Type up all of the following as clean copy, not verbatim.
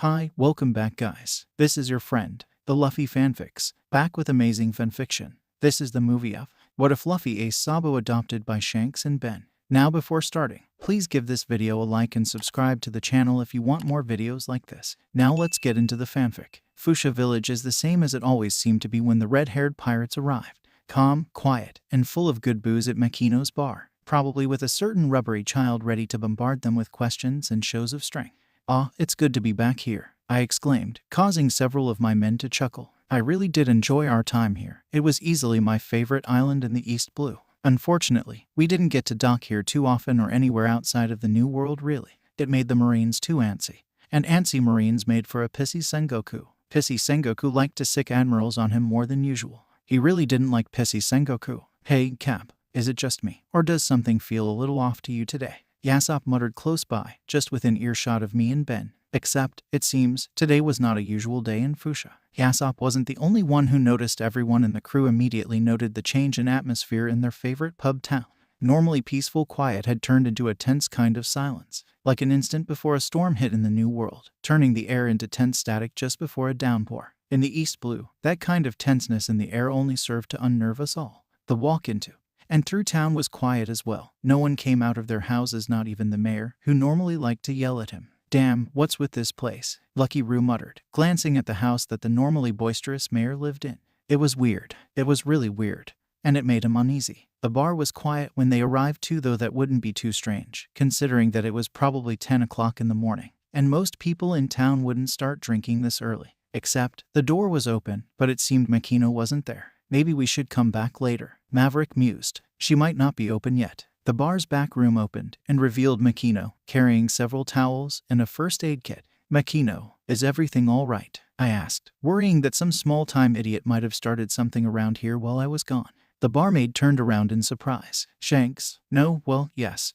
Hi, welcome back guys. This is your friend, the Luffy Fanfics, back with amazing fanfiction. This is the movie of What If Luffy a Sabo adopted by Shanks and Benn. Now before starting, please give this video a like and subscribe to the channel if you want more videos like this. Now let's get into the fanfic. Foosha village is the same as it always seemed to be when the red-haired pirates arrived. Calm, quiet, and full of good booze at Makino's bar, probably with a certain rubbery child ready to bombard them with questions and shows of strength. "Ah, it's good to be back here," I exclaimed, causing several of my men to chuckle. I really did enjoy our time here. It was easily my favorite island in the East Blue. Unfortunately, we didn't get to dock here too often or anywhere outside of the New World really. It made the Marines too antsy. And antsy Marines made for a pissy Sengoku. Pissy Sengoku liked to sick admirals on him more than usual. He really didn't like pissy Sengoku. "Hey, Cap, is it just me? Or does something feel a little off to you today?" Yasop muttered close by, just within earshot of me and Ben. Except, it seems, today was not a usual day in Foosha. Yasop wasn't the only one who noticed. Everyone in the crew immediately noted the change in atmosphere in their favorite pub town. Normally peaceful quiet had turned into a tense kind of silence, like an instant before a storm hit in the New World, turning the air into tense static just before a downpour. In the East Blue, that kind of tenseness in the air only served to unnerve us all. The walk into and through town was quiet as well. No one came out of their houses, not even the mayor, who normally liked to yell at him. "Damn, what's with this place?" Lucky Roo muttered, glancing at the house that the normally boisterous mayor lived in. It was weird. It was really weird. And it made him uneasy. The bar was quiet when they arrived too, though that wouldn't be too strange, considering that it was probably 10 o'clock in the morning, and most people in town wouldn't start drinking this early. Except, the door was open, but it seemed Makino wasn't there. "Maybe we should come back later," Maverick mused. "She might not be open yet." The bar's back room opened and revealed Makino, carrying several towels and a first aid kit. "Makino, is everything all right?" I asked, worrying that some small-time idiot might have started something around here while I was gone. The barmaid turned around in surprise. "Shanks? No, well, yes.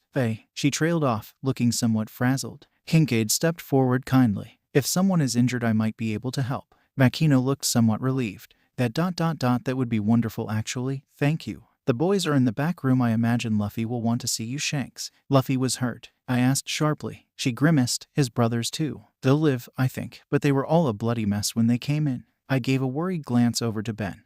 She trailed off, looking somewhat frazzled. Kincaid stepped forward kindly. "If someone is injured I might be able to help." Makino looked somewhat relieved. That would be wonderful actually, thank you. The boys are in the back room. I imagine Luffy will want to see you, Shanks." "Luffy was hurt?" I asked sharply. She grimaced. "His brothers too. They'll live, I think, but they were all a bloody mess when they came in." I gave a worried glance over to Ben,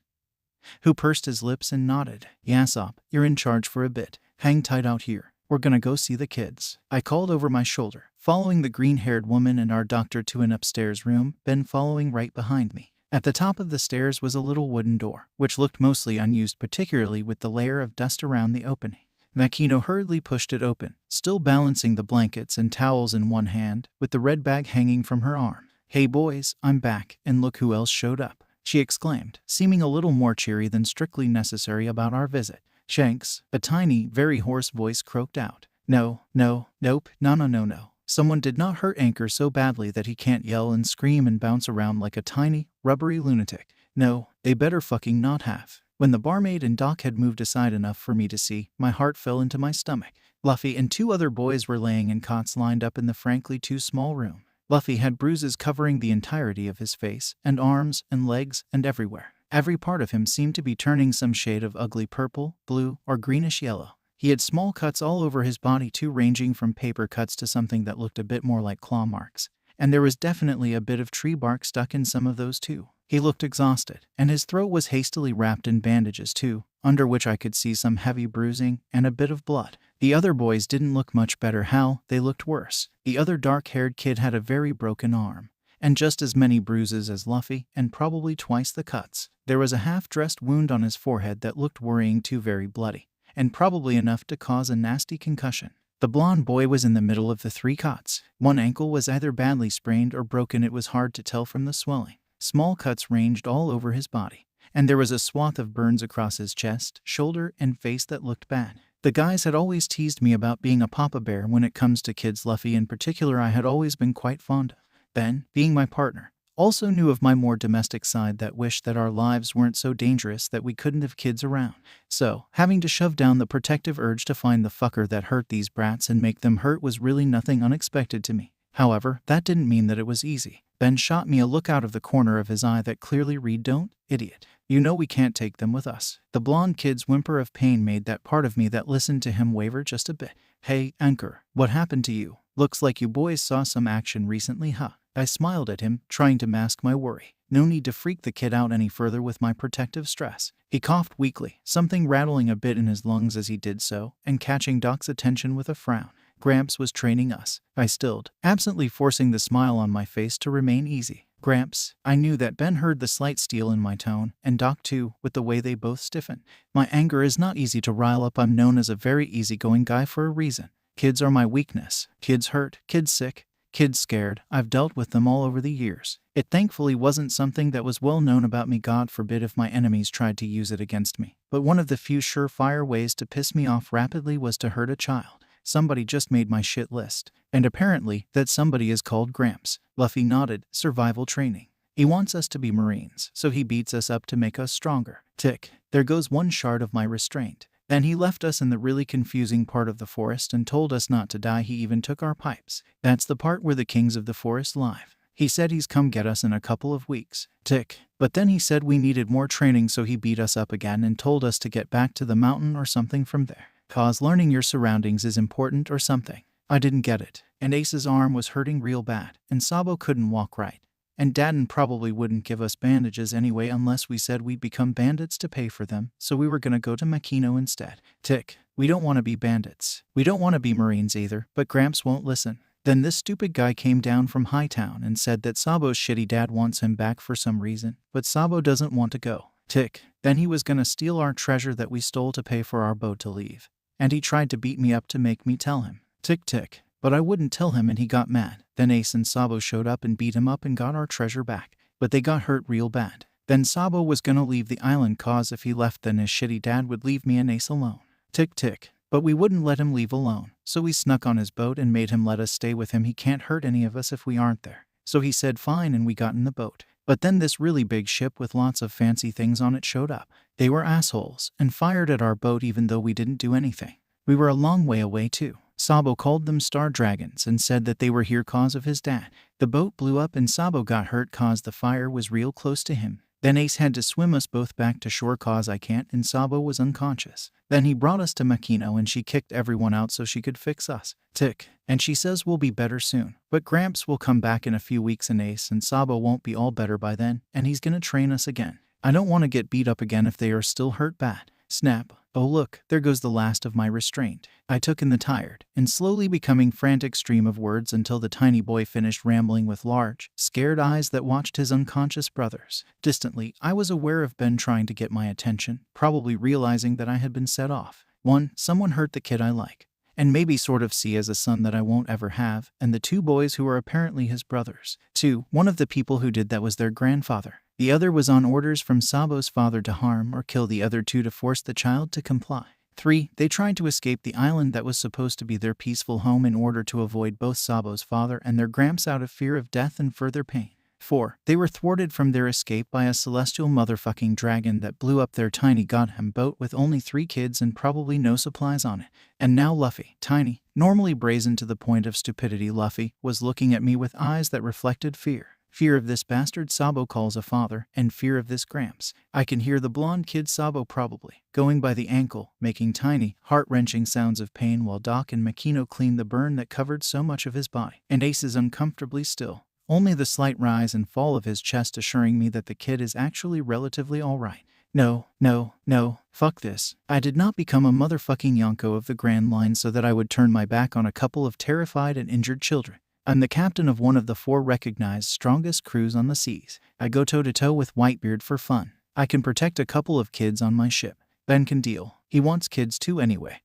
who pursed his lips and nodded. "Yasop, you're in charge for a bit. Hang tight out here. We're gonna go see the kids," I called over my shoulder, following the green-haired woman and our doctor to an upstairs room, Ben following right behind me. At the top of the stairs was a little wooden door, which looked mostly unused, particularly with the layer of dust around the opening. Makino hurriedly pushed it open, still balancing the blankets and towels in one hand, with the red bag hanging from her arm. "Hey boys, I'm back, and look who else showed up," she exclaimed, seeming a little more cheery than strictly necessary about our visit. "Shanks," a tiny, very hoarse voice croaked out. Nope, no. Someone did not hurt Anchor so badly that he can't yell and scream and bounce around like a tiny, rubbery lunatic. No, they better fucking not have." When the barmaid and Doc had moved aside enough for me to see, my heart fell into my stomach. Luffy and two other boys were laying in cots lined up in the frankly too small room. Luffy had bruises covering the entirety of his face, and arms, and legs, and everywhere. Every part of him seemed to be turning some shade of ugly purple, blue, or greenish yellow. He had small cuts all over his body too, ranging from paper cuts to something that looked a bit more like claw marks. And there was definitely a bit of tree bark stuck in some of those too. He looked exhausted, and his throat was hastily wrapped in bandages too, under which I could see some heavy bruising and a bit of blood. The other boys didn't look much better. They looked worse. The other dark-haired kid had a very broken arm, and just as many bruises as Luffy, and probably twice the cuts. There was a half-dressed wound on his forehead that looked worrying too, very bloody, and probably enough to cause a nasty concussion. The blonde boy was in the middle of the three cots. One ankle was either badly sprained or broken. It was hard to tell from the swelling. Small cuts ranged all over his body, and there was a swath of burns across his chest, shoulder, and face that looked bad. The guys had always teased me about being a papa bear when it comes to kids. Luffy in particular I had always been quite fond of. Ben, being my partner, also knew of my more domestic side that wished that our lives weren't so dangerous that we couldn't have kids around. So, having to shove down the protective urge to find the fucker that hurt these brats and make them hurt was really nothing unexpected to me. However, that didn't mean that it was easy. Ben shot me a look out of the corner of his eye that clearly read, "Don't, idiot. You know we can't take them with us." The blonde kid's whimper of pain made that part of me that listened to him waver just a bit. "Hey, Anchor, what happened to you? Looks like you boys saw some action recently, huh?" I smiled at him, trying to mask my worry. No need to freak the kid out any further with my protective stress. He coughed weakly, something rattling a bit in his lungs as he did so, and catching Doc's attention with a frown. Gramps was training us. I stilled, absently forcing the smile on my face to remain easy. Gramps. I knew that Ben heard the slight steel in my tone, and Doc too, with the way they both stiffened. My anger is not easy to rile up. I'm known as a very easygoing guy for a reason. Kids are my weakness. Kids hurt, kids sick, kids scared. I've dealt with them all over the years. It thankfully wasn't something that was well known about me. God forbid if my enemies tried to use it against me. But one of the few surefire ways to piss me off rapidly was to hurt a child. Somebody just made my shit list. And apparently, that somebody is called Gramps. Luffy nodded. Survival training. He wants us to be Marines, so he beats us up to make us stronger. Tick. There goes one shard of my restraint. Then he left us in the really confusing part of the forest and told us not to die. He even took our pipes. That's the part where the kings of the forest live. He said he's come get us in a couple of weeks. Tick. But then he said we needed more training, so he beat us up again and told us to get back to the mountain or something from there. Cause learning your surroundings is important or something. I didn't get it. And Ace's arm was hurting real bad, and Sabo couldn't walk right. And Dadden probably wouldn't give us bandages anyway unless we said we'd become bandits to pay for them, so we were gonna go to Makino instead. Tick. We don't want to be bandits. We don't want to be Marines either, but Gramps won't listen. Then this stupid guy came down from Hightown and said that Sabo's shitty dad wants him back for some reason, but Sabo doesn't want to go. Tick. Then he was gonna steal our treasure that we stole to pay for our boat to leave. And he tried to beat me up to make me tell him. Tick tick. But I wouldn't tell him and he got mad. Then Ace and Sabo showed up and beat him up and got our treasure back. But they got hurt real bad. Then Sabo was gonna leave the island cause if he left then his shitty dad would leave me and Ace alone. Tick tick. But we wouldn't let him leave alone. So we snuck on his boat and made him let us stay with him. He can't hurt any of us if we aren't there. So he said fine and we got in the boat. But then this really big ship with lots of fancy things on it showed up. They were assholes and fired at our boat even though we didn't do anything. We were a long way away too. Sabo called them Star Dragons and said that they were here cause of his dad. The boat blew up and Sabo got hurt cause the fire was real close to him. Then Ace had to swim us both back to shore cause I can't and Sabo was unconscious. Then he brought us to Makino and she kicked everyone out so she could fix us. Tick. And she says we'll be better soon. But Gramps will come back in a few weeks and Ace and Sabo won't be all better by then and he's gonna train us again. I don't want to get beat up again if they are still hurt bad. Snap. Oh look, there goes the last of my restraint. I took in the tired and slowly becoming frantic stream of words until the tiny boy finished rambling with large, scared eyes that watched his unconscious brothers. Distantly, I was aware of Ben trying to get my attention, probably realizing that I had been set off. 1. Someone hurt the kid I like, and maybe sort of see as a son that I won't ever have, and the 2 boys who are apparently his brothers. 2. One of the people who did that was their grandfather. The other was on orders from Sabo's father to harm or kill the other 2 to force the child to comply. 3. They tried to escape the island that was supposed to be their peaceful home in order to avoid both Sabo's father and their Gramps out of fear of death and further pain. 4. They were thwarted from their escape by a celestial motherfucking dragon that blew up their tiny goddamn boat with only 3 kids and probably no supplies on it. And now Luffy, tiny, normally brazen to the point of stupidity Luffy, was looking at me with eyes that reflected fear. Fear of this bastard Sabo calls a father, and fear of this Gramps. I can hear the blonde kid Sabo probably going by the ankle, making tiny, heart-wrenching sounds of pain while Doc and Makino clean the burn that covered so much of his body. And Ace is uncomfortably still. Only the slight rise and fall of his chest assuring me that the kid is actually relatively alright. No, fuck this. I did not become a motherfucking Yonko of the Grand Line so that I would turn my back on a couple of terrified and injured children. I'm the captain of one of the 4 recognized strongest crews on the seas. I go toe-to-toe with Whitebeard for fun. I can protect a couple of kids on my ship. Ben can deal. He wants kids too anyway.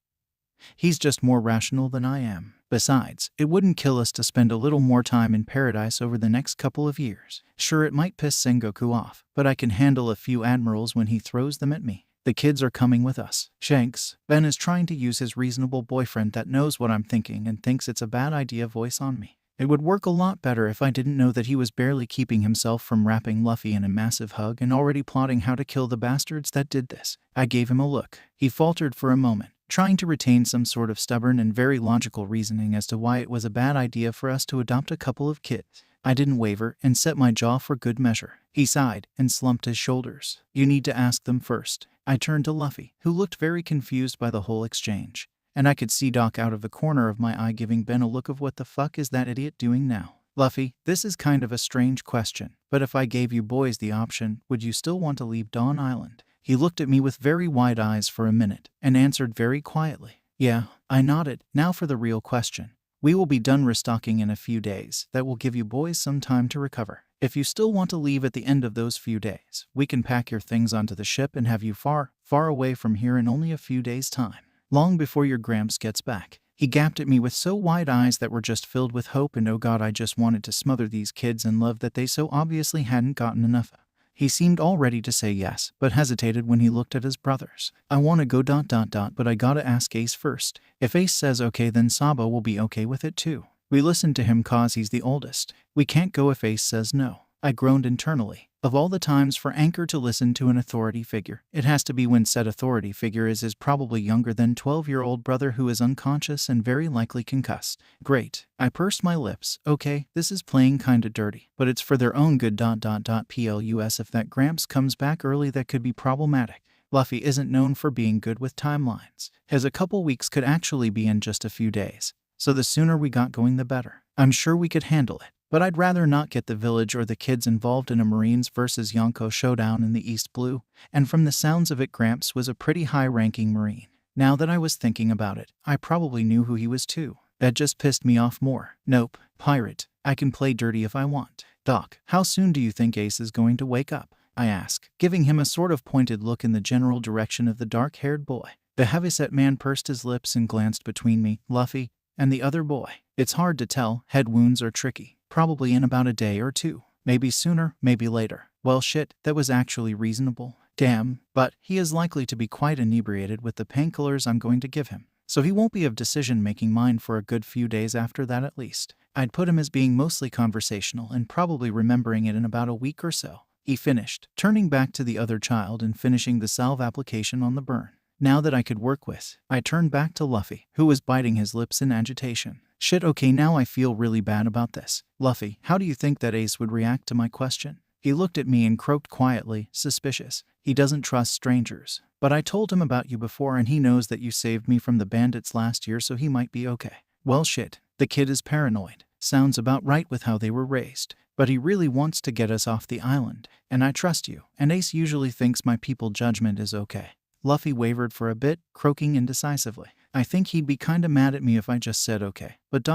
He's just more rational than I am. Besides, it wouldn't kill us to spend a little more time in paradise over the next couple of years. Sure, it might piss Sengoku off, but I can handle a few admirals when he throws them at me. The kids are coming with us. Shanks. Ben is trying to use his reasonable boyfriend that knows what I'm thinking and thinks it's a bad idea voice on me. It would work a lot better if I didn't know that he was barely keeping himself from wrapping Luffy in a massive hug and already plotting how to kill the bastards that did this. I gave him a look. He faltered for a moment, trying to retain some sort of stubborn and very logical reasoning as to why it was a bad idea for us to adopt a couple of kids. I didn't waver and set my jaw for good measure. He sighed and slumped his shoulders. You need to ask them first. I turned to Luffy, who looked very confused by the whole exchange. And I could see Doc out of the corner of my eye giving Ben a look of what the fuck is that idiot doing now. Luffy, this is kind of a strange question, but if I gave you boys the option, would you still want to leave Dawn Island? He looked at me with very wide eyes for a minute and answered very quietly. Yeah, I nodded. Now for the real question. We will be done restocking in a few days. That will give you boys some time to recover. If you still want to leave at the end of those few days, we can pack your things onto the ship and have you far, far away from here in only a few days' time. Long before your Gramps gets back. He gaped at me with so wide eyes that were just filled with hope, and oh god, I just wanted to smother these kids in love that they so obviously hadn't gotten enough of. He seemed all ready to say yes, but hesitated when he looked at his brothers. I want to go ... but I gotta ask Ace first. If Ace says okay, then Sabo will be okay with it too. We listen to him cause he's the oldest. We can't go if Ace says no. I groaned internally. Of all the times for Anchor to listen to an authority figure, it has to be when said authority figure is his probably younger than 12-year-old brother who is unconscious and very likely concussed. Great. I pursed my lips. Okay, this is playing kinda dirty, but it's for their own good ... Plus if that Gramps comes back early, that could be problematic. Luffy isn't known for being good with timelines. His a couple weeks could actually be in just a few days. So the sooner we got going the better. I'm sure we could handle it. But I'd rather not get the village or the kids involved in a Marines vs. Yonko showdown in the East Blue, and from the sounds of it, Gramps was a pretty high-ranking Marine. Now that I was thinking about it, I probably knew who he was too. That just pissed me off more. Nope, pirate. I can play dirty if I want. Doc, how soon do you think Ace is going to wake up? I ask, giving him a sort of pointed look in the general direction of the dark-haired boy. The heavyset man pursed his lips and glanced between me, Luffy, and the other boy. It's hard to tell, head wounds are tricky. Probably in about a day or two. Maybe sooner, maybe later. Well shit, that was actually reasonable. Damn, but he is likely to be quite inebriated with the painkillers I'm going to give him. So he won't be of decision-making mind for a good few days after that at least. I'd put him as being mostly conversational and probably remembering it in about a week or so. He finished, turning back to the other child and finishing the salve application on the burn. Now that I could work with, I turned back to Luffy, who was biting his lips in agitation. Shit, okay, now I feel really bad about this. Luffy, how do you think that Ace would react to my question? He looked at me and croaked quietly, suspicious. He doesn't trust strangers. But I told him about you before and he knows that you saved me from the bandits last year, so he might be okay. Well shit, the kid is paranoid. Sounds about right with how they were raised. But he really wants to get us off the island. And I trust you, and Ace usually thinks my people judgment is okay. Luffy wavered for a bit, croaking indecisively. I think he'd be kinda mad at me if I just said okay, but ...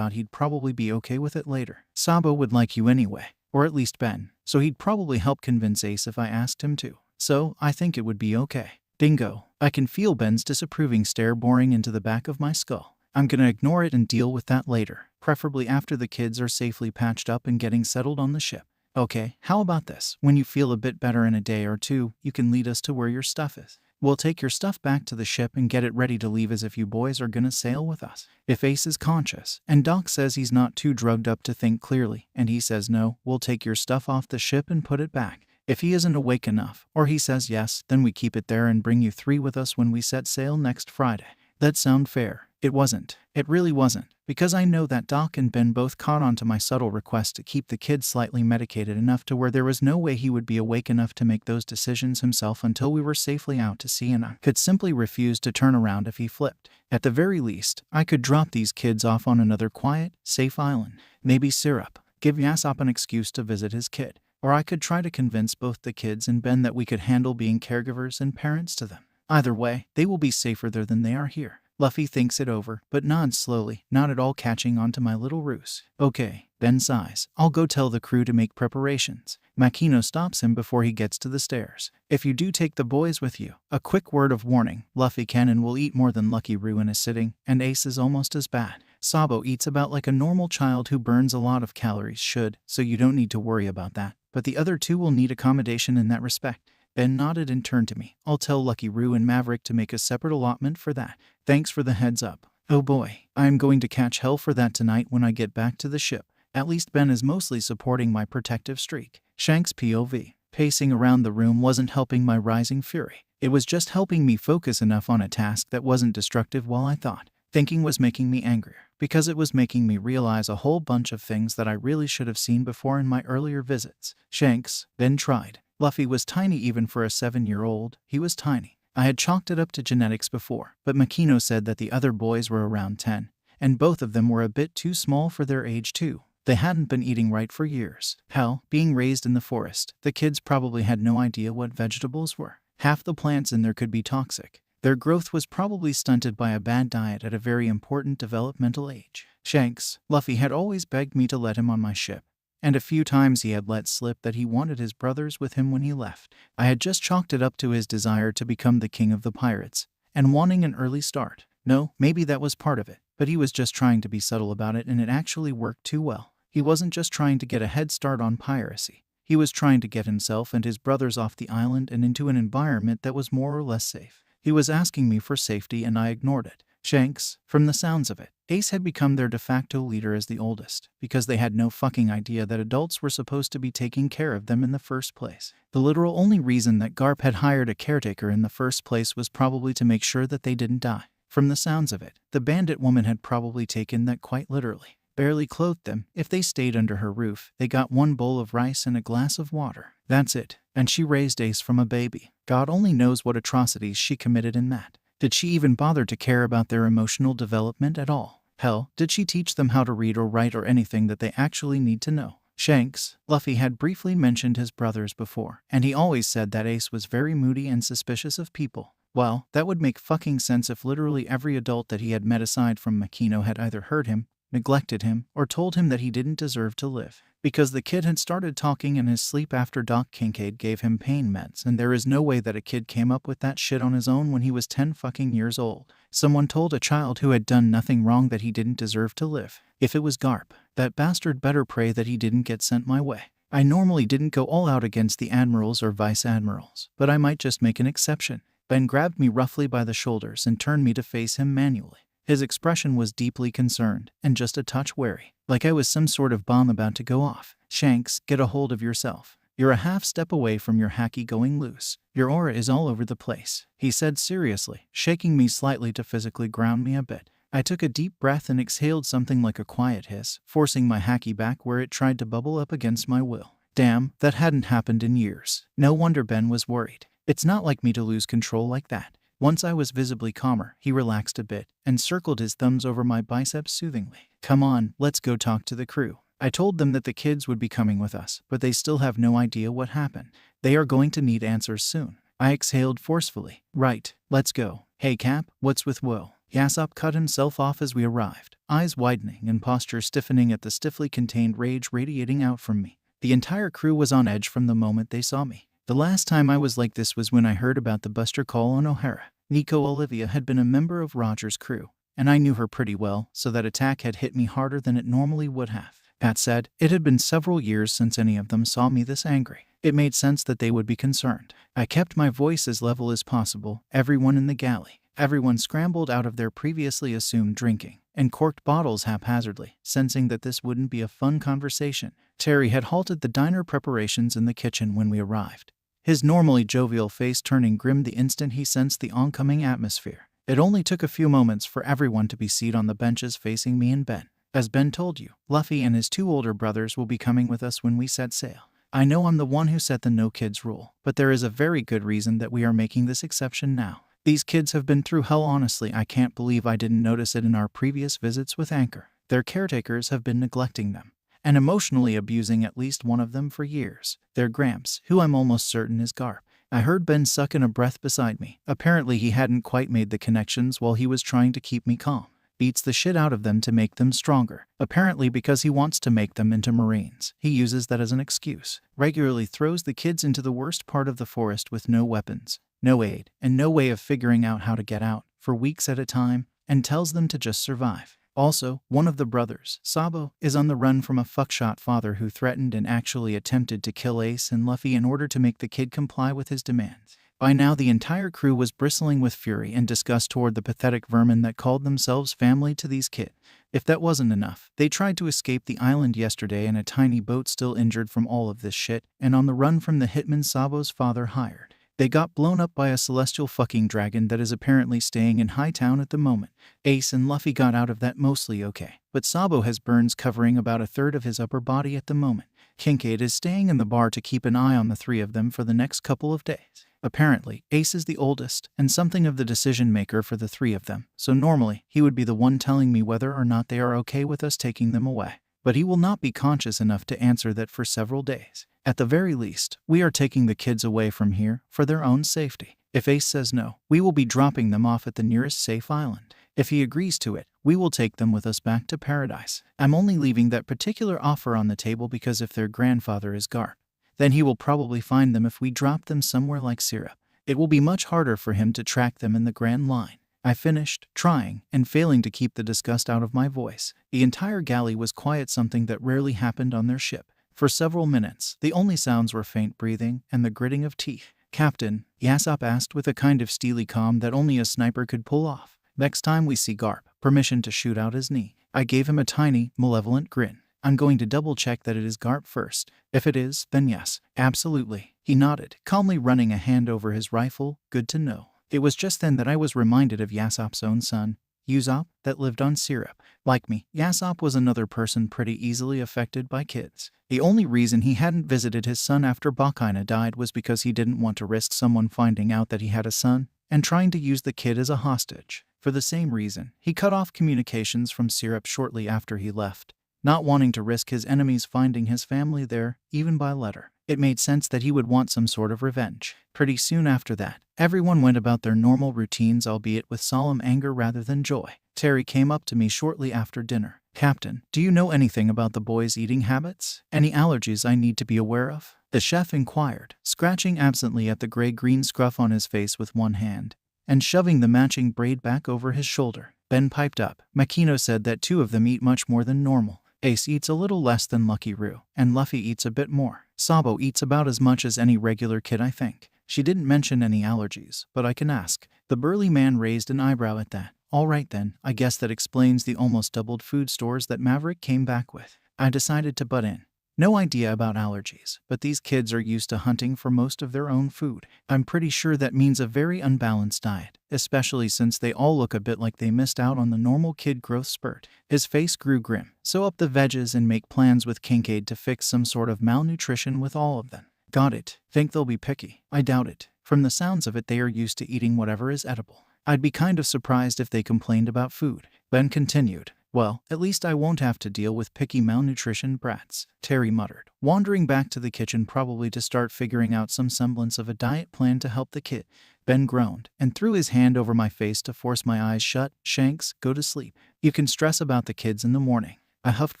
he'd probably be okay with it later. Sabo would like you anyway, or at least Ben, so he'd probably help convince Ace if I asked him to. So, I think it would be okay. Dingo. I can feel Ben's disapproving stare boring into the back of my skull. I'm gonna ignore it and deal with that later, preferably after the kids are safely patched up and getting settled on the ship. Okay, how about this? When you feel a bit better in a day or two, you can lead us to where your stuff is. We'll take your stuff back to the ship and get it ready to leave as if you boys are gonna sail with us. If Ace is conscious, and Doc says he's not too drugged up to think clearly, and he says no, we'll take your stuff off the ship and put it back. If he isn't awake enough, or he says yes, then we keep it there and bring you three with us when we set sail next Friday. That sound fair? It wasn't. It really wasn't. Because I know that Doc and Ben both caught on to my subtle request to keep the kid slightly medicated enough to where there was no way he would be awake enough to make those decisions himself until we were safely out to sea, and I could simply refuse to turn around if he flipped. At the very least, I could drop these kids off on another quiet, safe island. Maybe Syrup. Give Yasopp an excuse to visit his kid. Or I could try to convince both the kids and Ben that we could handle being caregivers and parents to them. Either way, they will be safer there than they are here. Luffy thinks it over, but nods slowly, not at all catching on to my little ruse. Okay, Ben sighs. I'll go tell the crew to make preparations. Makino stops him before he gets to the stairs. If you do take the boys with you, a quick word of warning, Luffy can and will eat more than Lucky Roo in a sitting, and Ace is almost as bad. Sabo eats about like a normal child who burns a lot of calories should, so you don't need to worry about that. But the other two will need accommodation in that respect. Ben nodded and turned to me. I'll tell Lucky Roo and Maverick to make a separate allotment for that. Thanks for the heads up. Oh boy, I am going to catch hell for that tonight when I get back to the ship. At least Ben is mostly supporting my protective streak. Shanks POV. Pacing around the room wasn't helping my rising fury. It was just helping me focus enough on a task that wasn't destructive while I thought. Thinking was making me angrier, because it was making me realize a whole bunch of things that I really should have seen before in my earlier visits. Shanks, Ben tried. Luffy was tiny even for a 7-year-old, he was tiny. I had chalked it up to genetics before, but Makino said that the other boys were around 10, and both of them were a bit too small for their age too. They hadn't been eating right for years. Hell, being raised in the forest, the kids probably had no idea what vegetables were. Half the plants in there could be toxic. Their growth was probably stunted by a bad diet at a very important developmental age. Shanks, Luffy had always begged me to let him on my ship, and a few times he had let slip that he wanted his brothers with him when he left. I had just chalked it up to his desire to become the king of the pirates, and wanting an early start. No, maybe that was part of it, but he was just trying to be subtle about it, and it actually worked too well. He wasn't just trying to get a head start on piracy. He was trying to get himself and his brothers off the island and into an environment that was more or less safe. He was asking me for safety and I ignored it. Shanks, from the sounds of it, Ace had become their de facto leader as the oldest, because they had no fucking idea that adults were supposed to be taking care of them in the first place. The literal only reason that Garp had hired a caretaker in the first place was probably to make sure that they didn't die. From the sounds of it, the bandit woman had probably taken that quite literally. Barely clothed them. If they stayed under her roof, they got one bowl of rice and a glass of water. That's it. And she raised Ace from a baby. God only knows what atrocities she committed in that. Did she even bother to care about their emotional development at all? Hell, did she teach them how to read or write or anything that they actually need to know? Shanks, Luffy had briefly mentioned his brothers before, and he always said that Ace was very moody and suspicious of people. Well, that would make fucking sense if literally every adult that he had met aside from Makino had either hurt him, neglected him, or told him that he didn't deserve to live. Because the kid had started talking in his sleep after Doc Kincaid gave him pain meds, and there is no way that a kid came up with that shit on his own when he was 10 fucking years old. Someone told a child who had done nothing wrong that he didn't deserve to live. If it was Garp, that bastard better pray that he didn't get sent my way. I normally didn't go all out against the admirals or vice admirals, but I might just make an exception. Ben grabbed me roughly by the shoulders and turned me to face him manually. His expression was deeply concerned, and just a touch wary, like I was some sort of bomb about to go off. Shanks, get a hold of yourself. You're a half step away from your hacky going loose. Your aura is all over the place, he said seriously, shaking me slightly to physically ground me a bit. I took a deep breath and exhaled something like a quiet hiss, forcing my hacky back where it tried to bubble up against my will. Damn, that hadn't happened in years. No wonder Ben was worried. It's not like me to lose control like that. Once I was visibly calmer, he relaxed a bit and circled his thumbs over my biceps soothingly. Come on, let's go talk to the crew. I told them that the kids would be coming with us, but they still have no idea what happened. They are going to need answers soon. I exhaled forcefully. Right, let's go. Hey Cap, what's with Will? Yasopp cut himself off as we arrived, eyes widening and posture stiffening at the stiffly contained rage radiating out from me. The entire crew was on edge from the moment they saw me. The last time I was like this was when I heard about the Buster call on O'Hara. Nico Olivia had been a member of Roger's crew, and I knew her pretty well, so that attack had hit me harder than it normally would have. That said, it had been several years since any of them saw me this angry. It made sense that they would be concerned. I kept my voice as level as possible. Everyone in the galley. Everyone scrambled out of their previously assumed drinking and corked bottles haphazardly, sensing that this wouldn't be a fun conversation. Terry had halted the diner preparations in the kitchen when we arrived, his normally jovial face turning grim the instant he sensed the oncoming atmosphere. It only took a few moments for everyone to be seated on the benches facing me and Ben. As Ben told you, Luffy and his two older brothers will be coming with us when we set sail. I know I'm the one who set the no kids rule, but there is a very good reason that we are making this exception now. These kids have been through hell. Honestly, I can't believe I didn't notice it in our previous visits with Anchor. Their caretakers have been neglecting them and emotionally abusing at least one of them for years. Their Gramps, who I'm almost certain is Garp. I heard Ben suck in a breath beside me. Apparently he hadn't quite made the connections while he was trying to keep me calm. Beats the shit out of them to make them stronger. Apparently because he wants to make them into Marines. He uses that as an excuse. Regularly throws the kids into the worst part of the forest with no weapons, no aid, and no way of figuring out how to get out, for weeks at a time, and tells them to just survive. Also, one of the brothers, Sabo, is on the run from a fuckshot father who threatened and actually attempted to kill Ace and Luffy in order to make the kid comply with his demands. By now the entire crew was bristling with fury and disgust toward the pathetic vermin that called themselves family to these kids. If that wasn't enough, they tried to escape the island yesterday in a tiny boat still injured from all of this shit and on the run from the hitman Sabo's father hired. They got blown up by a celestial fucking dragon that is apparently staying in Hightown at the moment. Ace and Luffy got out of that mostly okay, but Sabo has burns covering about a third of his upper body at the moment. Kincaid is staying in the bar to keep an eye on the three of them for the next couple of days. Apparently, Ace is the oldest and something of the decision maker for the three of them, so normally he would be the one telling me whether or not they are okay with us taking them away. but he will not be conscious enough to answer that for several days. At the very least, we are taking the kids away from here for their own safety. If Ace says no, we will be dropping them off at the nearest safe island. If he agrees to it, we will take them with us back to paradise. I'm only leaving that particular offer on the table because if their grandfather is Garp, then he will probably find them if we drop them somewhere like Syrup. It will be much harder for him to track them in the Grand Line. I finished, trying and failing to keep the disgust out of my voice. The entire galley was quiet, something that rarely happened on their ship. For several minutes, the only sounds were faint breathing and the gritting of teeth. "Captain," Yasopp asked with a kind of steely calm that only a sniper could pull off, "next time we see Garp, permission to shoot out his knee." I gave him a tiny, malevolent grin. "I'm going to double-check that it is Garp first. If it is, then yes, absolutely." He nodded, calmly running a hand over his rifle. "Good to know." It was just then that I was reminded of Yasopp's own son, Usopp, that lived on Syrup. Like me, Yasopp was another person pretty easily affected by kids. The only reason he hadn't visited his son after Bakina died was because he didn't want to risk someone finding out that he had a son and trying to use the kid as a hostage. For the same reason, he cut off communications from Syrup shortly after he left, not wanting to risk his enemies finding his family there, even by letter. It made sense that he would want some sort of revenge. Pretty soon after that, everyone went about their normal routines, albeit with solemn anger rather than joy. Terry came up to me shortly after dinner. "Captain, do you know anything about the boys' eating habits? Any allergies I need to be aware of?" The chef inquired, scratching absently at the gray-green scruff on his face with one hand and shoving the matching braid back over his shoulder. Ben piped up. "Makino said that 2 of them eat much more than normal. Ace eats a little less than Lucky Roo, and Luffy eats a bit more. Sabo eats about as much as any regular kid, I think." She didn't mention any allergies, but I can ask. The burly man raised an eyebrow at that. "All right then, I guess that explains the almost doubled food stores that Maverick came back with." I decided to butt in. "No idea about allergies, but these kids are used to hunting for most of their own food. I'm pretty sure that means a very unbalanced diet, especially since they all look a bit like they missed out on the normal kid growth spurt." His face grew grim. "Sew up the veggies and make plans with Kincaid to fix some sort of malnutrition with all of them." "Got it. Think they'll be picky?" "I doubt it. From the sounds of it, they are used to eating whatever is edible. I'd be kind of surprised if they complained about food." Ben continued. "Well, at least I won't have to deal with picky malnutrition brats," Terry muttered, wandering back to the kitchen probably to start figuring out some semblance of a diet plan to help the kid. Ben groaned and threw his hand over my face to force my eyes shut. "Shanks, go to sleep. You can stress about the kids in the morning." I huffed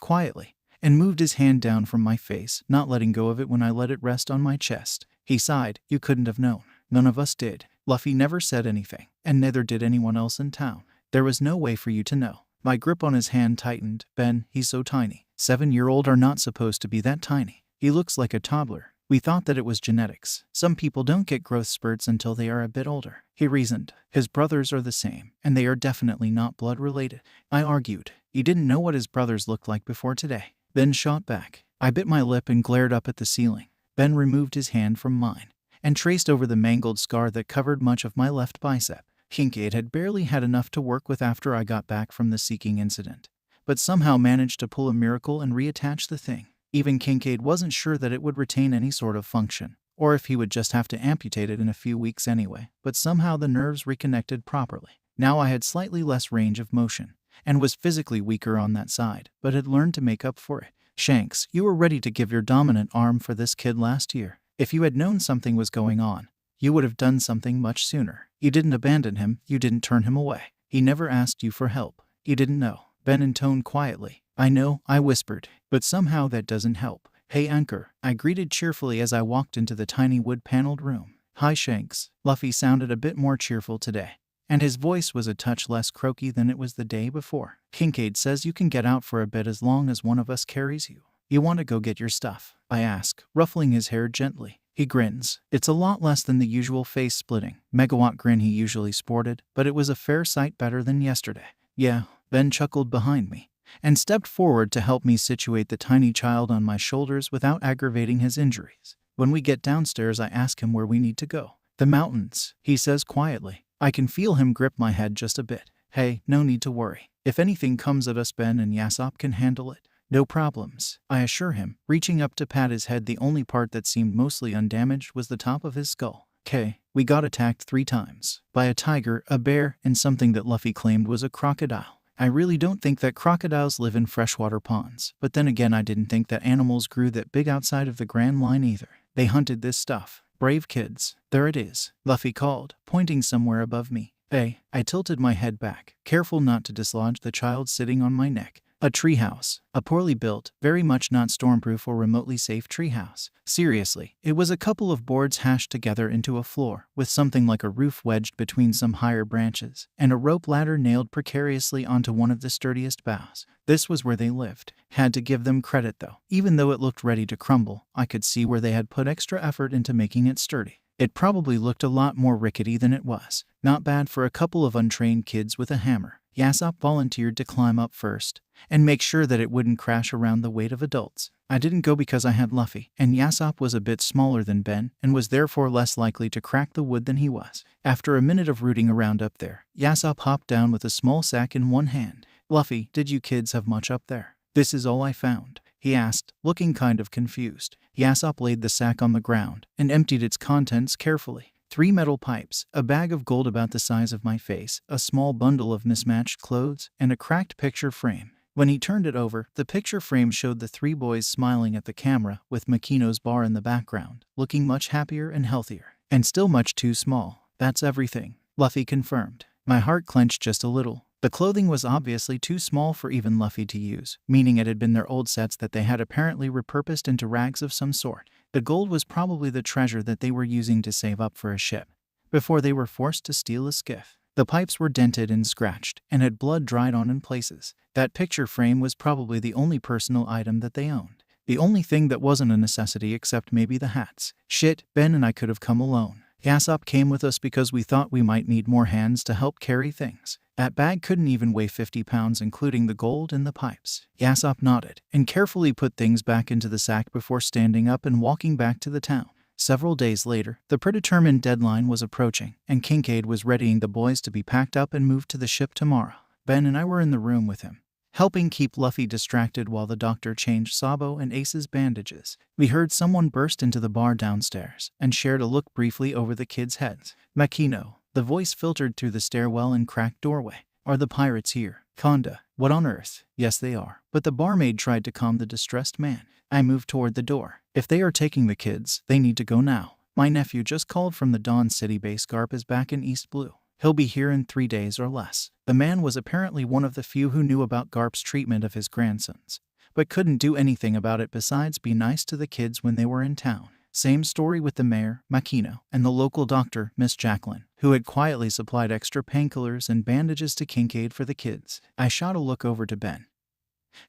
quietly and moved his hand down from my face, not letting go of it when I let it rest on my chest. He sighed. "You couldn't have known." "None of us did. Luffy never said anything, and neither did anyone else in town. There was no way for you to know." My grip on his hand tightened. "Ben, he's so tiny. 7-year-old are not supposed to be that tiny. He looks like a toddler. We thought that it was genetics. Some people don't get growth spurts until they are a bit older," he reasoned. "His brothers are the same, and they are definitely not blood-related." I argued. He didn't know what his brothers looked like before today. Ben shot back. I bit my lip and glared up at the ceiling. Ben removed his hand from mine and traced over the mangled scar that covered much of my left bicep. Kincaid had barely had enough to work with after I got back from the Seeking incident, but somehow managed to pull a miracle and reattach the thing. Even Kincaid wasn't sure that it would retain any sort of function, or if he would just have to amputate it in a few weeks anyway, but somehow the nerves reconnected properly. Now I had slightly less range of motion, and was physically weaker on that side, but had learned to make up for it. "Shanks, you were ready to give your dominant arm for this kid last year. If you had known something was going on, you would have done something much sooner. You didn't abandon him, you didn't turn him away. He never asked you for help. You didn't know." Ben intoned quietly. "I know," I whispered, "but somehow that doesn't help." "Hey, Anchor," I greeted cheerfully as I walked into the tiny wood-paneled room. "Hi, Shanks." Luffy sounded a bit more cheerful today, and his voice was a touch less croaky than it was the day before. "Kincaid says you can get out for a bit as long as one of us carries you. You want to go get your stuff?" I ask, ruffling his hair gently. He grins. It's a lot less than the usual face-splitting megawatt grin he usually sported, but it was a fair sight better than yesterday. "Yeah." Ben chuckled behind me and stepped forward to help me situate the tiny child on my shoulders without aggravating his injuries. When we get downstairs, I ask him where we need to go. "The mountains," he says quietly. I can feel him grip my head just a bit. "Hey, no need to worry. If anything comes at us, Ben and Yasopp can handle it. No problems," I assure him, reaching up to pat his head. The only part that seemed mostly undamaged was the top of his skull. "'Kay, we got attacked 3 times. By a tiger, a bear, and something that Luffy claimed was a crocodile. I really don't think that crocodiles live in freshwater ponds, but then again I didn't think that animals grew that big outside of the Grand Line either. They hunted this stuff. Brave kids. There it is, Luffy called, pointing somewhere above me. Hey, I tilted my head back, careful not to dislodge the child sitting on my neck. A treehouse. A poorly built, very much not stormproof or remotely safe treehouse. Seriously, it was a couple of boards hashed together into a floor, with something like a roof wedged between some higher branches, and a rope ladder nailed precariously onto one of the sturdiest boughs. This was where they lived. Had to give them credit though. Even though it looked ready to crumble, I could see where they had put extra effort into making it sturdy. It probably looked a lot more rickety than it was. Not bad for a couple of untrained kids with a hammer. Yasopp volunteered to climb up first and make sure that it wouldn't crash around the weight of adults. I didn't go because I had Luffy, and Yasopp was a bit smaller than Ben and was therefore less likely to crack the wood than he was. After a minute of rooting around up there, Yasopp hopped down with a small sack in one hand. Luffy, did you kids have much up there? This is all I found, he asked, looking kind of confused. Yasopp laid the sack on the ground and emptied its contents carefully. 3 metal pipes, a bag of gold about the size of my face, a small bundle of mismatched clothes, and a cracked picture frame. When he turned it over, the picture frame showed the 3 boys smiling at the camera with Makino's bar in the background, looking much happier and healthier. And still much too small. That's everything, Luffy confirmed. My heart clenched just a little. The clothing was obviously too small for even Luffy to use, meaning it had been their old sets that they had apparently repurposed into rags of some sort. The gold was probably the treasure that they were using to save up for a ship, before they were forced to steal a skiff. The pipes were dented and scratched, and had blood dried on in places. That picture frame was probably the only personal item that they owned. The only thing that wasn't a necessity except maybe the hats. Shit, Ben and I could have come alone. Yasopp came with us because we thought we might need more hands to help carry things. That bag couldn't even weigh 50 pounds including the gold and the pipes. Yasopp nodded and carefully put things back into the sack before standing up and walking back to the town. Several days later, the predetermined deadline was approaching, and Kincaid was readying the boys to be packed up and moved to the ship tomorrow. Ben and I were in the room with him, helping keep Luffy distracted while the doctor changed Sabo and Ace's bandages. We heard someone burst into the bar downstairs and shared a look briefly over the kids' heads. Makino, the voice filtered through the stairwell and cracked doorway. Are the pirates here? Konda, what on earth? Yes, they are. But the barmaid tried to calm the distressed man. I moved toward the door. If they are taking the kids, they need to go now. My nephew just called from the Dawn City base. Garp is back in East Blue. He'll be here in 3 days or less. The man was apparently one of the few who knew about Garp's treatment of his grandsons, but couldn't do anything about it besides be nice to the kids when they were in town. Same story with the mayor, Makino, and the local doctor, Miss Jacqueline, who had quietly supplied extra painkillers and bandages to Kincaid for the kids. I shot a look over to Ben,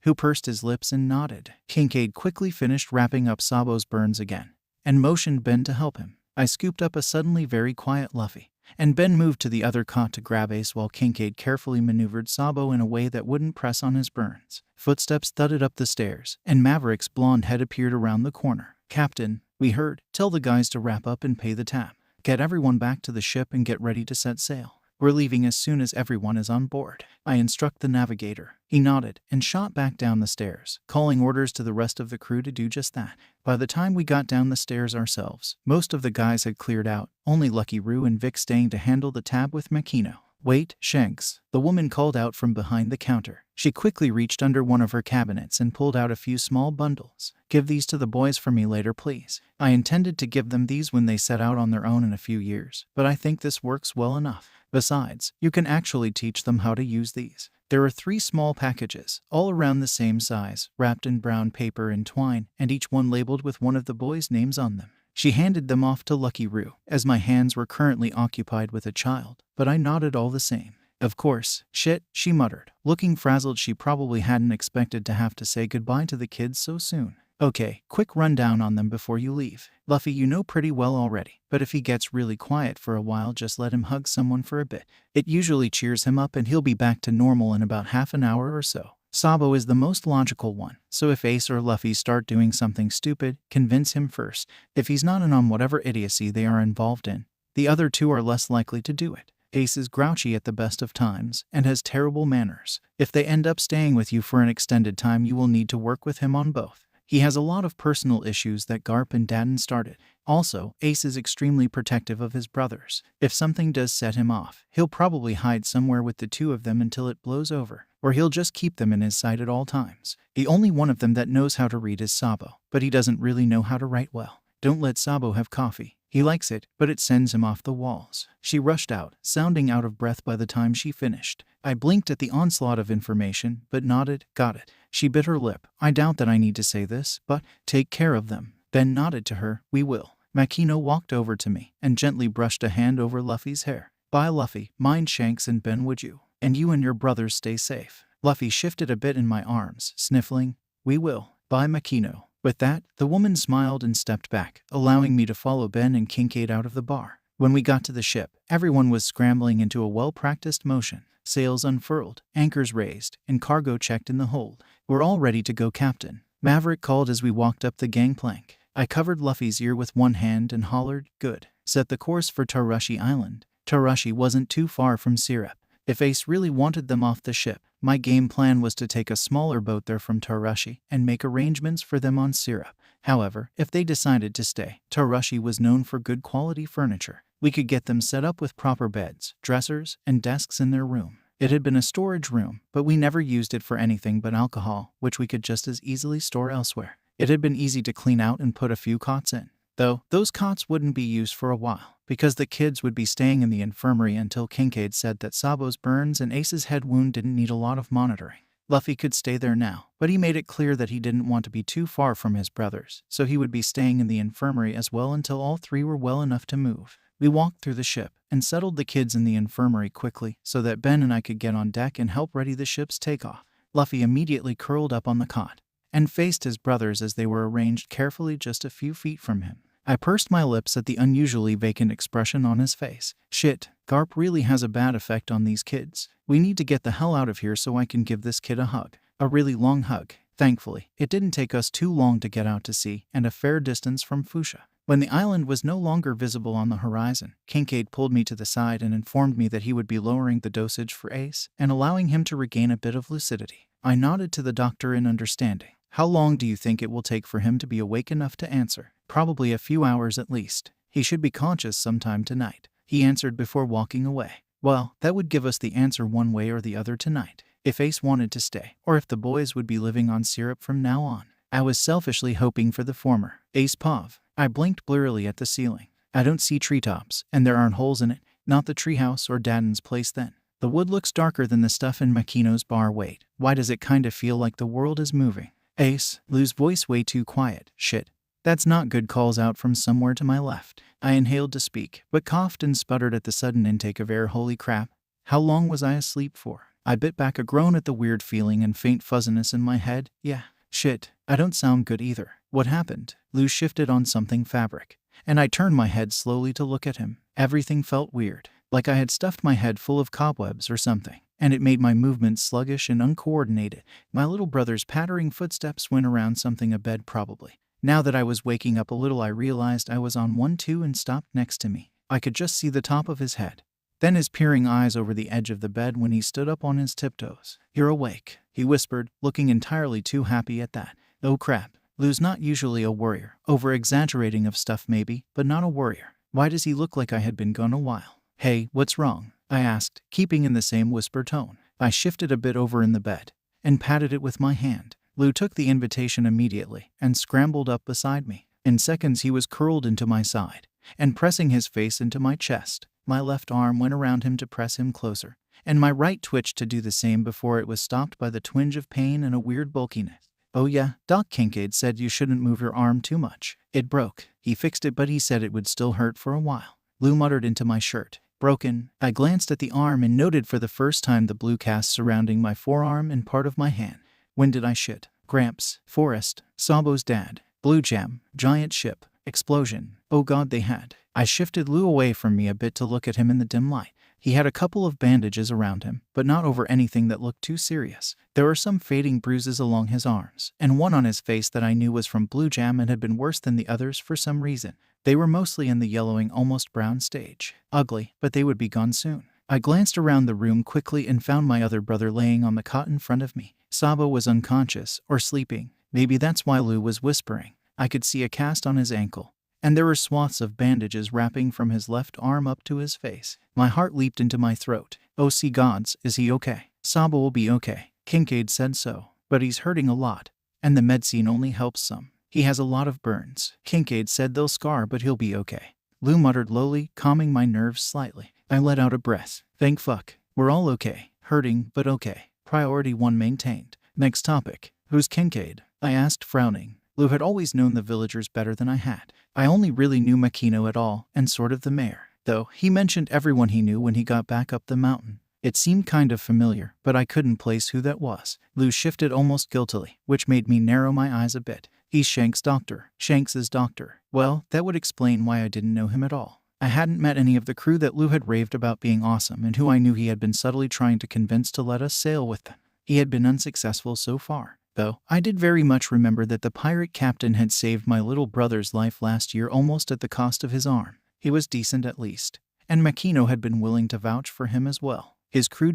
who pursed his lips and nodded. Kincaid quickly finished wrapping up Sabo's burns again, and motioned Ben to help him. I scooped up a suddenly very quiet Luffy, and Ben moved to the other cot to grab Ace while Kincaid carefully maneuvered Sabo in a way that wouldn't press on his burns. Footsteps thudded up the stairs, and Maverick's blonde head appeared around the corner. Captain, we heard. Tell the guys to wrap up and pay the tab. Get everyone back to the ship and get ready to set sail. We're leaving as soon as everyone is on board. I instruct the navigator. He nodded and shot back down the stairs, calling orders to the rest of the crew to do just that. By the time we got down the stairs ourselves, most of the guys had cleared out, only Lucky Roo and Vic staying to handle the tab with Makino. Wait, Shanks, the woman called out from behind the counter. She quickly reached under one of her cabinets and pulled out a few small bundles. Give these to the boys for me later, please. I intended to give them these when they set out on their own in a few years, but I think this works well enough. Besides, you can actually teach them how to use these. There are 3 small packages, all around the same size, wrapped in brown paper and twine, and each one labeled with one of the boys' names on them. She handed them off to Lucky Roo, as my hands were currently occupied with a child, but I nodded all the same. Of course. Shit, she muttered, looking frazzled. She probably hadn't expected to have to say goodbye to the kids so soon. Okay, quick rundown on them before you leave. Luffy you know pretty well already, but if he gets really quiet for a while just let him hug someone for a bit. It usually cheers him up and he'll be back to normal in about half an hour or so. Sabo is the most logical one, so if Ace or Luffy start doing something stupid, convince him first. If he's not in on whatever idiocy they are involved in, the other 2 are less likely to do it. Ace is grouchy at the best of times and has terrible manners. If they end up staying with you for an extended time you will need to work with him on both. He has a lot of personal issues that Garp and Daden started. Also, Ace is extremely protective of his brothers. If something does set him off, he'll probably hide somewhere with the 2 of them until it blows over. or he'll just keep them in his sight at all times. The only one of them that knows how to read is Sabo, but he doesn't really know how to write well. Don't let Sabo have coffee. He likes it, but it sends him off the walls. She rushed out, sounding out of breath by the time she finished. I blinked at the onslaught of information, but nodded, got it. She bit her lip. I doubt that I need to say this, but take care of them. Ben nodded to her. We will. Makino walked over to me and gently brushed a hand over Luffy's hair. Bye, Luffy. Mind Shanks and Ben, would you? And you and your brothers stay safe. Luffy shifted a bit in my arms, sniffling. We will. Bye, Makino. With that, the woman smiled and stepped back, allowing me to follow Ben and Kincaid out of the bar. When we got to the ship, everyone was scrambling into a well-practiced motion. Sails unfurled, anchors raised, and cargo checked in the hold. We're all ready to go, Captain. Maverick called as we walked up the gangplank. I covered Luffy's ear with one hand and hollered, good. Set the course for Tarashi Island. Tarashi wasn't too far from Syrup. If Ace really wanted them off the ship, my game plan was to take a smaller boat there from Tarashi and make arrangements for them on Syrup. However, if they decided to stay, Tarashi was known for good quality furniture. We could get them set up with proper beds, dressers, and desks in their room. It had been a storage room, but we never used it for anything but alcohol, which we could just as easily store elsewhere. It had been easy to clean out and put a few cots in. Though, those cots wouldn't be used for a while, because the kids would be staying in the infirmary until Kincaid said that Sabo's burns and Ace's head wound didn't need a lot of monitoring. Luffy could stay there now, but he made it clear that he didn't want to be too far from his brothers, so he would be staying in the infirmary as well until all three were well enough to move. We walked through the ship and settled the kids in the infirmary quickly so that Ben and I could get on deck and help ready the ship's takeoff. Luffy immediately curled up on the cot and faced his brothers as they were arranged carefully just a few feet from him. I pursed my lips at the unusually vacant expression on his face. Shit, Garp really has a bad effect on these kids. We need to get the hell out of here so I can give this kid a hug. A really long hug. Thankfully, it didn't take us too long to get out to sea and a fair distance from Foosha. When the island was no longer visible on the horizon, Kincaid pulled me to the side and informed me that he would be lowering the dosage for Ace and allowing him to regain a bit of lucidity. I nodded to the doctor in understanding. How long do you think it will take for him to be awake enough to answer? Probably a few hours at least. He should be conscious sometime tonight, he answered before walking away. Well, that would give us the answer one way or the other tonight. If Ace wanted to stay, or if the boys would be living on Syrup from now on. I was selfishly hoping for the former. Ace Pav. I blinked blearily at the ceiling. I don't see treetops, and there aren't holes in it. Not the treehouse or Dadden's place then. The wood looks darker than the stuff in Makino's bar. Wait, why does it kinda feel like the world is moving? Ace, Lou's voice way too quiet. Shit. That's not good, calls out from somewhere to my left. I inhaled to speak, but coughed and sputtered at the sudden intake of air. Holy crap. How long was I asleep for? I bit back a groan at the weird feeling and faint fuzziness in my head. Yeah. Shit. I don't sound good either. What happened? Lou shifted on something fabric, and I turned my head slowly to look at him. Everything felt weird, like I had stuffed my head full of cobwebs or something, and it made my movements sluggish and uncoordinated. My little brother's pattering footsteps went around something, a bed probably. Now that I was waking up a little, I realized I was on one too and stopped next to me. I could just see the top of his head, then his peering eyes over the edge of the bed when he stood up on his tiptoes. You're awake, he whispered, looking entirely too happy at that. Oh crap. Lou's not usually a worrier, over-exaggerating of stuff maybe, but not a worrier. Why does he look like I had been gone a while? Hey, what's wrong? I asked, keeping in the same whisper tone. I shifted a bit over in the bed and patted it with my hand. Lou took the invitation immediately and scrambled up beside me. In seconds he was curled into my side and pressing his face into my chest. My left arm went around him to press him closer, and my right twitched to do the same before it was stopped by the twinge of pain and a weird bulkiness. Oh yeah, Doc Kincaid said you shouldn't move your arm too much. It broke. He fixed it, but he said it would still hurt for a while. Lou muttered into my shirt. Broken. I glanced at the arm and noted for the first time the blue cast surrounding my forearm and part of my hand. When did I shit? Gramps. Forest. Sabo's dad. Blue jam. Giant ship. Explosion. Oh god, they had. I shifted Lou away from me a bit to look at him in the dim light. He had a couple of bandages around him, but not over anything that looked too serious. There were some fading bruises along his arms, and one on his face that I knew was from blue jam and had been worse than the others for some reason. They were mostly in the yellowing, almost brown stage. Ugly, but they would be gone soon. I glanced around the room quickly and found my other brother laying on the cot in front of me. Sabo was unconscious, or sleeping. Maybe that's why Lou was whispering. I could see a cast on his ankle, and there were swaths of bandages wrapping from his left arm up to his face. My heart leaped into my throat. Oh, see gods, is he okay? Sabo will be okay. Kincaid said so, but he's hurting a lot, and the medicine only helps some. He has a lot of burns. Kincaid said they'll scar, but he'll be okay. Lou muttered lowly, calming my nerves slightly. I let out a breath. Thank fuck. We're all okay. Hurting, but okay. Priority 1 maintained. Next topic. Who's Kincaid? I asked, frowning. Lou had always known the villagers better than I had. I only really knew Makino at all, and sort of the mayor. Though, he mentioned everyone he knew when he got back up the mountain. It seemed kind of familiar, but I couldn't place who that was. Lou shifted almost guiltily, which made me narrow my eyes a bit. He's Shanks' doctor. Shanks' doctor. Well, that would explain why I didn't know him at all. I hadn't met any of the crew that Lou had raved about being awesome and who I knew he had been subtly trying to convince to let us sail with them. He had been unsuccessful so far. Though, I did very much remember that the pirate captain had saved my little brother's life last year almost at the cost of his arm. He was decent at least. And Makino had been willing to vouch for him as well. His crew ...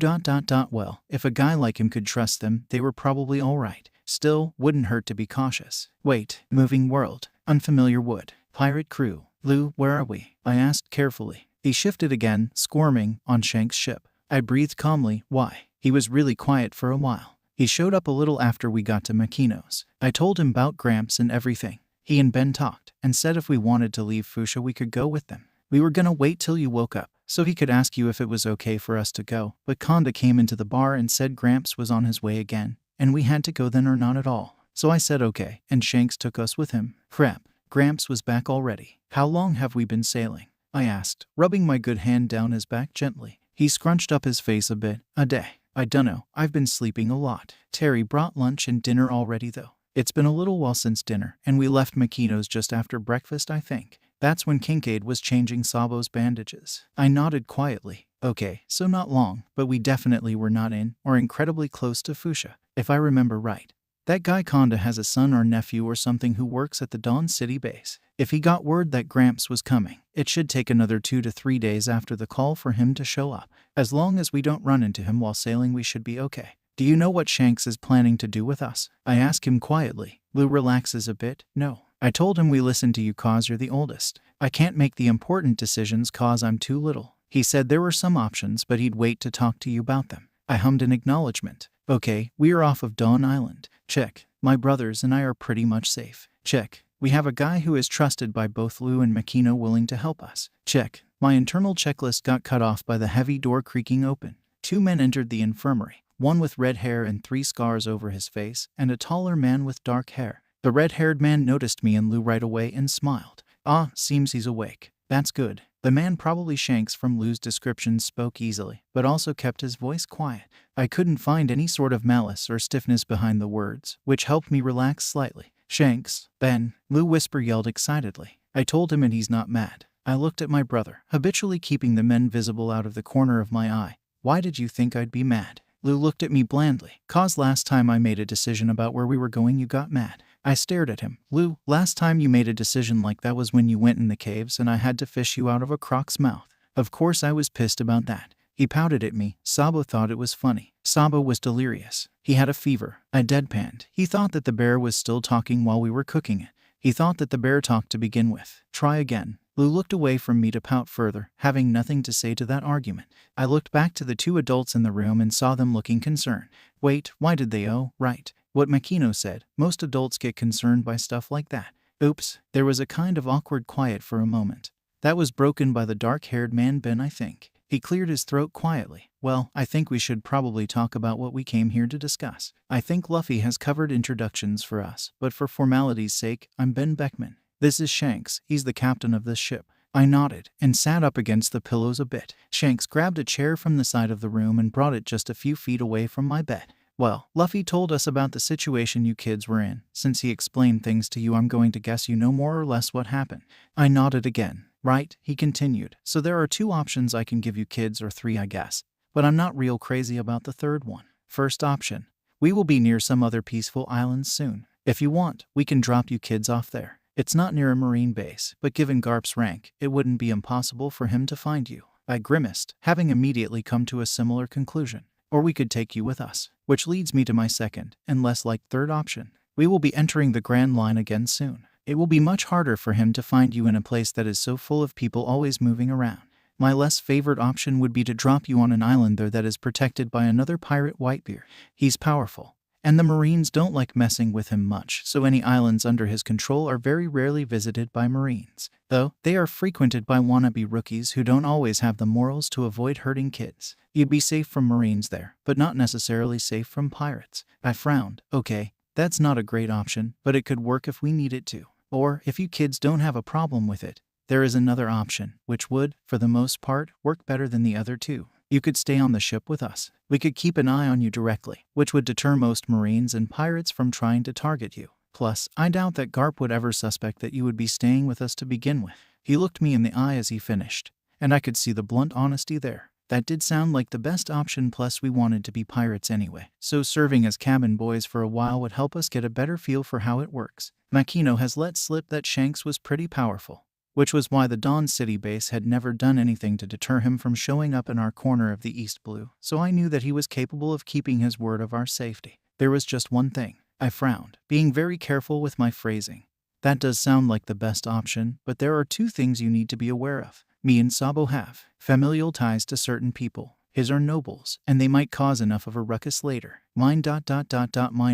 Well, if a guy like him could trust them, they were probably alright. Still, wouldn't hurt to be cautious. Wait, moving world. Unfamiliar wood. Pirate crew. Lou, where are we? I asked carefully. He shifted again, squirming, on Shanks' ship. I breathed calmly. Why? He was really quiet for a while. He showed up a little after we got to Makino's. I told him about Gramps and everything. He and Ben talked, and said if we wanted to leave Foosha we could go with them. We were gonna wait till you woke up, so he could ask you if it was okay for us to go, but Konda came into the bar and said Gramps was on his way again, and we had to go then or not at all. So I said okay, and Shanks took us with him. Crap, Gramps was back already. How long have we been sailing? I asked, rubbing my good hand down his back gently. He scrunched up his face a bit. A day. I dunno, I've been sleeping a lot. Terry brought lunch and dinner already though. It's been a little while since dinner, and we left Makino's just after breakfast I think. That's when Kincaid was changing Sabo's bandages. I nodded quietly. Okay, so not long, but we definitely were not in, or incredibly close to Foosha, if I remember right. That guy Konda has a son or nephew or something who works at the Dawn City base. If he got word that Gramps was coming, it should take another 2 to 3 days after the call for him to show up. As long as we don't run into him while sailing we should be okay. Do you know what Shanks is planning to do with us? I ask him quietly. Lou relaxes a bit. No. I told him we listen to you cause you're the oldest. I can't make the important decisions cause I'm too little. He said there were some options but he'd wait to talk to you about them. I hummed in acknowledgement. Okay, we are off of Dawn Island. Check. My brothers and I are pretty much safe. Check. We have a guy who is trusted by both Lou and Makino willing to help us. Check. My internal checklist got cut off by the heavy door creaking open. 2 men entered the infirmary, one with red hair and 3 scars over his face, and a taller man with dark hair. The red-haired man noticed me and Lou right away and smiled. Ah, seems he's awake. That's good. The man, probably Shanks from Lou's description, spoke easily, but also kept his voice quiet. I couldn't find any sort of malice or stiffness behind the words, which helped me relax slightly. Shanks, Ben, Lou whisper yelled excitedly. I told him and he's not mad. I looked at my brother, habitually keeping the men visible out of the corner of my eye. Why did you think I'd be mad? Lou looked at me blandly. Cause last time I made a decision about where we were going you got mad. I stared at him. Lou, last time you made a decision like that was when you went in the caves and I had to fish you out of a croc's mouth. Of course I was pissed about that. He pouted at me. Sabo thought it was funny. Sabo was delirious. He had a fever. I deadpanned. He thought that the bear was still talking while we were cooking it. He thought that the bear talked to begin with. Try again. Lou looked away from me to pout further, having nothing to say to that argument. I looked back to the 2 adults in the room and saw them looking concerned. Wait, why did they? Oh, right. What Makino said. Most adults get concerned by stuff like that. Oops. There was a kind of awkward quiet for a moment. That was broken by the dark-haired man Ben, I think. He cleared his throat quietly. Well, I think we should probably talk about what we came here to discuss. I think Luffy has covered introductions for us, but for formality's sake, I'm Ben Beckman. This is Shanks. He's the captain of this ship. I nodded and sat up against the pillows a bit. Shanks grabbed a chair from the side of the room and brought it just a few feet away from my bed. Well, Luffy told us about the situation you kids were in. Since he explained things to you, I'm going to guess you know more or less what happened. I nodded again. Right, he continued. So there are 2 options I can give you kids, or 3 I guess. But I'm not real crazy about the third one. First option. We will be near some other peaceful islands soon. If you want, we can drop you kids off there. It's not near a marine base, but given Garp's rank, it wouldn't be impossible for him to find you. I grimaced, having immediately come to a similar conclusion. Or we could take you with us. Which leads me to my second, and less like third option. We will be entering the Grand Line again soon. It will be much harder for him to find you in a place that is so full of people always moving around. My less favorite option would be to drop you on an island there that is protected by another pirate Whitebeard. He's powerful, and the Marines don't like messing with him much, so any islands under his control are very rarely visited by Marines, though they are frequented by wannabe rookies who don't always have the morals to avoid hurting kids. You'd be safe from Marines there, but not necessarily safe from pirates. I frowned. Okay, that's not a great option, but it could work if we need it to. Or, if you kids don't have a problem with it, there is another option, which would, for the most part, work better than the other two. You could stay on the ship with us. We could keep an eye on you directly, which would deter most Marines and pirates from trying to target you. Plus, I doubt that Garp would ever suspect that you would be staying with us to begin with. He looked me in the eye as he finished, and I could see the blunt honesty there. That did sound like the best option, plus we wanted to be pirates anyway, so serving as cabin boys for a while would help us get a better feel for how it works. Makino has let slip that Shanks was pretty powerful, which was why the Dawn City base had never done anything to deter him from showing up in our corner of the East Blue, so I knew that he was capable of keeping his word of our safety. There was just one thing. I frowned, being very careful with my phrasing. That does sound like the best option, but there are two things you need to be aware of. Me and Sabo have familial ties to certain people. His are nobles, and they might cause enough of a ruckus later. Mine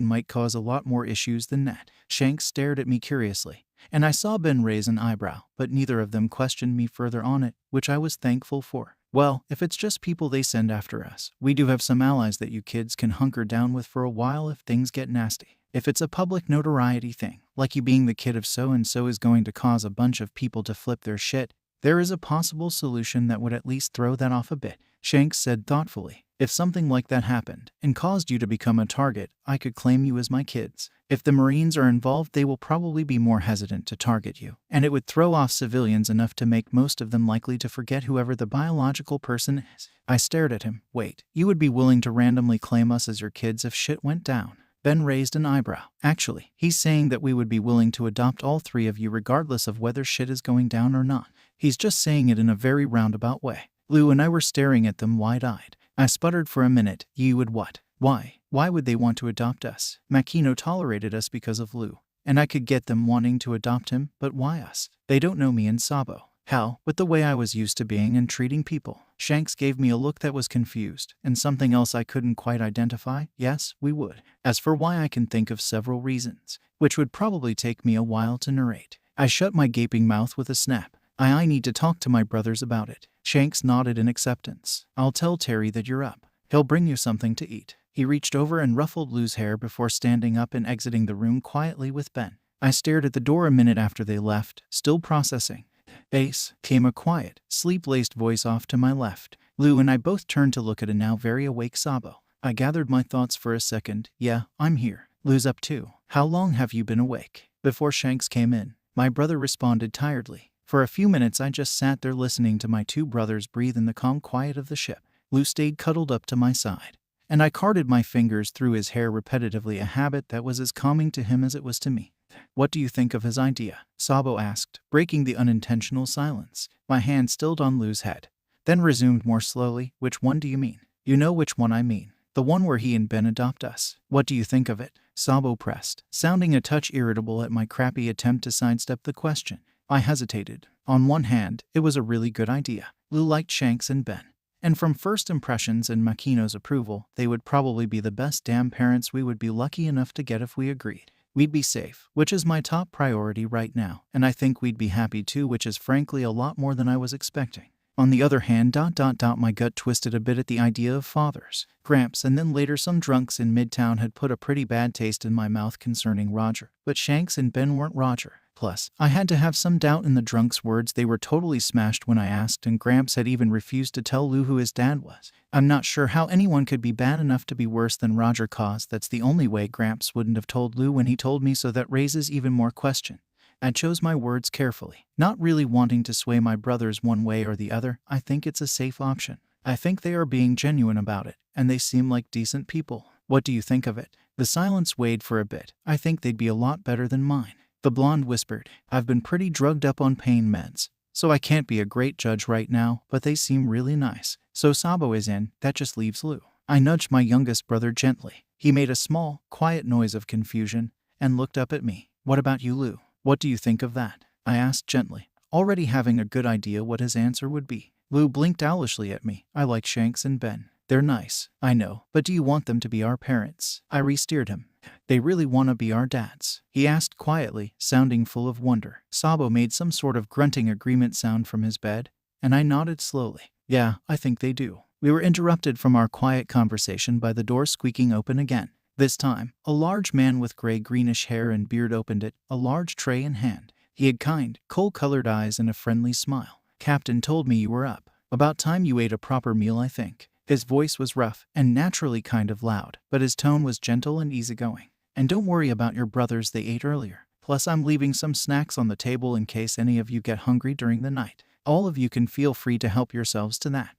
might cause a lot more issues than that. Shanks stared at me curiously, and I saw Ben raise an eyebrow, but neither of them questioned me further on it, which I was thankful for. Well, if it's just people they send after us, we do have some allies that you kids can hunker down with for a while if things get nasty. If it's a public notoriety thing, like you being the kid of so-and-so is going to cause a bunch of people to flip their shit, there is a possible solution that would at least throw that off a bit. Shanks said thoughtfully, if something like that happened and caused you to become a target, I could claim you as my kids. If the Marines are involved, they will probably be more hesitant to target you, and it would throw off civilians enough to make most of them likely to forget whoever the biological person is. I stared at him. Wait, you would be willing to randomly claim us as your kids if shit went down? Ben raised an eyebrow. Actually, he's saying that we would be willing to adopt all three of you regardless of whether shit is going down or not. He's just saying it in a very roundabout way. Lou and I were staring at them wide-eyed. I sputtered for a minute. You would what? Why? Why would they want to adopt us? Makino tolerated us because of Lou, and I could get them wanting to adopt him, but why us? They don't know me and Sabo. How? With the way I was used to being and treating people. Shanks gave me a look that was confused, and something else I couldn't quite identify. Yes, we would. As for why, I can think of several reasons, which would probably take me a while to narrate. I shut my gaping mouth with a snap. I need to talk to my brothers about it. Shanks nodded in acceptance. I'll tell Terry that you're up. He'll bring you something to eat. He reached over and ruffled Lou's hair before standing up and exiting the room quietly with Ben. I stared at the door a minute after they left, still processing. Ace, came a quiet, sleep-laced voice off to my left. Lou and I both turned to look at a now very awake Sabo. I gathered my thoughts for a second. Yeah, I'm here. Lou's up too. How long have you been awake? Before Shanks came in, my brother responded tiredly. For a few minutes I just sat there listening to my two brothers breathe in the calm quiet of the ship. Lou stayed cuddled up to my side, and I carded my fingers through his hair repetitively, a habit that was as calming to him as it was to me. What do you think of his idea? Sabo asked, breaking the unintentional silence. My hand stilled on Lou's head, then resumed more slowly. Which one do you mean? You know which one I mean. The one where he and Ben adopt us. What do you think of it? Sabo pressed, sounding a touch irritable at my crappy attempt to sidestep the question. I hesitated. On one hand, it was a really good idea. Lou liked Shanks and Ben, and from first impressions and Makino's approval, they would probably be the best damn parents we would be lucky enough to get if we agreed. We'd be safe, which is my top priority right now, and I think we'd be happy too, which is frankly a lot more than I was expecting. On the other hand, my gut twisted a bit at the idea of fathers. Gramps and then later some drunks in Midtown had put a pretty bad taste in my mouth concerning Roger, but Shanks and Ben weren't Roger. Plus, I had to have some doubt in the drunks' words. They were totally smashed when I asked, and Gramps had even refused to tell Lou who his dad was. I'm not sure how anyone could be bad enough to be worse than Roger, cause that's the only way Gramps wouldn't have told Lou when he told me, so that raises even more question. I chose my words carefully, not really wanting to sway my brothers one way or the other. I think it's a safe option. I think they are being genuine about it, and they seem like decent people. What do you think of it? The silence weighed for a bit. I think they'd be a lot better than mine. The blonde whispered, I've been pretty drugged up on pain meds, so I can't be a great judge right now, but they seem really nice. So Sabo is in, that just leaves Lou. I nudged my youngest brother gently. He made a small, quiet noise of confusion and looked up at me. What about you, Lou? What do you think of that? I asked gently, already having a good idea what his answer would be. Lu blinked owlishly at me. I like Shanks and Benn. They're nice, I know, but do you want them to be our parents? I re-steered him. They really want to be our dads? He asked quietly, sounding full of wonder. Sabo made some sort of grunting agreement sound from his bed, and I nodded slowly. Yeah, I think they do. We were interrupted from our quiet conversation by the door squeaking open again. This time, a large man with gray-greenish hair and beard opened it, a large tray in hand. He had kind, coal-colored eyes and a friendly smile. Captain told me you were up. About time you ate a proper meal, I think. His voice was rough and naturally kind of loud, but his tone was gentle and easygoing. And don't worry about your brothers, they ate earlier. Plus I'm leaving some snacks on the table in case any of you get hungry during the night. All of you can feel free to help yourselves to that.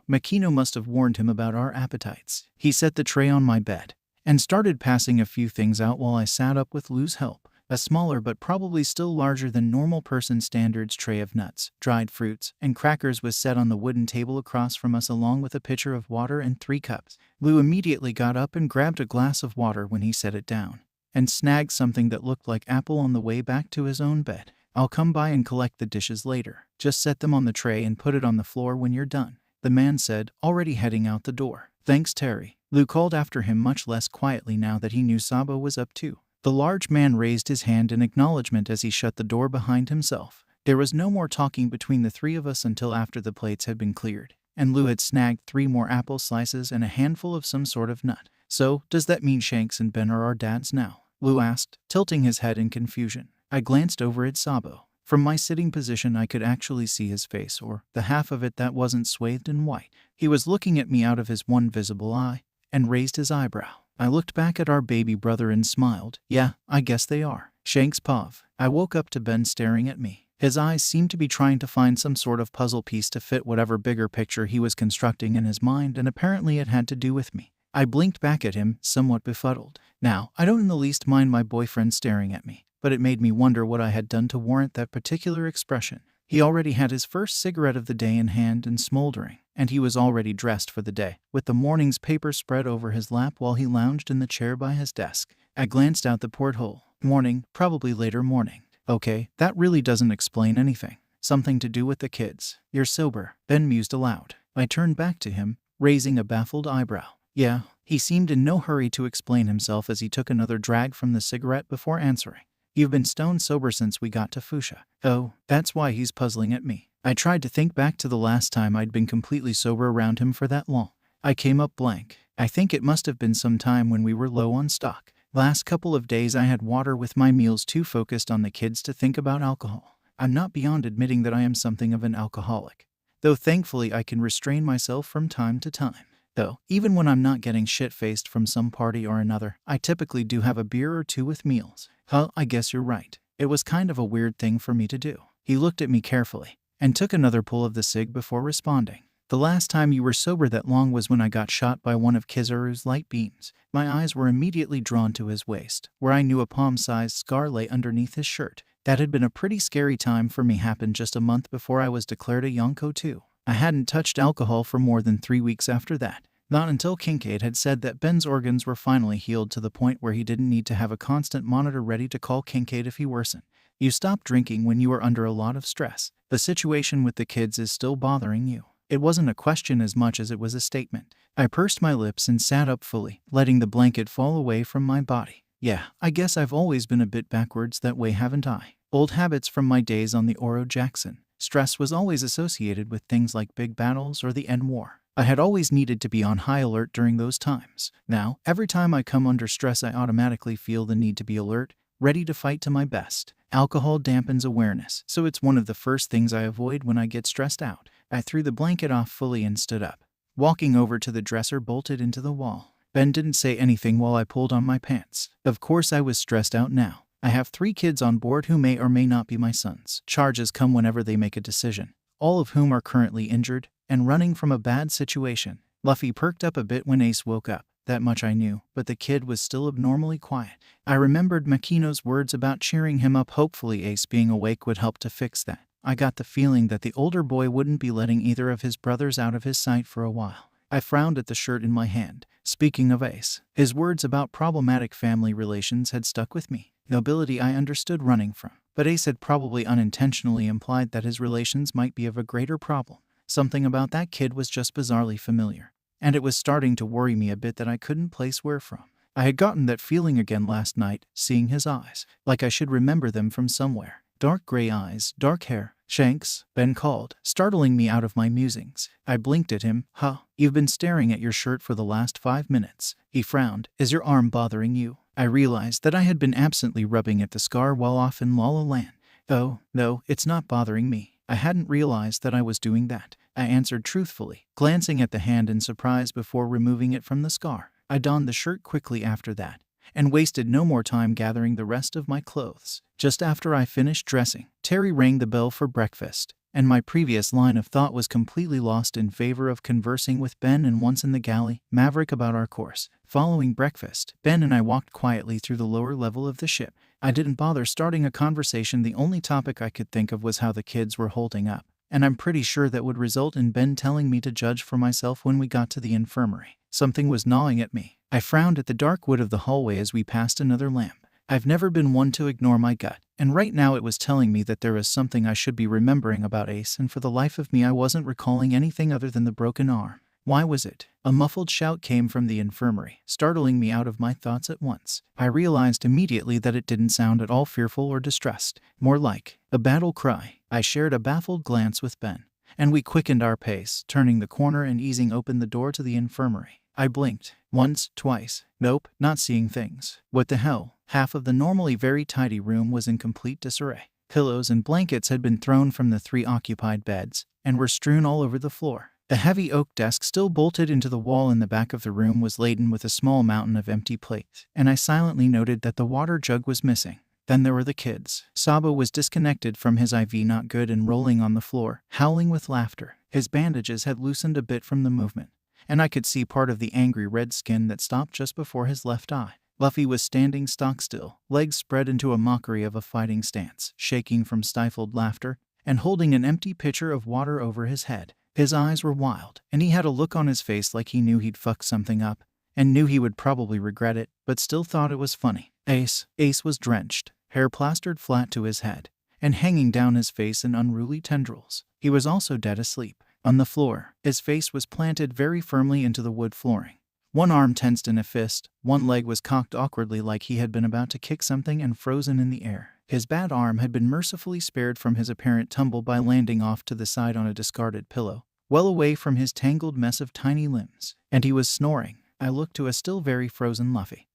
Makino must have warned him about our appetites. He set the tray on my bed and started passing a few things out while I sat up with Lu's help. A smaller but probably still larger than normal person standards tray of nuts, dried fruits, and crackers was set on the wooden table across from us along with a pitcher of water and 3 cups. Lu immediately got up and grabbed a glass of water when he set it down, and snagged something that looked like apple on the way back to his own bed. I'll come by and collect the dishes later. Just set them on the tray and put it on the floor when you're done, the man said, already heading out the door. Thanks, Terry. Lu called after him much less quietly now that he knew Sabo was up too. The large man raised his hand in acknowledgement as he shut the door behind himself. There was no more talking between the 3 of us until after the plates had been cleared, and Lu had snagged 3 more apple slices and a handful of some sort of nut. So, does that mean Shanks and Benn are our dads now? Lu asked, tilting his head in confusion. I glanced over at Sabo. From my sitting position I could actually see his face, or the half of it that wasn't swathed in white. He was looking at me out of his one visible eye, and raised his eyebrow. I looked back at our baby brother and smiled. Yeah, I guess they are. Shanks Pav. I woke up to Ben staring at me. His eyes seemed to be trying to find some sort of puzzle piece to fit whatever bigger picture he was constructing in his mind, and apparently it had to do with me. I blinked back at him, somewhat befuddled. Now, I don't in the least mind my boyfriend staring at me, but it made me wonder what I had done to warrant that particular expression. He already had his first cigarette of the day in hand and smoldering, and he was already dressed for the day, with the morning's paper spread over his lap while he lounged in the chair by his desk. I glanced out the porthole. Morning, probably later morning. Okay, that really doesn't explain anything. Something to do with the kids. You're sober, Ben mused aloud. I turned back to him, raising a baffled eyebrow. Yeah, he seemed in no hurry to explain himself as he took another drag from the cigarette before answering. You've been stone sober since we got to Foosha. Oh, that's why he's puzzling at me. I tried to think back to the last time I'd been completely sober around him for that long. I came up blank. I think it must have been some time when we were low on stock. Last couple of days I had water with my meals, too focused on the kids to think about alcohol. I'm not beyond admitting that I am something of an alcoholic, though thankfully I can restrain myself from time to time. Though, even when I'm not getting shit-faced from some party or another, I typically do have a beer or 2 with meals. I guess you're right. It was kind of a weird thing for me to do. He looked at me carefully, and took another pull of the cig before responding. The last time you were sober that long was when I got shot by one of Kizaru's light beams. My eyes were immediately drawn to his waist, where I knew a palm-sized scar lay underneath his shirt. That had been a pretty scary time for me, happened just a month before I was declared a Yonko too. I hadn't touched alcohol for more than 3 weeks after that. Not until Kincaid had said that Ben's organs were finally healed to the point where he didn't need to have a constant monitor ready to call Kincaid if he worsened. You stopped drinking when you were under a lot of stress. The situation with the kids is still bothering you. It wasn't a question as much as it was a statement. I pursed my lips and sat up fully, letting the blanket fall away from my body. Yeah, I guess I've always been a bit backwards that way, haven't I? Old habits from my days on the Oro Jackson. Stress was always associated with things like big battles or the end war. I had always needed to be on high alert during those times. Now, every time I come under stress I automatically feel the need to be alert, ready to fight to my best. Alcohol dampens awareness, so it's one of the first things I avoid when I get stressed out. I threw the blanket off fully and stood up, walking over to the dresser bolted into the wall. Ben didn't say anything while I pulled on my pants. Of course I was stressed out now. I have 3 kids on board who may or may not be my sons. Charges come whenever they make a decision, all of whom are currently injured and running from a bad situation. Luffy perked up a bit when Ace woke up. That much I knew, but the kid was still abnormally quiet. I remembered Makino's words about cheering him up. Hopefully Ace being awake would help to fix that. I got the feeling that the older boy wouldn't be letting either of his brothers out of his sight for a while. I frowned at the shirt in my hand. Speaking of Ace, his words about problematic family relations had stuck with me. Nobility I understood running from, but Ace had probably unintentionally implied that his relations might be of a greater problem. Something about that kid was just bizarrely familiar, and it was starting to worry me a bit that I couldn't place where from. I had gotten that feeling again last night, seeing his eyes, like I should remember them from somewhere. Dark gray eyes, dark hair. Shanks, Ben called, startling me out of my musings. I blinked at him. Huh, you've been staring at your shirt for the last 5 minutes. He frowned. Is your arm bothering you? I realized that I had been absently rubbing at the scar while off in La La Land. Oh, no, it's not bothering me. I hadn't realized that I was doing that, I answered truthfully, glancing at the hand in surprise before removing it from the scar. I donned the shirt quickly after that, and wasted no more time gathering the rest of my clothes. Just after I finished dressing, Terry rang the bell for breakfast, and my previous line of thought was completely lost in favor of conversing with Ben and once in the galley, Maverick about our course. Following breakfast, Ben and I walked quietly through the lower level of the ship. I didn't bother starting a conversation. The only topic I could think of was how the kids were holding up, and I'm pretty sure that would result in Ben telling me to judge for myself when we got to the infirmary. Something was gnawing at me. I frowned at the dark wood of the hallway as we passed another lamp. I've never been one to ignore my gut, and right now it was telling me that there was something I should be remembering about Ace, and for the life of me I wasn't recalling anything other than the broken arm. Why was it? A muffled shout came from the infirmary, startling me out of my thoughts at once. I realized immediately that it didn't sound at all fearful or distressed, more like a battle cry. I shared a baffled glance with Ben, and we quickened our pace, turning the corner and easing open the door to the infirmary. I blinked. Once, twice. Nope, not seeing things. What the hell? Half of the normally very tidy room was in complete disarray. Pillows and blankets had been thrown from the 3 occupied beds, and were strewn all over the floor. The heavy oak desk still bolted into the wall in the back of the room was laden with a small mountain of empty plates, and I silently noted that the water jug was missing. Then there were the kids. Sabo was disconnected from his IV not good and rolling on the floor, howling with laughter. His bandages had loosened a bit from the movement, and I could see part of the angry red skin that stopped just before his left eye. Luffy was standing stock still, legs spread into a mockery of a fighting stance, shaking from stifled laughter, and holding an empty pitcher of water over his head. His eyes were wild, and he had a look on his face like he knew he'd fucked something up, and knew he would probably regret it, but still thought it was funny. Ace was drenched, hair plastered flat to his head, and hanging down his face in unruly tendrils. He was also dead asleep. On the floor, his face was planted very firmly into the wood flooring. One arm tensed in a fist, one leg was cocked awkwardly like he had been about to kick something and frozen in the air. His bad arm had been mercifully spared from his apparent tumble by landing off to the side on a discarded pillow, well away from his tangled mess of tiny limbs. And he was snoring. I looked to a still very frozen Luffy,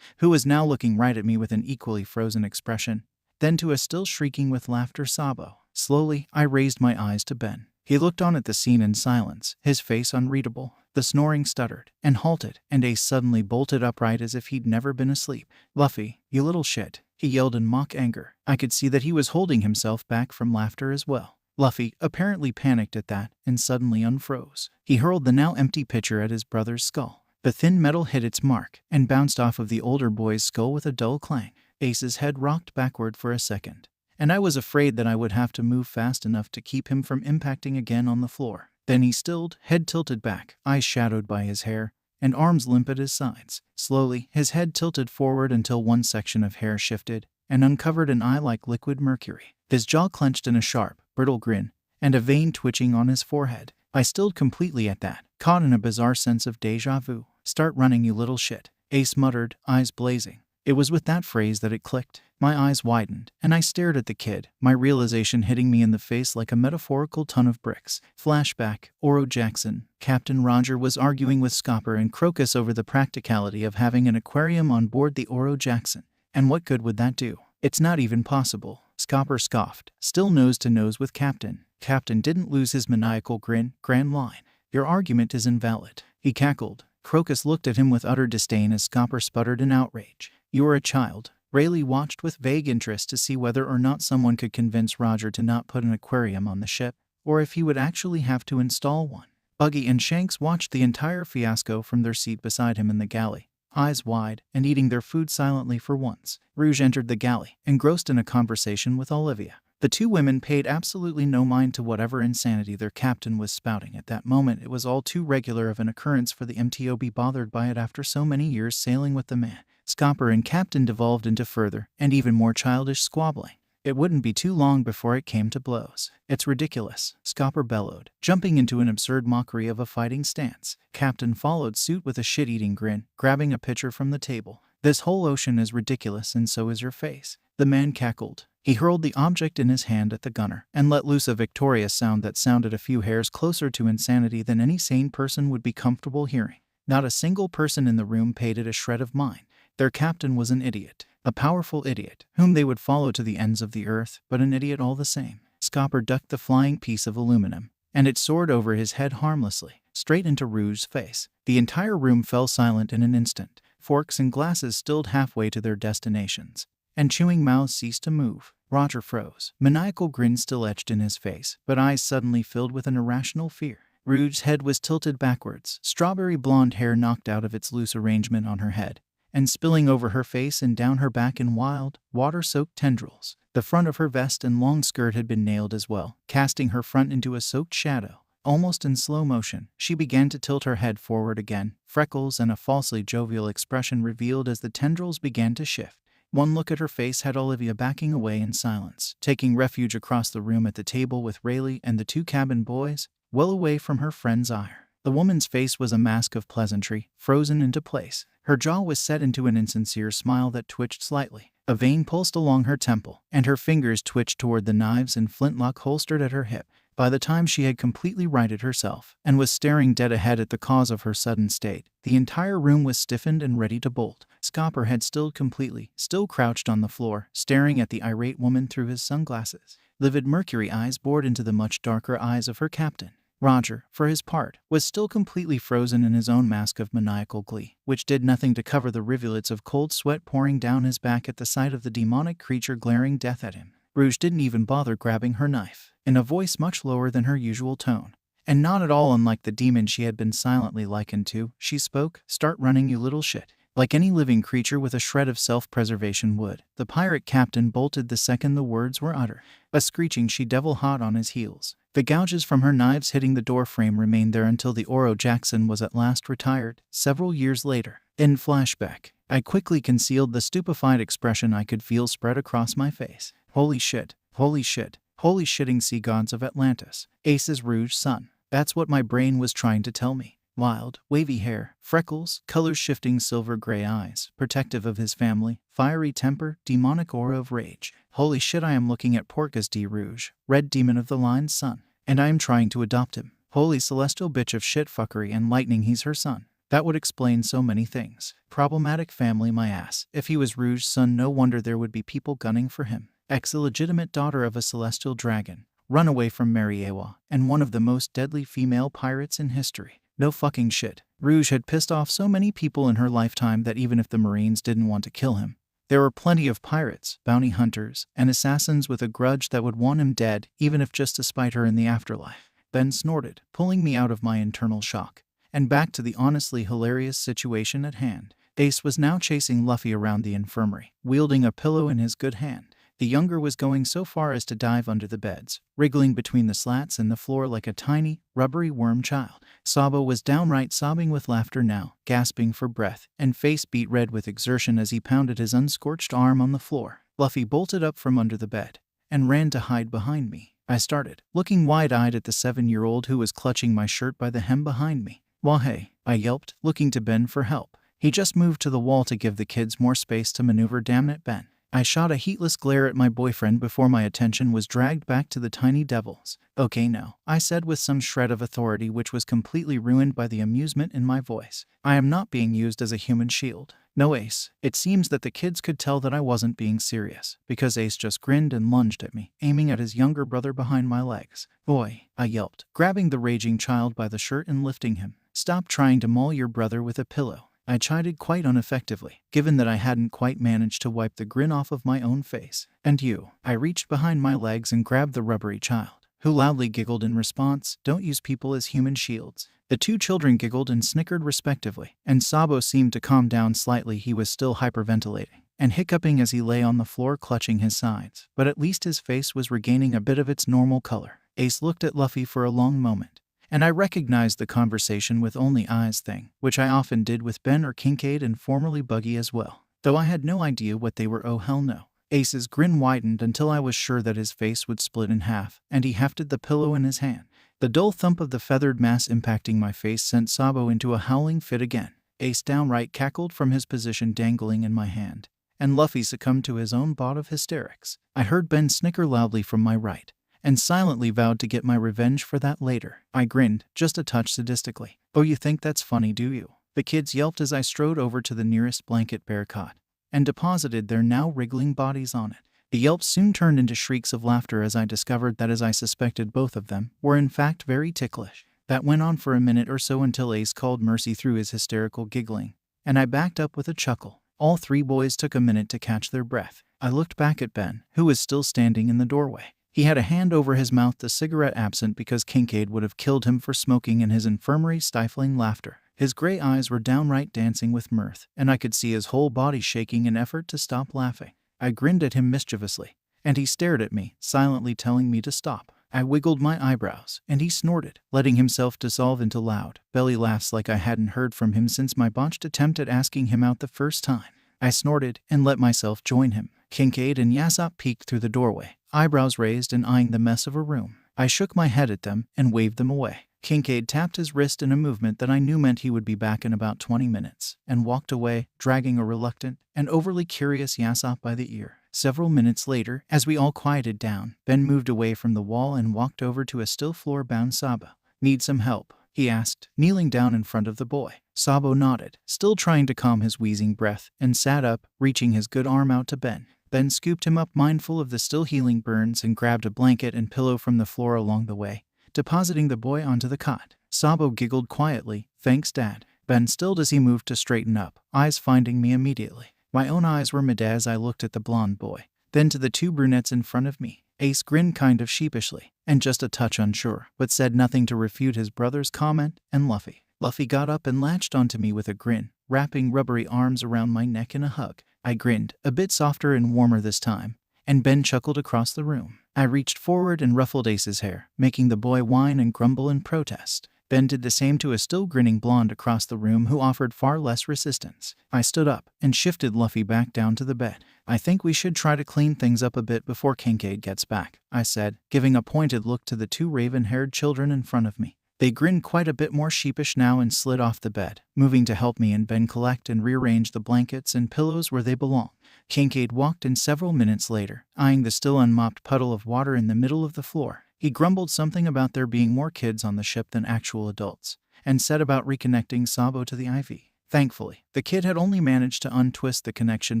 who was now looking right at me with an equally frozen expression, then to a still shrieking with laughter Sabo. Slowly, I raised my eyes to Ben. He looked on at the scene in silence, his face unreadable. The snoring stuttered and halted, and Ace suddenly bolted upright as if he'd never been asleep. "Luffy, you little shit," he yelled in mock anger. I could see that he was holding himself back from laughter as well. Luffy, apparently panicked at that, and suddenly unfroze. He hurled the now empty pitcher at his brother's skull. The thin metal hit its mark, and bounced off of the older boy's skull with a dull clang. Ace's head rocked backward for a second, and I was afraid that I would have to move fast enough to keep him from impacting again on the floor. Then he stilled, head tilted back, eyes shadowed by his hair, and arms limp at his sides. Slowly, his head tilted forward until one section of hair shifted and uncovered an eye like liquid mercury. His jaw clenched in a sharp, brittle grin, and a vein twitching on his forehead. I stilled completely at that, caught in a bizarre sense of déjà vu. "Start running, you little shit," Ace muttered, eyes blazing. It was with that phrase that it clicked. My eyes widened, and I stared at the kid, my realization hitting me in the face like a metaphorical ton of bricks. Flashback, Oro Jackson. Captain Roger was arguing with Scopper and Crocus over the practicality of having an aquarium on board the Oro Jackson. And what good would that do? "It's not even possible," Scopper scoffed, still nose to nose with Captain. Captain didn't lose his maniacal grin. "Grand line. Your argument is invalid," he cackled. Crocus looked at him with utter disdain as Scopper sputtered in outrage. "You are a child." Rayleigh watched with vague interest to see whether or not someone could convince Roger to not put an aquarium on the ship, or if he would actually have to install one. Buggy and Shanks watched the entire fiasco from their seat beside him in the galley, eyes wide and eating their food silently for once. Rouge entered the galley, engrossed in a conversation with Olivia. The two women paid absolutely no mind to whatever insanity their captain was spouting at that moment. It was all too regular of an occurrence for the MTO be bothered by it after so many years sailing with the man. Scopper and Captain devolved into further and even more childish squabbling. It wouldn't be too long before it came to blows. It's ridiculous, Scopper bellowed, jumping into an absurd mockery of a fighting stance. Captain followed suit with a shit-eating grin, grabbing a pitcher from the table. This whole ocean is ridiculous and so is your face. The man cackled. He hurled the object in his hand at the gunner and let loose a victorious sound that sounded a few hairs closer to insanity than any sane person would be comfortable hearing. Not a single person in the room paid it a shred of mind. Their captain was an idiot. A powerful idiot, whom they would follow to the ends of the earth, but an idiot all the same. Scopper ducked the flying piece of aluminum, and it soared over his head harmlessly, straight into Rouge's face. The entire room fell silent in an instant. Forks and glasses stilled halfway to their destinations, and chewing mouths ceased to move. Roger froze, maniacal grin still etched in his face, but eyes suddenly filled with an irrational fear. Rouge's head was tilted backwards, strawberry blonde hair knocked out of its loose arrangement on her head, and spilling over her face and down her back in wild, water-soaked tendrils. The front of her vest and long skirt had been nailed as well, casting her front into a soaked shadow. Almost in slow motion, she began to tilt her head forward again, freckles and a falsely jovial expression revealed as the tendrils began to shift. One look at her face had Olivia backing away in silence, taking refuge across the room at the table with Rayleigh and the two cabin boys, well away from her friend's ire. The woman's face was a mask of pleasantry, frozen into place. Her jaw was set into an insincere smile that twitched slightly. A vein pulsed along her temple, and her fingers twitched toward the knives and flintlock holstered at her hip. By the time she had completely righted herself and was staring dead ahead at the cause of her sudden state, the entire room was stiffened and ready to bolt. Scopper had stilled completely, still crouched on the floor, staring at the irate woman through his sunglasses. Livid mercury eyes bored into the much darker eyes of her captain. Roger, for his part, was still completely frozen in his own mask of maniacal glee, which did nothing to cover the rivulets of cold sweat pouring down his back at the sight of the demonic creature glaring death at him. Rouge didn't even bother grabbing her knife, in a voice much lower than her usual tone. And not at all unlike the demon she had been silently likened to, she spoke, "Start running, you little shit." Like any living creature with a shred of self-preservation would, the pirate captain bolted the second the words were uttered, a screeching she-devil hot on his heels. The gouges from her knives hitting the door frame remained there until the Oro Jackson was at last retired, several years later. In flashback, I quickly concealed the stupefied expression I could feel spread across my face. Holy shit, holy shit, holy shitting sea gods of Atlantis. Ace is Rouge's son. That's what my brain was trying to tell me. Wild, wavy hair, freckles, color-shifting silver-gray eyes, protective of his family, fiery temper, demonic aura of rage. Holy shit, I am looking at Porcas de Rouge, red demon of the line's son, and I am trying to adopt him. Holy celestial bitch of shit fuckery and lightning, he's her son. That would explain so many things. Problematic family, my ass. If he was Rouge's son, no wonder there would be people gunning for him. Ex-illegitimate daughter of a celestial dragon, runaway from Mariewa, and one of the most deadly female pirates in history. No fucking shit. Rouge had pissed off so many people in her lifetime that even if the Marines didn't want to kill him, there were plenty of pirates, bounty hunters, and assassins with a grudge that would want him dead, even if just to spite her in the afterlife. Ben snorted, pulling me out of my internal shock, and back to the honestly hilarious situation at hand. Ace was now chasing Luffy around the infirmary, wielding a pillow in his good hand. The younger was going so far as to dive under the beds, wriggling between the slats and the floor like a tiny, rubbery worm child. Sabo was downright sobbing with laughter now, gasping for breath, and face beat red with exertion as he pounded his unscorched arm on the floor. Luffy bolted up from under the bed and ran to hide behind me. I started, looking wide-eyed at the 7-year-old who was clutching my shirt by the hem behind me. "Wah hey," I yelped, looking to Ben for help. He just moved to the wall to give the kids more space to maneuver. Damn it, Ben. I shot a heatless glare at my boyfriend before my attention was dragged back to the tiny devils. "Okay, no," I said with some shred of authority which was completely ruined by the amusement in my voice. "I am not being used as a human shield." "No, Ace." It seems that the kids could tell that I wasn't being serious, because Ace just grinned and lunged at me, aiming at his younger brother behind my legs. "Boy," I yelped, grabbing the raging child by the shirt and lifting him. "Stop trying to maul your brother with a pillow," I chided quite ineffectively, given that I hadn't quite managed to wipe the grin off of my own face. "And you." I reached behind my legs and grabbed the rubbery child, who loudly giggled in response. "Don't use people as human shields." The two children giggled and snickered respectively, and Sabo seemed to calm down slightly. He was still hyperventilating and hiccuping as he lay on the floor clutching his sides, but at least his face was regaining a bit of its normal color. Ace looked at Luffy for a long moment, and I recognized the conversation with only eyes thing, which I often did with Ben or Kincaid and formerly Buggy as well, though I had no idea what they were. Oh hell no. Ace's grin widened until I was sure that his face would split in half, and he hefted the pillow in his hand. The dull thump of the feathered mass impacting my face sent Sabo into a howling fit again. Ace downright cackled from his position dangling in my hand, and Luffy succumbed to his own bout of hysterics. I heard Ben snicker loudly from my right, and silently vowed to get my revenge for that later. I grinned, just a touch sadistically. "Oh, you think that's funny, do you?" The kids yelped as I strode over to the nearest blanket bear caught, and deposited their now wriggling bodies on it. The yelps soon turned into shrieks of laughter as I discovered that, as I suspected, both of them were in fact very ticklish. That went on for a minute or so until Ace called mercy through his hysterical giggling, and I backed up with a chuckle. All three boys took a minute to catch their breath. I looked back at Ben, who was still standing in the doorway. He had a hand over his mouth, the cigarette absent because Kincaid would have killed him for smoking in his infirmary, stifling laughter. His gray eyes were downright dancing with mirth, and I could see his whole body shaking in effort to stop laughing. I grinned at him mischievously, and he stared at me, silently telling me to stop. I wiggled my eyebrows, and he snorted, letting himself dissolve into loud, belly laughs like I hadn't heard from him since my botched attempt at asking him out the first time. I snorted and let myself join him. Kincaid and Yasopp peeked through the doorway, eyebrows raised and eyeing the mess of a room. I shook my head at them and waved them away. Kincaid tapped his wrist in a movement that I knew meant he would be back in about 20 minutes, and walked away, dragging a reluctant and overly curious Yasopp by the ear. Several minutes later, as we all quieted down, Ben moved away from the wall and walked over to a still floor-bound Sabo. "Need some help?" he asked, kneeling down in front of the boy. Sabo nodded, still trying to calm his wheezing breath, and sat up, reaching his good arm out to Ben. Ben scooped him up, mindful of the still healing burns, and grabbed a blanket and pillow from the floor along the way, depositing the boy onto the cot. Sabo giggled quietly, "Thanks, Dad." Ben stilled as he moved to straighten up, eyes finding me immediately. My own eyes were mid as I looked at the blonde boy, then to the two brunettes in front of me. Ace grinned kind of sheepishly, and just a touch unsure, but said nothing to refute his brother's comment, and Luffy got up and latched onto me with a grin, wrapping rubbery arms around my neck in a hug. I grinned, a bit softer and warmer this time, and Ben chuckled across the room. I reached forward and ruffled Ace's hair, making the boy whine and grumble in protest. Ben did the same to a still grinning blonde across the room who offered far less resistance. I stood up and shifted Luffy back down to the bed. "I think we should try to clean things up a bit before Kincaid gets back," I said, giving a pointed look to the two raven-haired children in front of me. They grinned quite a bit more sheepish now and slid off the bed, moving to help me and Ben collect and rearrange the blankets and pillows where they belong. Kincaid walked in several minutes later, eyeing the still unmopped puddle of water in the middle of the floor. He grumbled something about there being more kids on the ship than actual adults, and said about reconnecting Sabo to the IV. Thankfully, the kid had only managed to untwist the connection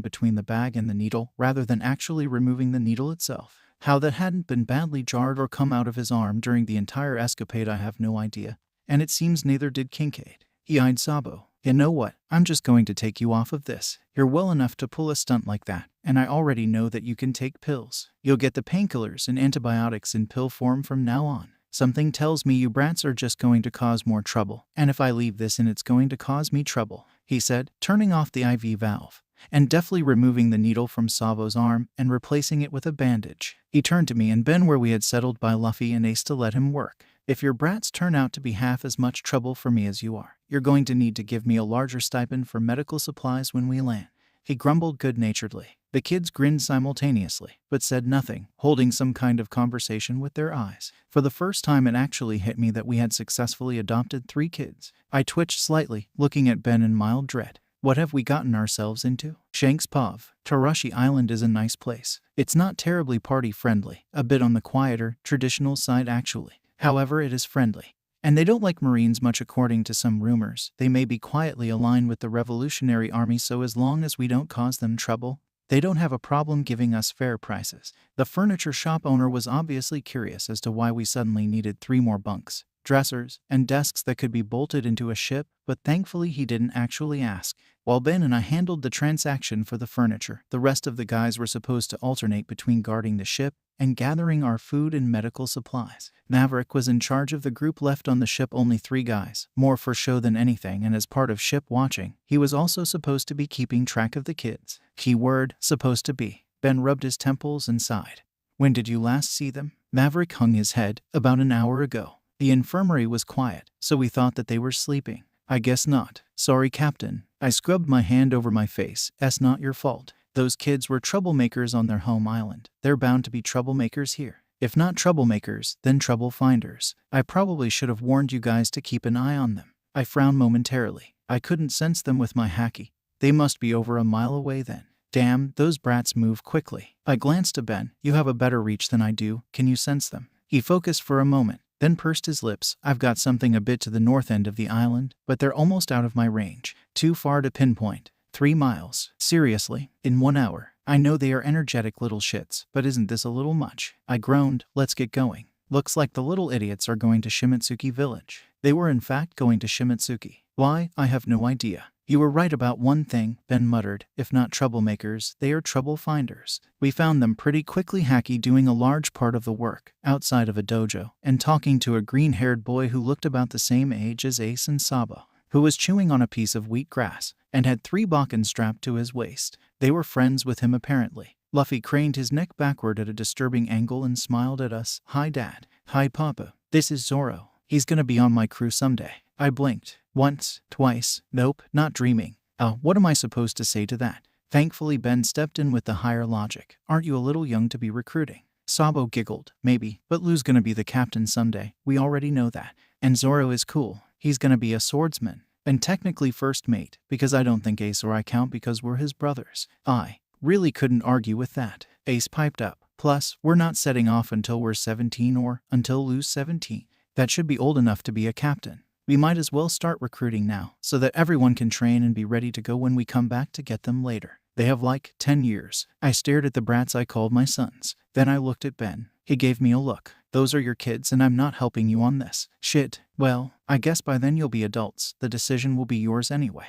between the bag and the needle rather than actually removing the needle itself. How that hadn't been badly jarred or come out of his arm during the entire escapade I have no idea, and it seems neither did Kincaid. He eyed Sabo. "You know what, I'm just going to take you off of this. You're well enough to pull a stunt like that, and I already know that you can take pills. You'll get the painkillers and antibiotics in pill form from now on. Something tells me you brats are just going to cause more trouble, and if I leave this in, it's going to cause me trouble," he said, turning off the IV valve and deftly removing the needle from Sabo's arm and replacing it with a bandage. He turned to me and Ben where we had settled by Luffy and Ace to let him work. "If your brats turn out to be half as much trouble for me as you are, you're going to need to give me a larger stipend for medical supplies when we land," he grumbled good-naturedly. The kids grinned simultaneously, but said nothing, holding some kind of conversation with their eyes. For the first time it actually hit me that we had successfully adopted 3 kids. I twitched slightly, looking at Ben in mild dread. What have we gotten ourselves into? Shanks Pov. Tarashi Island is a nice place. It's not terribly party-friendly, a bit on the quieter, traditional side actually. However, it is friendly. And they don't like Marines much according to some rumors. They may be quietly aligned with the Revolutionary Army, so as long as we don't cause them trouble, they don't have a problem giving us fair prices. The furniture shop owner was obviously curious as to why we suddenly needed 3 more bunks, dressers, and desks that could be bolted into a ship, but thankfully he didn't actually ask. While Ben and I handled the transaction for the furniture, the rest of the guys were supposed to alternate between guarding the ship and gathering our food and medical supplies. Maverick was in charge of the group left on the ship, only 3 guys, more for show than anything, and as part of ship watching, he was also supposed to be keeping track of the kids. Keyword, supposed to be. Ben rubbed his temples and sighed. "When did you last see them?" Maverick hung his head. "About an hour ago. The infirmary was quiet, so we thought that they were sleeping." "I guess not. Sorry, Captain." I scrubbed my hand over my face. "That's not your fault. Those kids were troublemakers on their home island. They're bound to be troublemakers here. If not troublemakers, then trouble finders. I probably should have warned you guys to keep an eye on them. I frowned momentarily. I couldn't sense them with my haki. They must be over a mile away then. Damn, those brats move quickly. I glanced to Ben. You have a better reach than I do. Can you sense them? He focused for a moment, then pursed his lips. I've got something a bit to the north end of the island, but they're almost out of my range. Too far to pinpoint. 3 miles. Seriously, in 1 hour. I know they are energetic little shits, but isn't this a little much? I groaned. Let's get going. Looks like the little idiots are going to Shimotsuki village. They were in fact going to Shimotsuki. Why? I have no idea. You were right about one thing, Ben muttered. If not troublemakers, they are trouble finders. We found them pretty quickly, Haki doing a large part of the work, outside of a dojo, and talking to a green-haired boy who looked about the same age as Ace and Sabo, who was chewing on a piece of wheat grass, and had 3 bakken strapped to his waist. They were friends with him apparently. Luffy craned his neck backward at a disturbing angle and smiled at us. Hi Dad. Hi Papa. This is Zoro. He's gonna be on my crew someday. I blinked. Once, twice, nope, not dreaming. What am I supposed to say to that? Thankfully Ben stepped in with the higher logic. Aren't you a little young to be recruiting? Sabo giggled. Maybe, but Lou's gonna be the captain someday. We already know that. And Zoro is cool. He's gonna be a swordsman. And technically first mate, because I don't think Ace or I count because we're his brothers. I really couldn't argue with that. Ace piped up. Plus, we're not setting off until we're 17 or until Lou's 17. That should be old enough to be a captain. We might as well start recruiting now, so that everyone can train and be ready to go when we come back to get them later. They have like 10 years. I stared at the brats I called my sons. Then I looked at Ben. He gave me a look. Those are your kids and I'm not helping you on this. Shit. Well, I guess by then you'll be adults. The decision will be yours anyway.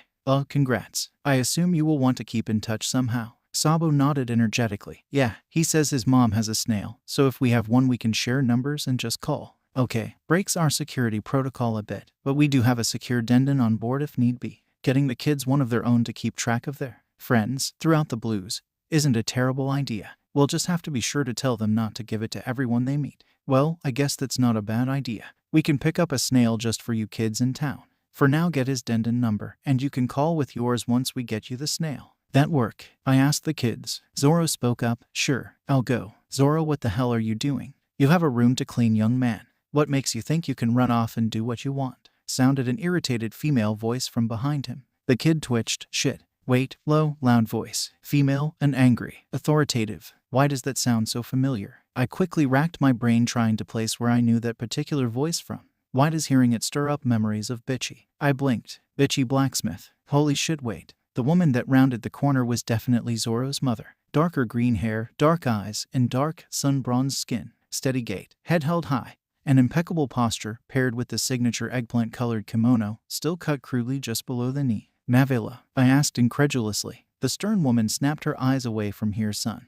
Congrats. I assume you will want to keep in touch somehow. Sabo nodded energetically. Yeah, he says his mom has a snail, so if we have one we can share numbers and just call. Okay, breaks our security protocol a bit, but we do have a secure dendon on board if need be. Getting the kids one of their own to keep track of their friends throughout the blues isn't a terrible idea. We'll just have to be sure to tell them not to give it to everyone they meet. Well, I guess that's not a bad idea. We can pick up a snail just for you kids in town. For now, get his dendon number, and you can call with yours once we get you the snail. That work? I asked the kids. Zoro spoke up. Sure, I'll go. Zoro, what the hell are you doing? You have a room to clean, young man. What makes you think you can run off and do what you want? Sounded an irritated female voice from behind him. The kid twitched. Shit. Wait. Low, loud voice. Female and angry. Authoritative. Why does that sound so familiar? I quickly racked my brain trying to place where I knew that particular voice from. Why does hearing it stir up memories of Bitchy? I blinked. Bitchy blacksmith. Holy shit, wait. The woman that rounded the corner was definitely Zoro's mother. Darker green hair, dark eyes, and dark, sun-bronzed skin. Steady gait. Head held high. An impeccable posture, paired with the signature eggplant-colored kimono, still cut crudely just below the knee. Mavilla? I asked incredulously. The stern woman snapped her eyes away from here, son,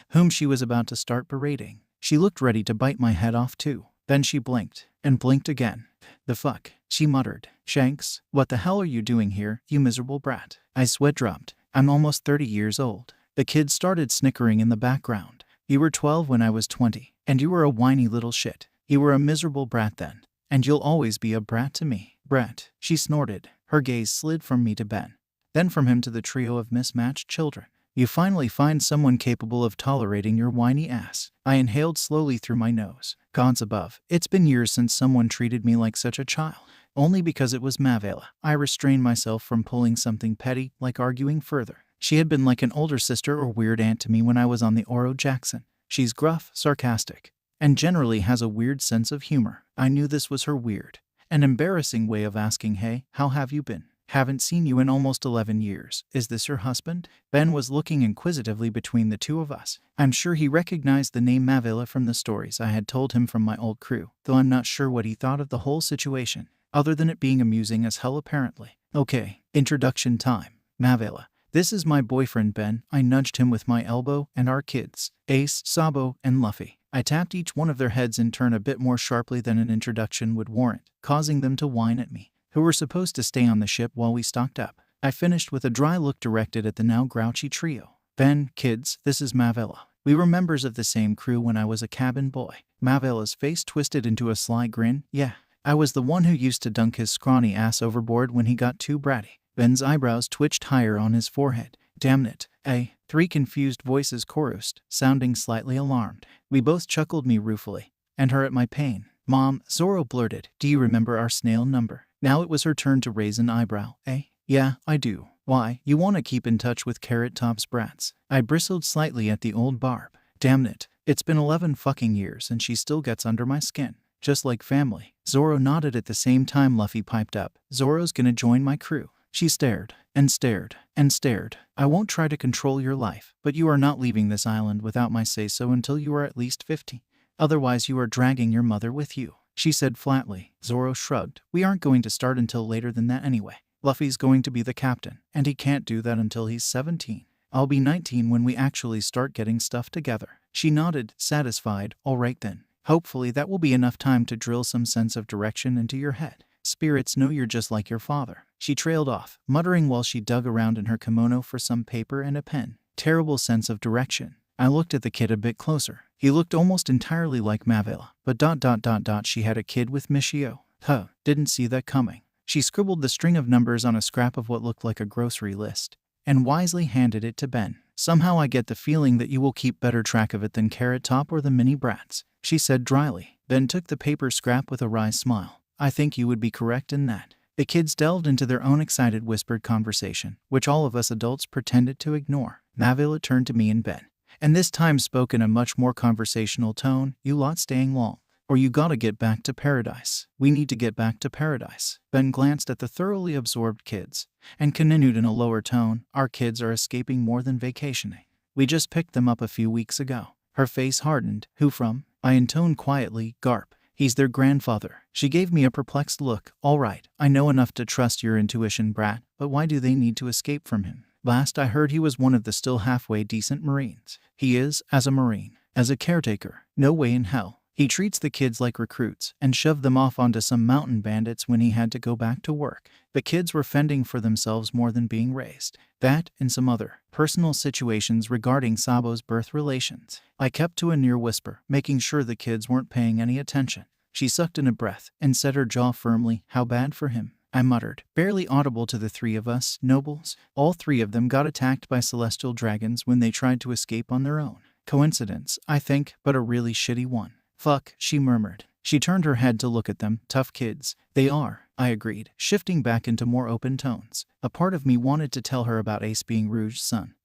whom she was about to start berating. She looked ready to bite my head off too. Then she blinked, and blinked again. The fuck? She muttered. Shanks, what the hell are you doing here, you miserable brat? I sweat dropped. I'm almost 30 years old. The kid started snickering in the background. You were 12 when I was 20, and you were a whiny little shit. You were a miserable brat then, and you'll always be a brat to me. Brat, she snorted. Her gaze slid from me to Ben, then from him to the trio of mismatched children. You finally find someone capable of tolerating your whiny ass. I inhaled slowly through my nose. Gods above, it's been years since someone treated me like such a child. Only because it was Mavilla. I restrained myself from pulling something petty, like arguing further. She had been like an older sister or weird aunt to me when I was on the Oro Jackson. She's gruff, sarcastic, and generally has a weird sense of humor. I knew this was her weird and embarrassing way of asking, hey, how have you been? Haven't seen you in almost 11 years. Is this your husband? Ben was looking inquisitively between the two of us. I'm sure he recognized the name Mavilla from the stories I had told him from my old crew, though I'm not sure what he thought of the whole situation, other than it being amusing as hell apparently. Okay, introduction time. Mavilla. This is my boyfriend Ben. I nudged him with my elbow, and our kids, Ace, Sabo, and Luffy. I tapped each one of their heads in turn a bit more sharply than an introduction would warrant, causing them to whine at me, who were supposed to stay on the ship while we stocked up. I finished with a dry look directed at the now grouchy trio. Ben, kids, this is Mavilla. We were members of the same crew when I was a cabin boy. Mavilla's face twisted into a sly grin. Yeah, I was the one who used to dunk his scrawny ass overboard when he got too bratty. Ben's eyebrows twitched higher on his forehead. Damn it, Three confused voices chorused, sounding slightly alarmed. We both chuckled me ruefully, and her at my pain. Mom, Zoro blurted, do you remember our snail number? Now it was her turn to raise an eyebrow. Yeah, I do. Why, you want to keep in touch with Carrot Top's brats? I bristled slightly at the old barb. Damn it. It's been 11 fucking years and she still gets under my skin. Just like family. Zoro nodded at the same time Luffy piped up. Zoro's gonna join my crew. She stared, and stared, and stared. I won't try to control your life, but you are not leaving this island without my say-so until you are at least 50. Otherwise you are dragging your mother with you, she said flatly. Zoro shrugged. We aren't going to start until later than that anyway. Luffy's going to be the captain, and he can't do that until he's 17. I'll be 19 when we actually start getting stuff together. She nodded, satisfied. All right then. Hopefully that will be enough time to drill some sense of direction into your head. Spirits know you're just like your father. She trailed off, muttering while she dug around in her kimono for some paper and a pen. Terrible sense of direction. I looked at the kid a bit closer. He looked almost entirely like Mavilla, but she had a kid with Michio. Didn't see that coming. She scribbled the string of numbers on a scrap of what looked like a grocery list, and wisely handed it to Ben. Somehow I get the feeling that you will keep better track of it than Carrot Top or the mini brats, she said dryly. Ben took the paper scrap with a wry smile. I think you would be correct in that. The kids delved into their own excited whispered conversation, which all of us adults pretended to ignore. Mavilla turned to me and Ben, and this time spoke in a much more conversational tone. You lot staying long, or you gotta get back to paradise. We need to get back to paradise. Ben glanced at the thoroughly absorbed kids, and continued in a lower tone. Our kids are escaping more than vacationing. We just picked them up a few weeks ago. Her face hardened. Who from? I intoned quietly. Garp. He's their grandfather. She gave me a perplexed look. All right, I know enough to trust your intuition, brat, but why do they need to escape from him? Last I heard he was one of the still halfway decent Marines. He is, as a Marine, as a caretaker. No way in hell. He treats the kids like recruits and shoved them off onto some mountain bandits when he had to go back to work. The kids were fending for themselves more than being raised. That and some other personal situations regarding Sabo's birth relations. I kept to a near whisper, making sure the kids weren't paying any attention. She sucked in a breath and set her jaw firmly. How bad for him, I muttered, barely audible to the three of us. Nobles. All three of them got attacked by celestial dragons when they tried to escape on their own. Coincidence, I think, but a really shitty one. Fuck, she murmured. She turned her head to look at them. Tough kids. They are, I agreed, shifting back into more open tones. A part of me wanted to tell her about Ace being Rouge's son,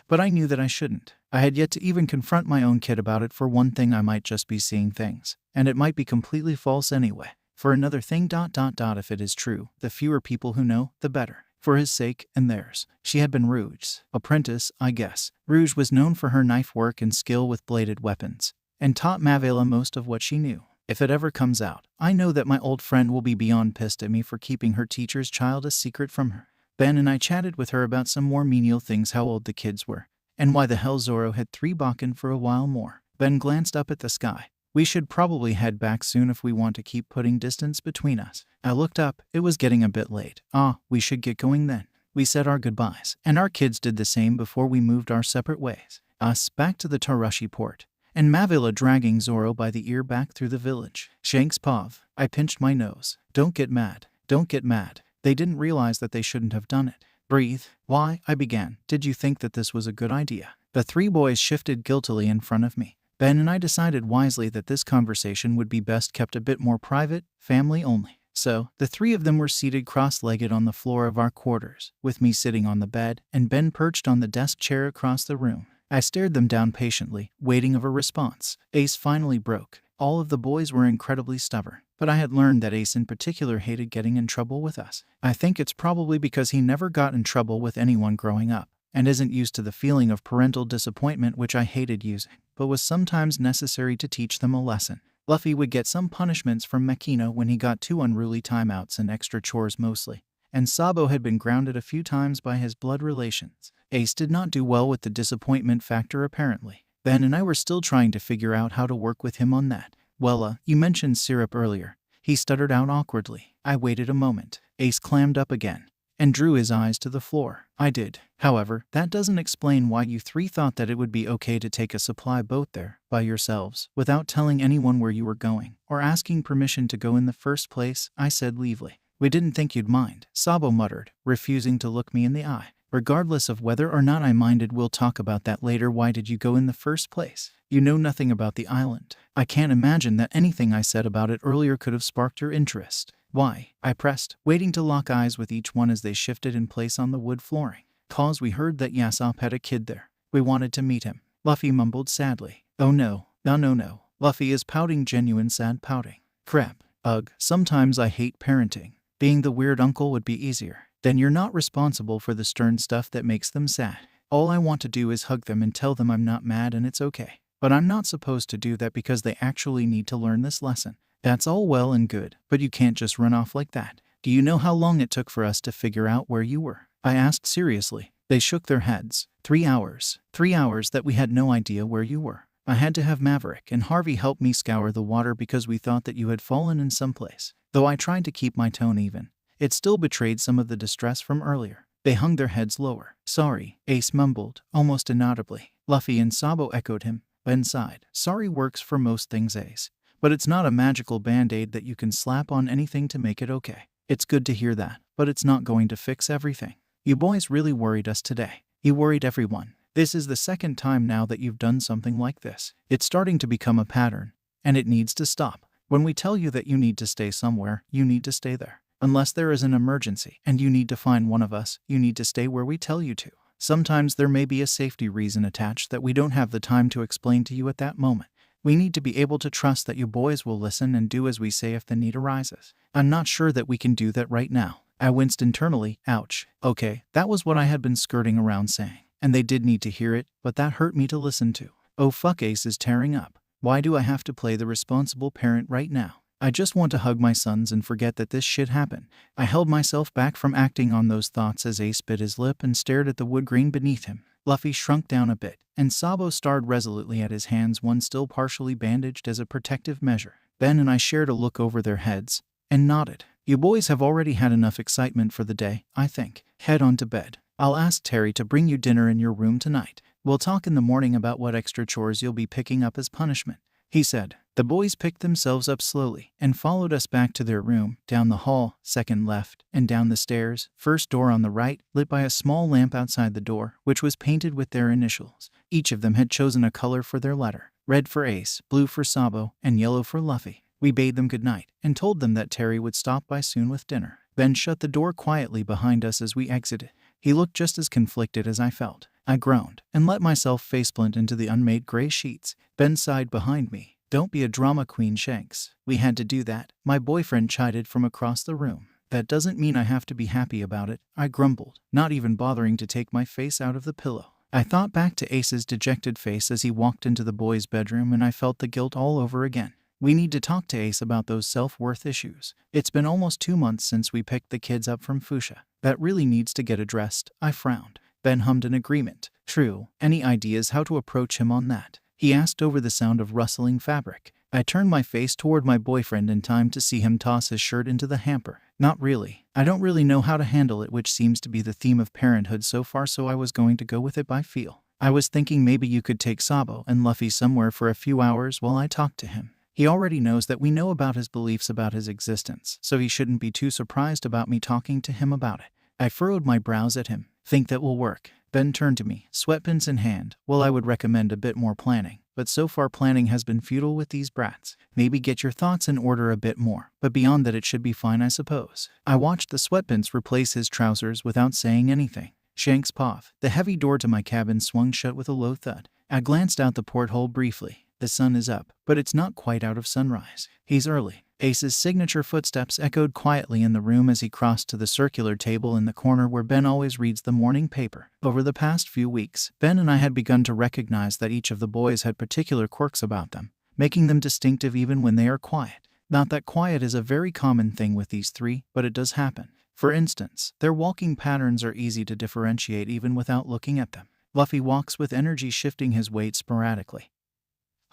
but I knew that I shouldn't. I had yet to even confront my own kid about it. For one thing, I might just be seeing things, and it might be completely false anyway. For another thing, if it is true, the fewer people who know, the better. For his sake and theirs. She had been Rouge's apprentice, I guess. Rouge was known for her knife work and skill with bladed weapons, and taught Mavilla most of what she knew. If it ever comes out, I know that my old friend will be beyond pissed at me for keeping her teacher's child a secret from her. Ben and I chatted with her about some more menial things, how old the kids were, and why the hell Zoro had 3 Bakken for a while more. Ben glanced up at the sky. We should probably head back soon if we want to keep putting distance between us. I looked up. It was getting a bit late. We should get going then. We said our goodbyes, and our kids did the same before we moved our separate ways. Us back to the Tarashi port, and Mavilla dragging Zoro by the ear back through the village. Shanks Pav. I pinched my nose. Don't get mad. Don't get mad. They didn't realize that they shouldn't have done it. Breathe. Why, I began. Did you think that this was a good idea? The 3 boys shifted guiltily in front of me. Ben and I decided wisely that this conversation would be best kept a bit more private, family only. So, the 3 of them were seated cross-legged on the floor of our quarters, with me sitting on the bed, and Ben perched on the desk chair across the room. I stared them down patiently, waiting of a response. Ace finally broke. All of the boys were incredibly stubborn, but I had learned that Ace in particular hated getting in trouble with us. I think it's probably because he never got in trouble with anyone growing up, and isn't used to the feeling of parental disappointment, which I hated using, but was sometimes necessary to teach them a lesson. Luffy would get some punishments from Makino when he got 2 unruly timeouts and extra chores mostly, and Sabo had been grounded a few times by his blood relations. Ace did not do well with the disappointment factor apparently. Ben and I were still trying to figure out how to work with him on that. Well, you mentioned syrup earlier. He stuttered out awkwardly. I waited a moment. Ace clammed up again and drew his eyes to the floor. I did. However, that doesn't explain why you 3 thought that it would be okay to take a supply boat there, by yourselves, without telling anyone where you were going, or asking permission to go in the first place, I said leavely. We didn't think you'd mind, Sabo muttered, refusing to look me in the eye. Regardless of whether or not I minded, we'll talk about that later. Why did you go in the first place? You know nothing about the island. I can't imagine that anything I said about it earlier could have sparked your interest. Why? I pressed, waiting to lock eyes with each one as they shifted in place on the wood flooring. Cause we heard that Yasop had a kid there. We wanted to meet him. Luffy mumbled sadly. Oh no. No. Luffy is pouting, genuine sad pouting. Crap. Ugh. Sometimes I hate parenting. Being the weird uncle would be easier. Then you're not responsible for the stern stuff that makes them sad. All I want to do is hug them and tell them I'm not mad and it's okay. But I'm not supposed to do that because they actually need to learn this lesson. That's all well and good, but you can't just run off like that. Do you know how long it took for us to figure out where you were? I asked seriously. They shook their heads. 3 hours. 3 hours that we had no idea where you were. I had to have Maverick and Harvey help me scour the water because we thought that you had fallen in some place. Though I tried to keep my tone even, it still betrayed some of the distress from earlier. They hung their heads lower. Sorry, Ace mumbled, almost inaudibly. Luffy and Sabo echoed him. Ben sighed. Sorry works for most things, Ace. But it's not a magical band-aid that you can slap on anything to make it okay. It's good to hear that, but it's not going to fix everything. You boys really worried us today. You worried everyone. This is the second time now that you've done something like this. It's starting to become a pattern, and it needs to stop. When we tell you that you need to stay somewhere, you need to stay there. Unless there is an emergency and you need to find one of us, you need to stay where we tell you to. Sometimes there may be a safety reason attached that we don't have the time to explain to you at that moment. We need to be able to trust that you boys will listen and do as we say if the need arises. I'm not sure that we can do that right now. I winced internally. Ouch. Okay, that was what I had been skirting around saying. And they did need to hear it, but that hurt me to listen to. Oh fuck, Ace is tearing up. Why do I have to play the responsible parent right now? I just want to hug my sons and forget that this shit happened. I held myself back from acting on those thoughts as Ace bit his lip and stared at the wood grain beneath him. Luffy shrunk down a bit, and Sabo stared resolutely at his hands, one still partially bandaged as a protective measure. Ben and I shared a look over their heads and nodded. You boys have already had enough excitement for the day, I think. Head on to bed. I'll ask Terry to bring you dinner in your room tonight. We'll talk in the morning about what extra chores you'll be picking up as punishment, he said. The boys picked themselves up slowly and followed us back to their room, down the hall, second left, and down the stairs, first door on the right, lit by a small lamp outside the door, which was painted with their initials. Each of them had chosen a color for their letter, red for Ace, blue for Sabo, and yellow for Luffy. We bade them good night and told them that Terry would stop by soon with dinner. Ben shut the door quietly behind us as we exited. He looked just as conflicted as I felt. I groaned and let myself faceplant into the unmade gray sheets. Ben sighed behind me. Don't be a drama queen, Shanks. We had to do that, my boyfriend chided from across the room. That doesn't mean I have to be happy about it, I grumbled, not even bothering to take my face out of the pillow. I thought back to Ace's dejected face as he walked into the boys' bedroom, and I felt the guilt all over again. We need to talk to Ace about those self-worth issues. It's been almost 2 months since we picked the kids up from Foosha. That really needs to get addressed, I frowned. Ben hummed in agreement. True. Any ideas how to approach him on that? He asked over the sound of rustling fabric. I turned my face toward my boyfriend in time to see him toss his shirt into the hamper. Not really. I don't really know how to handle it, which seems to be the theme of parenthood so far, so I was going to go with it by feel. I was thinking maybe you could take Sabo and Luffy somewhere for a few hours while I talk to him. He already knows that we know about his beliefs about his existence, so he shouldn't be too surprised about me talking to him about it. I furrowed my brows at him. Think that will work? Ben turned to me, sweatpants in hand. Well, I would recommend a bit more planning, but so far planning has been futile with these brats. Maybe get your thoughts in order a bit more, but beyond that it should be fine, I suppose. I watched the sweatpants replace his trousers without saying anything. Shanks paused. The heavy door to my cabin swung shut with a low thud. I glanced out the porthole briefly. The sun is up, but it's not quite out of sunrise. He's early. Ace's signature footsteps echoed quietly in the room as he crossed to the circular table in the corner where Ben always reads the morning paper. Over the past few weeks, Ben and I had begun to recognize that each of the boys had particular quirks about them, making them distinctive even when they are quiet. Not that quiet is a very common thing with these three, but it does happen. For instance, their walking patterns are easy to differentiate even without looking at them. Luffy walks with energy, shifting his weight sporadically,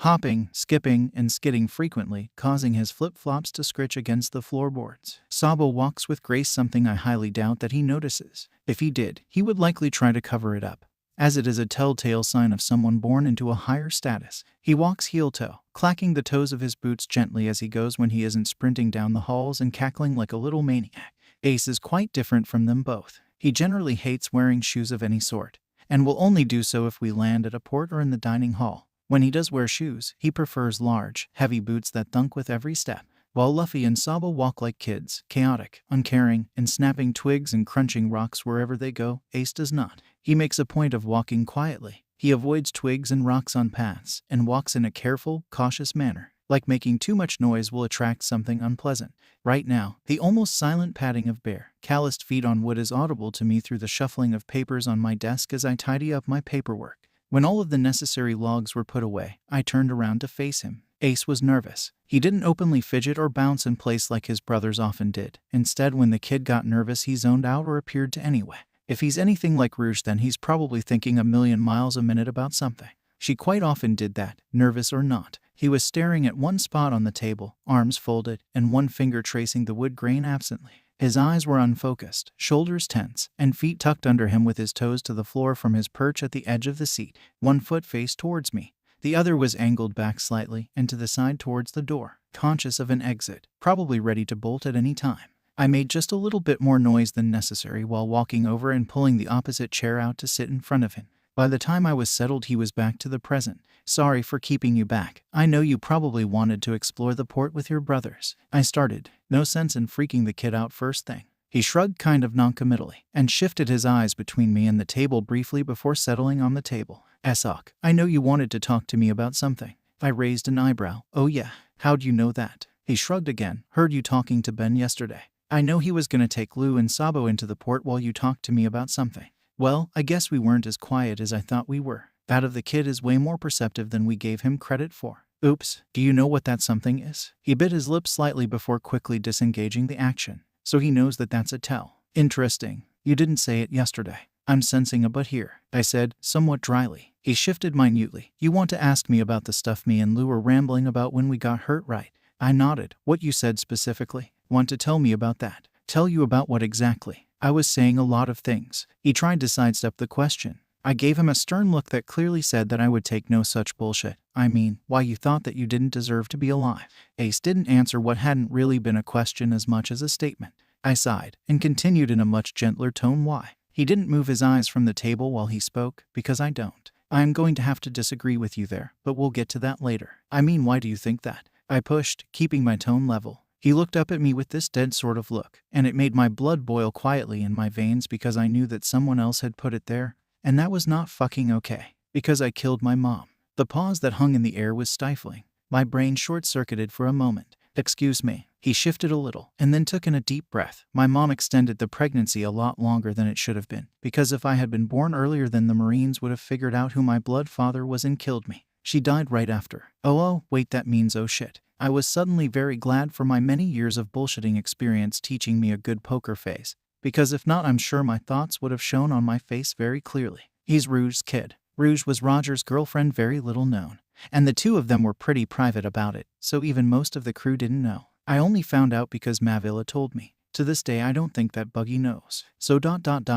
hopping, skipping, and skidding frequently, causing his flip-flops to scritch against the floorboards. Sabo walks with grace, something I highly doubt that he notices. If he did, he would likely try to cover it up, as it is a telltale sign of someone born into a higher status. He walks heel-toe, clacking the toes of his boots gently as he goes when he isn't sprinting down the halls and cackling like a little maniac. Ace is quite different from them both. He generally hates wearing shoes of any sort, and will only do so if we land at a port or in the dining hall. When he does wear shoes, he prefers large, heavy boots that thunk with every step. While Luffy and Sabo walk like kids, chaotic, uncaring, and snapping twigs and crunching rocks wherever they go, Ace does not. He makes a point of walking quietly. He avoids twigs and rocks on paths, and walks in a careful, cautious manner, like making too much noise will attract something unpleasant. Right now, the almost silent padding of bare, calloused feet on wood is audible to me through the shuffling of papers on my desk as I tidy up my paperwork. When all of the necessary logs were put away, I turned around to face him. Ace was nervous. He didn't openly fidget or bounce in place like his brothers often did. Instead, when the kid got nervous, he zoned out or appeared to anyway. If he's anything like Rouge, then he's probably thinking a million miles a minute about something. She quite often did that, nervous or not. He was staring at one spot on the table, arms folded, and one finger tracing the wood grain absently. His eyes were unfocused, shoulders tense, and feet tucked under him with his toes to the floor from his perch at the edge of the seat. One foot faced towards me. The other was angled back slightly and to the side towards the door, conscious of an exit, probably ready to bolt at any time. I made just a little bit more noise than necessary while walking over and pulling the opposite chair out to sit in front of him. By the time I was settled, he was back to the present. Sorry for keeping you back. I know you probably wanted to explore the port with your brothers. I started. No sense in freaking the kid out first thing. He shrugged kind of noncommittally and shifted his eyes between me and the table briefly before settling on the table. Esok, I know you wanted to talk to me about something. I raised an eyebrow. Oh yeah, how'd you know that? He shrugged again. Heard you talking to Ben yesterday. I know he was gonna take Lou and Sabo into the port while you talked to me about something. Well, I guess we weren't as quiet as I thought we were. That of the kid is way more perceptive than we gave him credit for. Oops, do you know what that something is? He bit his lip slightly before quickly disengaging the action. So he knows that that's a tell. Interesting. You didn't say it yesterday. I'm sensing a but here, I said, somewhat dryly. He shifted minutely. You want to ask me about the stuff me and Lou were rambling about when we got hurt, right? I nodded. What you said specifically? Want to tell me about that? Tell you about what exactly? I was saying a lot of things. He tried to sidestep the question. I gave him a stern look that clearly said that I would take no such bullshit. I mean, why you thought that you didn't deserve to be alive. Ace didn't answer what hadn't really been a question as much as a statement. I sighed and continued in a much gentler tone why. He didn't move his eyes from the table while he spoke, because I don't. I am going to have to disagree with you there, but we'll get to that later. I mean, why do you think that? I pushed, keeping my tone level. He looked up at me with this dead sort of look, and it made my blood boil quietly in my veins because I knew that someone else had put it there, and that was not fucking okay. Because I killed my mom. The pause that hung in the air was stifling. My brain short-circuited for a moment. Excuse me. He shifted a little, and then took in a deep breath. My mom extended the pregnancy a lot longer than it should have been, because if I had been born earlier, then the Marines would have figured out who my blood father was and killed me. She died right after. Oh, wait, that means oh shit. I was suddenly very glad for my many years of bullshitting experience teaching me a good poker face, because if not, I'm sure my thoughts would have shown on my face very clearly. He's Rouge's kid. Rouge was Roger's girlfriend, very little known, and the two of them were pretty private about it, so even most of the crew didn't know. I only found out because Mavilla told me. To this day, I don't think that Buggy knows. So ...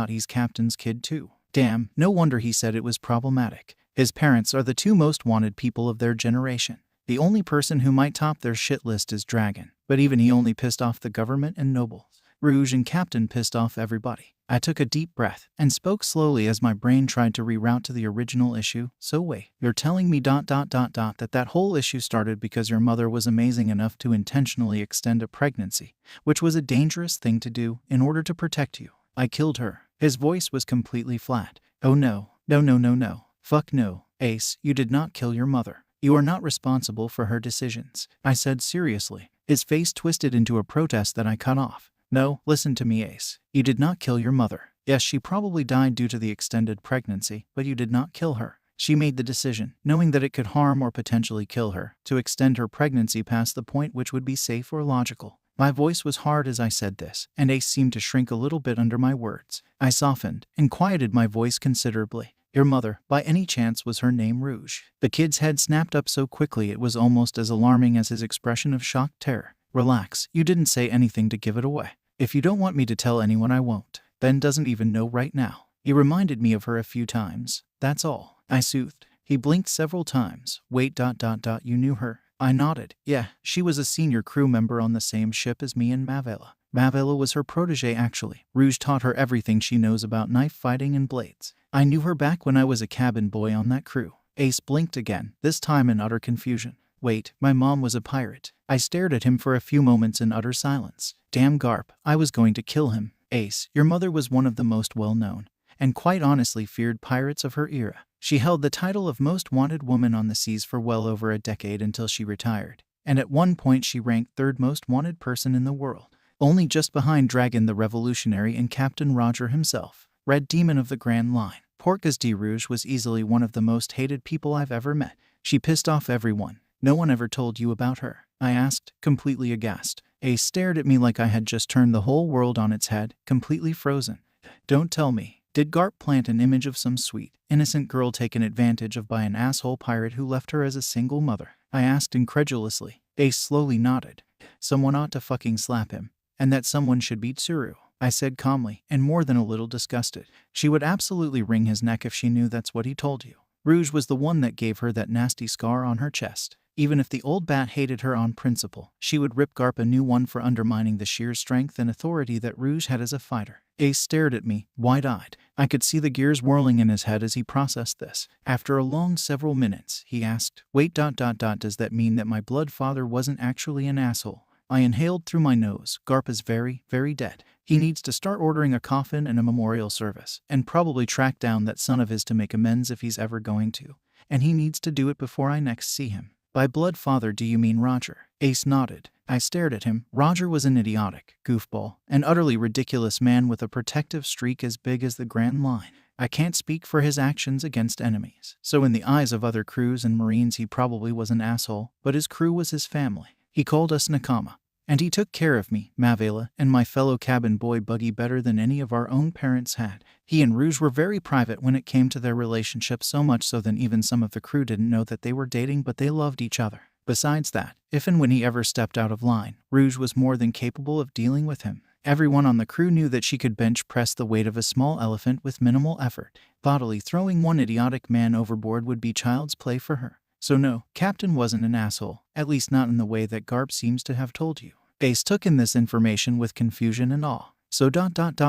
he's Captain's kid too. Damn, no wonder he said it was problematic. His parents are the two most wanted people of their generation. The only person who might top their shit list is Dragon, but even he only pissed off the government and nobles. Rouge and Captain pissed off everybody. I took a deep breath and spoke slowly as my brain tried to reroute to the original issue. So wait, you're telling me ... that whole issue started because your mother was amazing enough to intentionally extend a pregnancy, which was a dangerous thing to do in order to protect you. I killed her. His voice was completely flat. Oh no. No. Fuck no. Ace, you did not kill your mother. You are not responsible for her decisions, I said seriously. His face twisted into a protest that I cut off. No, listen to me, Ace. You did not kill your mother. Yes, she probably died due to the extended pregnancy, but you did not kill her. She made the decision, knowing that it could harm or potentially kill her, to extend her pregnancy past the point which would be safe or logical. My voice was hard as I said this, and Ace seemed to shrink a little bit under my words. I softened and quieted my voice considerably. Your mother, by any chance, was her name Rouge? The kid's head snapped up so quickly it was almost as alarming as his expression of shocked terror. Relax, you didn't say anything to give it away. If you don't want me to tell anyone, I won't. Ben doesn't even know right now. He reminded me of her a few times. That's all. I soothed. He blinked several times. Wait, ... you knew her? I nodded. Yeah, she was a senior crew member on the same ship as me and Mavilla. Mavilla was her protege actually. Rouge taught her everything she knows about knife fighting and blades. I knew her back when I was a cabin boy on that crew. Ace blinked again, this time in utter confusion. Wait, my mom was a pirate. I stared at him for a few moments in utter silence. Damn Garp, I was going to kill him. Ace, your mother was one of the most well-known, and quite honestly feared pirates of her era. She held the title of most wanted woman on the seas for well over a decade until she retired, and at one point she ranked third most wanted person in the world, only just behind Dragon the Revolutionary and Captain Roger himself. Red Demon of the Grand Line. Porcas de Rouge was easily one of the most hated people I've ever met. She pissed off everyone. No one ever told you about her? I asked, completely aghast. Ace stared at me like I had just turned the whole world on its head, completely frozen. Don't tell me. Did Garp plant an image of some sweet, innocent girl taken advantage of by an asshole pirate who left her as a single mother? I asked incredulously. Ace slowly nodded. Someone ought to fucking slap him. And that someone should be Tsuru. I said calmly, and more than a little disgusted. She would absolutely wring his neck if she knew that's what he told you. Rouge was the one that gave her that nasty scar on her chest. Even if the old bat hated her on principle, she would rip Garp a new one for undermining the sheer strength and authority that Rouge had as a fighter. Ace stared at me, wide-eyed. I could see the gears whirling in his head as he processed this. After a long several minutes, he asked, Wait, does that mean that my blood father wasn't actually an asshole? I inhaled through my nose. Garp is very, very dead. He needs to start ordering a coffin and a memorial service, and probably track down that son of his to make amends if he's ever going to. And he needs to do it before I next see him. By blood father do you mean Roger? Ace nodded. I stared at him. Roger was an idiotic, goofball, an utterly ridiculous man with a protective streak as big as the Grand Line. I can't speak for his actions against enemies. So in the eyes of other crews and Marines he probably was an asshole, but his crew was his family. He called us Nakama. And he took care of me, Mavilla, and my fellow cabin boy Buggy better than any of our own parents had. He and Rouge were very private when it came to their relationship, so much so that even some of the crew didn't know that they were dating, but they loved each other. Besides that, if and when he ever stepped out of line, Rouge was more than capable of dealing with him. Everyone on the crew knew that she could bench press the weight of a small elephant with minimal effort. Bodily throwing one idiotic man overboard would be child's play for her. So no, Captain wasn't an asshole, at least not in the way that Garp seems to have told you. Ace took in this information with confusion and awe. So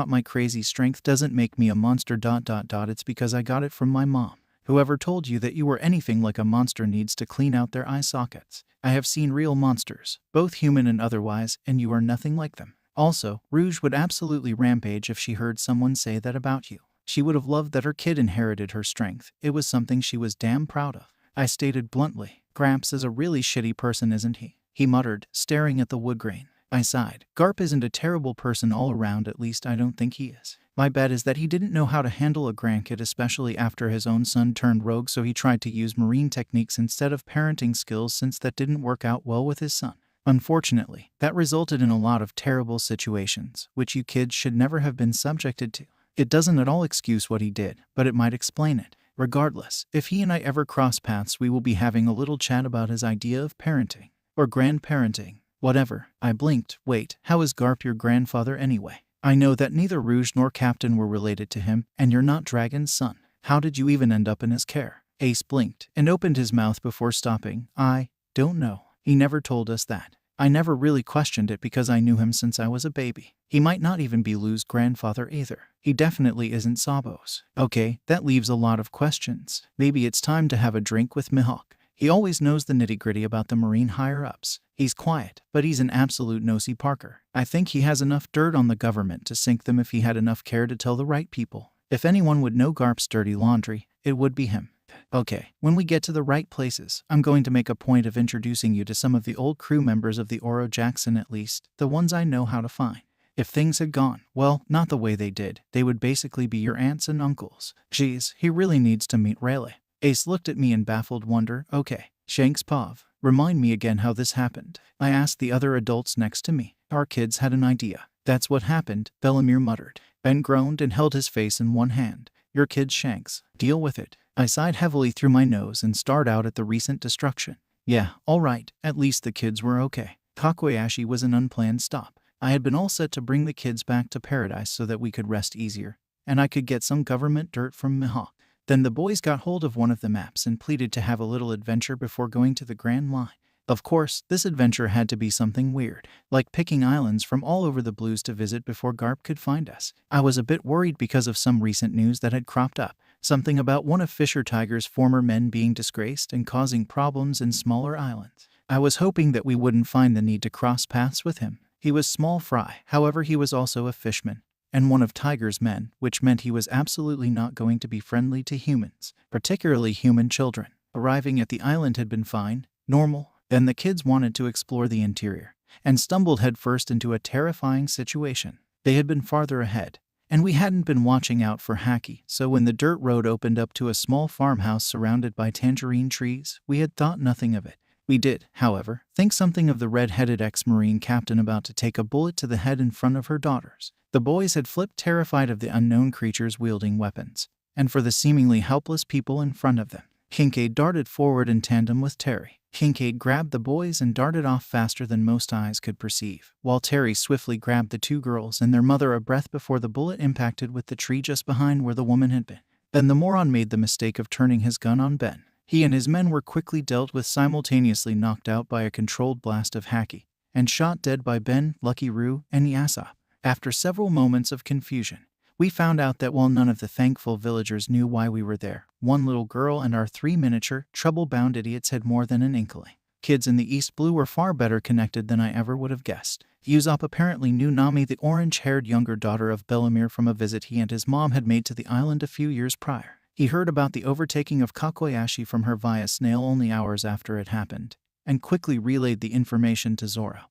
my crazy strength doesn't make me a monster it's because I got it from my mom. Whoever told you that you were anything like a monster needs to clean out their eye sockets. I have seen real monsters, both human and otherwise, and you are nothing like them. Also, Rouge would absolutely rampage if she heard someone say that about you. She would have loved that her kid inherited her strength. It was something she was damn proud of. I stated bluntly. Gramps is a really shitty person, isn't he? He muttered, staring at the wood grain. I sighed. Garp isn't a terrible person all around, at least I don't think he is. My bet is that he didn't know how to handle a grandkid, especially after his own son turned rogue, so he tried to use marine techniques instead of parenting skills since that didn't work out well with his son. Unfortunately, that resulted in a lot of terrible situations, which you kids should never have been subjected to. It doesn't at all excuse what he did, but it might explain it. Regardless, if he and I ever cross paths, we will be having a little chat about his idea of parenting. Or grandparenting. Whatever. I blinked. Wait, how is Garp your grandfather anyway? I know that neither Rouge nor Captain were related to him, and you're not Dragon's son. How did you even end up in his care? Ace blinked, and opened his mouth before stopping. I don't know. He never told us that. I never really questioned it because I knew him since I was a baby. He might not even be Lou's grandfather either. He definitely isn't Sabo's. Okay, that leaves a lot of questions. Maybe it's time to have a drink with Mihawk. He always knows the nitty-gritty about the Marine higher-ups. He's quiet, but he's an absolute nosy Parker. I think he has enough dirt on the government to sink them if he had enough care to tell the right people. If anyone would know Garp's dirty laundry, it would be him. Okay, when we get to the right places, I'm going to make a point of introducing you to some of the old crew members of the Oro Jackson, at least, the ones I know how to find. If things had gone, well, not the way they did, they would basically be your aunts and uncles. Geez, he really needs to meet Rayleigh. Ace looked at me in baffled wonder. Okay, Shanks Pav, remind me again how this happened. I asked the other adults next to me. Our kids had an idea. That's what happened, Bellamere muttered. Ben groaned and held his face in one hand. Your kids, Shanks. Deal with it. I sighed heavily through my nose and stared out at the recent destruction. Yeah, all right, at least the kids were okay. Kakoashi was an unplanned stop. I had been all set to bring the kids back to paradise so that we could rest easier, and I could get some government dirt from Mihawk. Then the boys got hold of one of the maps and pleaded to have a little adventure before going to the Grand Line. Of course, this adventure had to be something weird, like picking islands from all over the blues to visit before Garp could find us. I was a bit worried because of some recent news that had cropped up. Something about one of Fisher Tiger's former men being disgraced and causing problems in smaller islands. I was hoping that we wouldn't find the need to cross paths with him. He was small fry, however he was also a fishman, and one of Tiger's men, which meant he was absolutely not going to be friendly to humans, particularly human children. Arriving at the island had been fine, normal. Then the kids wanted to explore the interior, and stumbled headfirst into a terrifying situation. They had been farther ahead, and we hadn't been watching out for Haki, so when the dirt road opened up to a small farmhouse surrounded by tangerine trees, we had thought nothing of it. We did, however, think something of the red-headed ex-Marine captain about to take a bullet to the head in front of her daughters. The boys had flipped terrified of the unknown creatures wielding weapons, and for the seemingly helpless people in front of them. Kincaid darted forward in tandem with Terry. Kincaid grabbed the boys and darted off faster than most eyes could perceive, while Terry swiftly grabbed the two girls and their mother a breath before the bullet impacted with the tree just behind where the woman had been. Then the moron made the mistake of turning his gun on Ben. He and his men were quickly dealt with, simultaneously knocked out by a controlled blast of Haki, and shot dead by Ben, Lucky Roo, and Yasa. After several moments of confusion, we found out that while none of the thankful villagers knew why we were there, one little girl and our three miniature, trouble-bound idiots had more than an inkling. Kids in the East Blue were far better connected than I ever would have guessed. Usopp apparently knew Nami, the orange-haired younger daughter of Bellemere, from a visit he and his mom had made to the island a few years prior. He heard about the overtaking of Kakoashi from her via snail only hours after it happened, and quickly relayed the information to Zoro,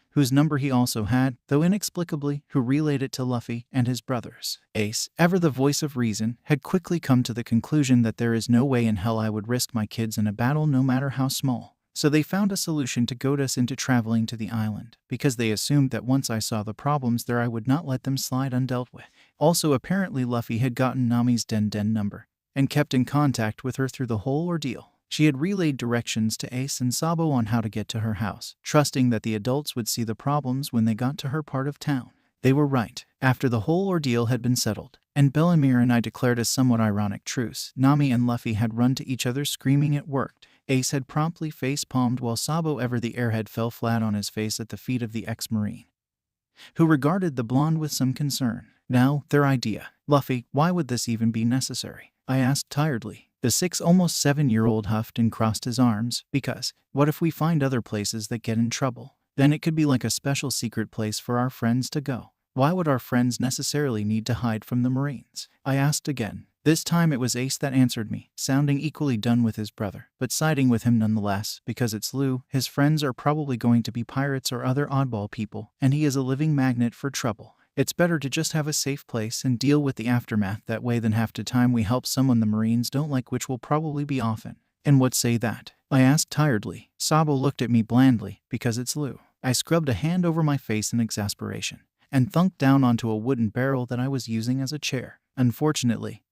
whose number he also had, though inexplicably, who relayed it to Luffy and his brothers. Ace, ever the voice of reason, had quickly come to the conclusion that there is no way in hell I would risk my kids in a battle no matter how small. So they found a solution to goad us into traveling to the island, because they assumed that once I saw the problems there I would not let them slide undealt with. Also apparently Luffy had gotten Nami's Den number, and kept in contact with her through the whole ordeal. She had relayed directions to Ace and Sabo on how to get to her house, trusting that the adults would see the problems when they got to her part of town. They were right. After the whole ordeal had been settled, and Bellemere and I declared a somewhat ironic truce, Nami and Luffy had run to each other screaming it worked. Ace had promptly face-palmed while Sabo, ever the airhead, fell flat on his face at the feet of the ex-Marine, who regarded the blonde with some concern. Now, their idea. Luffy, why would this even be necessary? I asked tiredly. The almost 7-year-old huffed and crossed his arms. Because, what if we find other places that get in trouble? Then it could be like a special secret place for our friends to go. Why would our friends necessarily need to hide from the Marines? I asked again. This time it was Ace that answered me, sounding equally done with his brother, but siding with him nonetheless, because it's Lou. His friends are probably going to be pirates or other oddball people, and he is a living magnet for trouble. It's better to just have a safe place and deal with the aftermath that way than have to time we help someone the Marines don't like, which will probably be often. And what say that? I asked tiredly. Sabo looked at me blandly. Because it's Lou. I scrubbed a hand over my face in exasperation, and thunked down onto a wooden barrel that I was using as a chair. Unfortunately,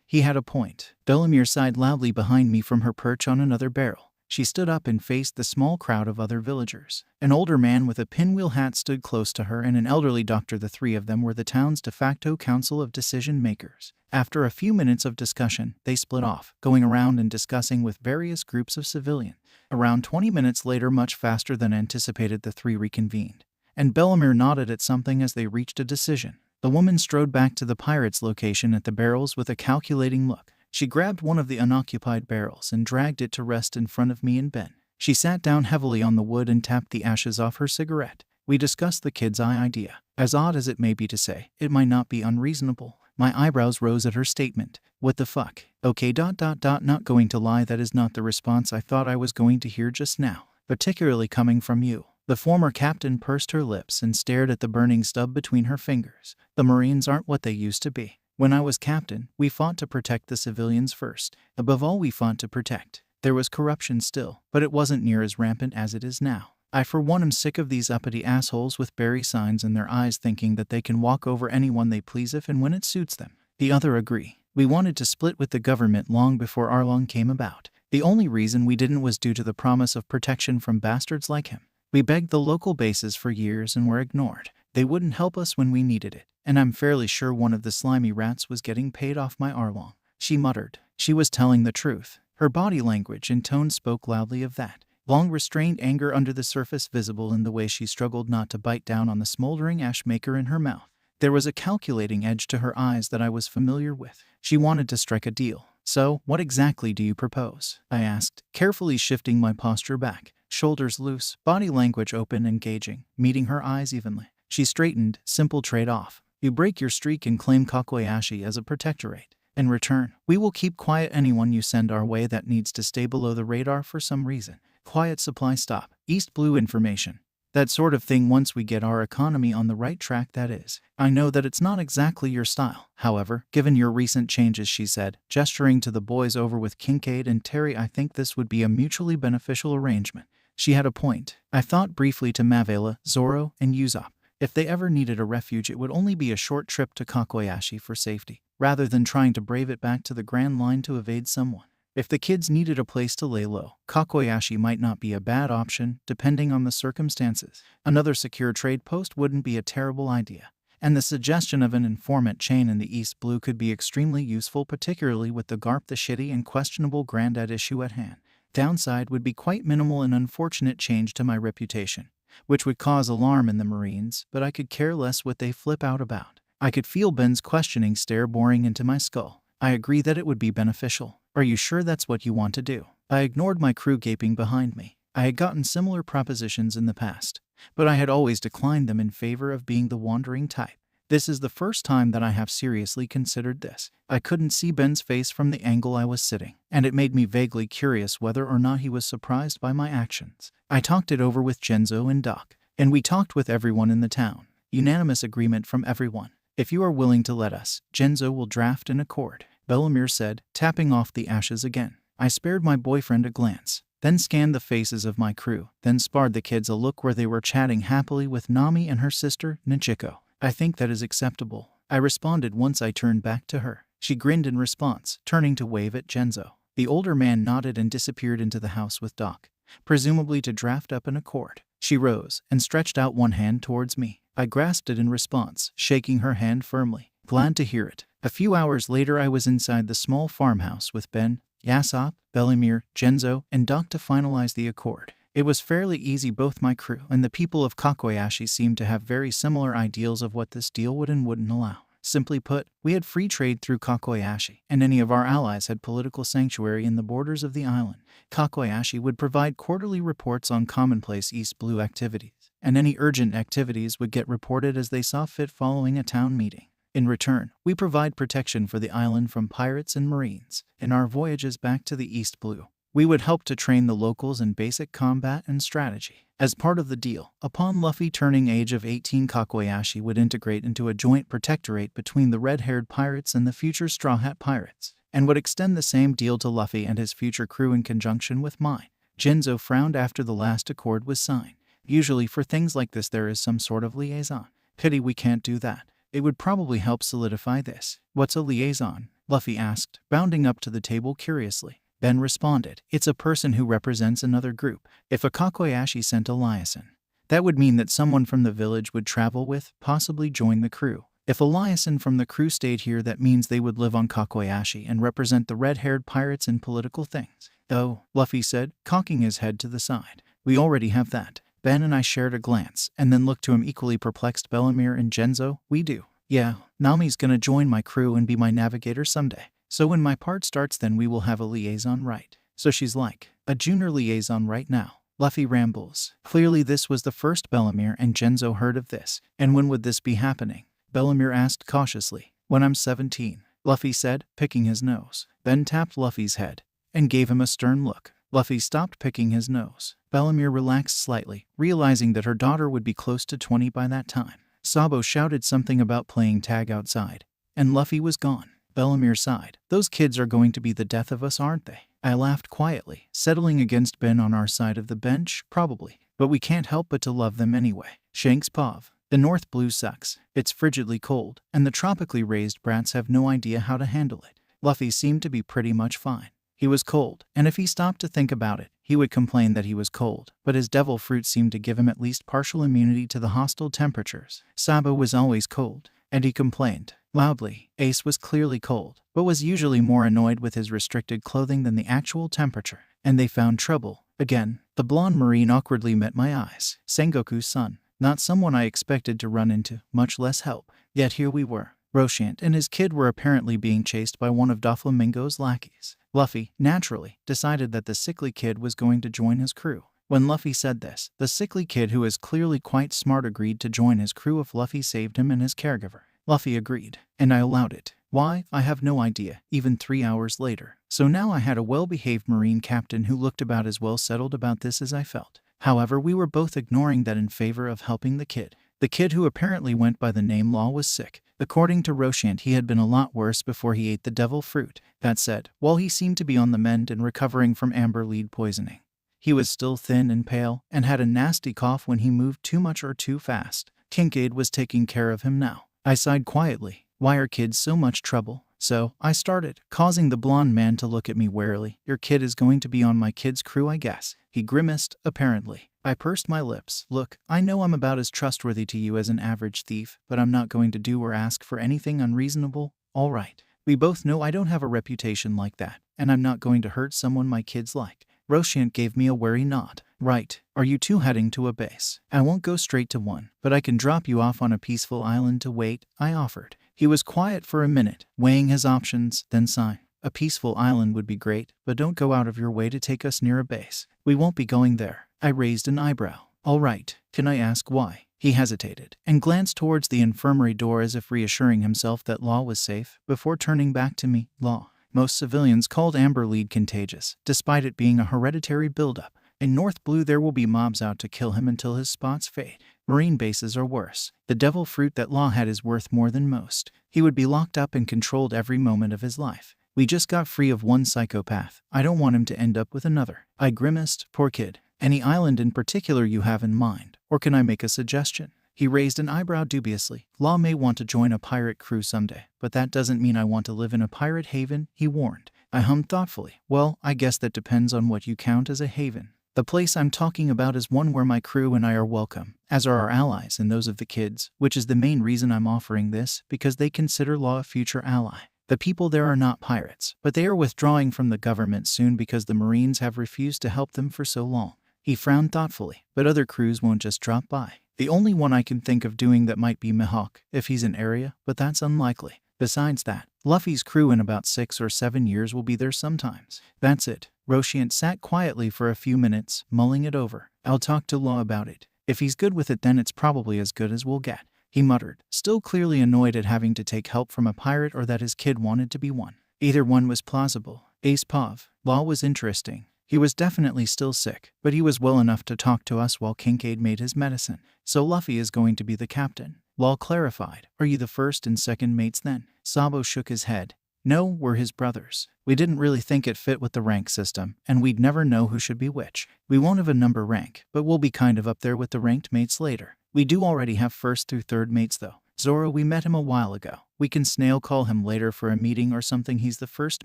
he had a point. Bellemere sighed loudly behind me from her perch on another barrel. She stood up and faced the small crowd of other villagers. An older man with a pinwheel hat stood close to her, and an elderly doctor. The three of them were the town's de facto council of decision makers. After a few minutes of discussion, they split off, going around and discussing with various groups of civilians. Around 20 minutes later, much faster than anticipated, the three reconvened, and Bellemere nodded at something as they reached a decision. The woman strode back to the pirate's location at the barrels with a calculating look. She grabbed one of the unoccupied barrels and dragged it to rest in front of me and Ben. She sat down heavily on the wood and tapped the ashes off her cigarette. We discussed the kid's idea. As odd as it may be to say, it might not be unreasonable. My eyebrows rose at her statement. What the fuck? Okay. Not going to lie, that is not the response I thought I was going to hear just now, particularly coming from you. The former captain pursed her lips and stared at the burning stub between her fingers. The Marines aren't what they used to be. When I was captain, we fought to protect the civilians first. Above all, we fought to protect. There was corruption still, but it wasn't near as rampant as it is now. I for one am sick of these uppity assholes with berry signs in their eyes thinking that they can walk over anyone they please if and when it suits them. The other agree. We wanted to split with the government long before Arlong came about. The only reason we didn't was due to the promise of protection from bastards like him. We begged the local bases for years and were ignored. They wouldn't help us when we needed it. And I'm fairly sure one of the slimy rats was getting paid off my Arlong. She muttered. She was telling the truth. Her body language and tone spoke loudly of that. long restrained anger under the surface visible in the way she struggled not to bite down on the smoldering ash maker in her mouth. There was a calculating edge to her eyes that I was familiar with. She wanted to strike a deal. "So, what exactly do you propose?" I asked, carefully shifting my posture back, shoulders loose, body language open, engaging, meeting her eyes evenly. She straightened. "Simple trade-off. You break your streak and claim Kakoashi as a protectorate. In return, we will keep quiet anyone you send our way that needs to stay below the radar for some reason. Quiet supply stop. East Blue information. That sort of thing once we get our economy on the right track, that is. I know that it's not exactly your style. However, given your recent changes," she said, gesturing to the boys over with Kincaid and Terry, "I think this would be a mutually beneficial arrangement." She had a point. I thought briefly to Mavilla, Zoro, and Usopp. If they ever needed a refuge, it would only be a short trip to Kakoashi for safety, rather than trying to brave it back to the Grand Line to evade someone. If the kids needed a place to lay low, Kakoashi might not be a bad option, depending on the circumstances. Another secure trade post wouldn't be a terrible idea. And the suggestion of an informant chain in the East Blue could be extremely useful, particularly with the Garp the shitty and questionable granddad issue at hand. Downside would be quite minimal, an unfortunate change to my reputation, which would cause alarm in the Marines, but I could care less what they flip out about. I could feel Ben's questioning stare boring into my skull. I agree that it would be beneficial. Are you sure that's what you want to do? I ignored my crew gaping behind me. I had gotten similar propositions in the past, but I had always declined them in favor of being the wandering type. This is the first time that I have seriously considered this. I couldn't see Ben's face from the angle I was sitting, and it made me vaguely curious whether or not he was surprised by my actions. I talked it over with Genzo and Doc, and we talked with everyone in the town. Unanimous agreement from everyone. "If you are willing to let us, Genzo will draft an accord," Bellemere said, tapping off the ashes again. I spared my boyfriend a glance, then scanned the faces of my crew, then sparred the kids a look where they were chatting happily with Nami and her sister, Nichiko. "I think that is acceptable," I responded once I turned back to her. She grinned in response, turning to wave at Genzo. The older man nodded and disappeared into the house with Doc, presumably to draft up an accord. She rose and stretched out one hand towards me. I grasped it in response, shaking her hand firmly. Glad to hear it. A few hours later, I was inside the small farmhouse with Ben, Yasopp, Bellemere, Genzo, and Doc to finalize the accord. It was fairly easy. Both my crew and the people of Kakoashi seemed to have very similar ideals of what this deal would and wouldn't allow. Simply put, we had free trade through Kakoashi, and any of our allies had political sanctuary in the borders of the island. Kakoashi would provide quarterly reports on commonplace East Blue activities, and any urgent activities would get reported as they saw fit following a town meeting. In return, we provide protection for the island from pirates and Marines. In our voyages back to the East Blue, we would help to train the locals in basic combat and strategy. As part of the deal, upon Luffy turning age of 18, Kakoashi would integrate into a joint protectorate between the red-haired pirates and the future Straw Hat pirates, and would extend the same deal to Luffy and his future crew in conjunction with mine. Genzo frowned after the last accord was signed. Usually for things like this there is some sort of liaison. Pity we can't do that. It would probably help solidify this. What's a liaison? Luffy asked, bounding up to the table curiously. Ben responded, it's a person who represents another group. If a Kakoashi sent a liaison, that would mean that someone from the village would travel with, possibly join the crew. If a liaison from the crew stayed here, that means they would live on Kakoashi and represent the red-haired pirates in political things. Oh, Luffy said, cocking his head to the side. We already have that. Ben and I shared a glance, and then looked to him equally perplexed. Bellemere and Genzo, we do. Yeah, Nami's gonna join my crew and be my navigator someday. So when my part starts, then we will have a liaison, right? So she's like a junior liaison right now. Luffy rambles. Clearly this was the first Bellemere and Genzo heard of this. And when would this be happening? Bellemere asked cautiously. When I'm 17, Luffy said, picking his nose. Ben tapped Luffy's head and gave him a stern look. Luffy stopped picking his nose. Bellemere relaxed slightly, realizing that her daughter would be close to 20 by that time. Sabo shouted something about playing tag outside, and Luffy was gone. Bellemere sighed. Those kids are going to be the death of us, aren't they? I laughed quietly, settling against Ben on our side of the bench. Probably. But we can't help but to love them anyway. Shanks Pav. The North Blue sucks. It's frigidly cold, and the tropically raised brats have no idea how to handle it. Luffy seemed to be pretty much fine. He was cold, and if he stopped to think about it, he would complain that he was cold, but his devil fruit seemed to give him at least partial immunity to the hostile temperatures. Sabo was always cold, and he complained loudly. Ace was clearly cold, but was usually more annoyed with his restricted clothing than the actual temperature, and they found trouble Again, the blonde Marine awkwardly met my eyes. Sengoku's son. Not someone I expected to run into, much less help. Yet here we were. Roshiant and his kid were apparently being chased by one of Doflamingo's lackeys. Luffy, naturally, decided that the sickly kid was going to join his crew. When Luffy said this, the sickly kid, who is clearly quite smart, agreed to join his crew if Luffy saved him and his caregiver. Luffy agreed, and I allowed it. Why? I have no idea, even 3 hours later. So now I had a well-behaved Marine captain who looked about as well settled about this as I felt. However, we were both ignoring that in favor of helping the kid. The kid, who apparently went by the name Law, was sick. According to Roshiant, he had been a lot worse before he ate the devil fruit. That said, while he seemed to be on the mend and recovering from amber lead poisoning, he was still thin and pale, and had a nasty cough when he moved too much or too fast. Kincaid was taking care of him now. I sighed quietly. Why are kids so much trouble? So, I started, causing the blonde man to look at me warily. Your kid is going to be on my kid's crew, I guess. He grimaced, apparently. I pursed my lips. Look, I know I'm about as trustworthy to you as an average thief, but I'm not going to do or ask for anything unreasonable. All right. We both know I don't have a reputation like that, and I'm not going to hurt someone my kids like. Roshiant gave me a wary nod. Right. Are you two heading to a base? I won't go straight to one, but I can drop you off on a peaceful island to wait, I offered. He was quiet for a minute, weighing his options, then sighed. A peaceful island would be great, but don't go out of your way to take us near a base. We won't be going there. I raised an eyebrow. All right. Can I ask why? He hesitated, and glanced towards the infirmary door as if reassuring himself that Law was safe, before turning back to me. Law. Most civilians called amber lead contagious, despite it being a hereditary buildup. In North Blue there will be mobs out to kill him until his spots fade. Marine bases are worse. The devil fruit that Law had is worth more than most. He would be locked up and controlled every moment of his life. We just got free of one psychopath. I don't want him to end up with another. I grimaced. Poor kid. Any island in particular you have in mind? Or can I make a suggestion? He raised an eyebrow dubiously. Law may want to join a pirate crew someday, but that doesn't mean I want to live in a pirate haven, he warned. I hummed thoughtfully. Well, I guess that depends on what you count as a haven. The place I'm talking about is one where my crew and I are welcome, as are our allies and those of the kids, which is the main reason I'm offering this, because they consider Law a future ally. The people there are not pirates, but they are withdrawing from the government soon because the Marines have refused to help them for so long. He frowned thoughtfully, but other crews won't just drop by. The only one I can think of doing that might be Mihawk, if he's in area, but that's unlikely. Besides that, Luffy's crew in about 6 or 7 years will be there sometimes. That's it. Roshiant sat quietly for a few minutes, mulling it over. I'll talk to Law about it. If he's good with it, then it's probably as good as we'll get, he muttered, still clearly annoyed at having to take help from a pirate or that his kid wanted to be one. Either one was plausible. Ace Pav. Law was interesting. He was definitely still sick, but he was well enough to talk to us while Kincaid made his medicine. So Luffy is going to be the captain. Law clarified. Are you the first and second mates then? Sabo shook his head. No, we're his brothers. We didn't really think it fit with the rank system, and we'd never know who should be which. We won't have a number rank, but we'll be kind of up there with the ranked mates later. We do already have first through third mates though. Zoro, we met him a while ago. We can snail call him later for a meeting or something. He's the first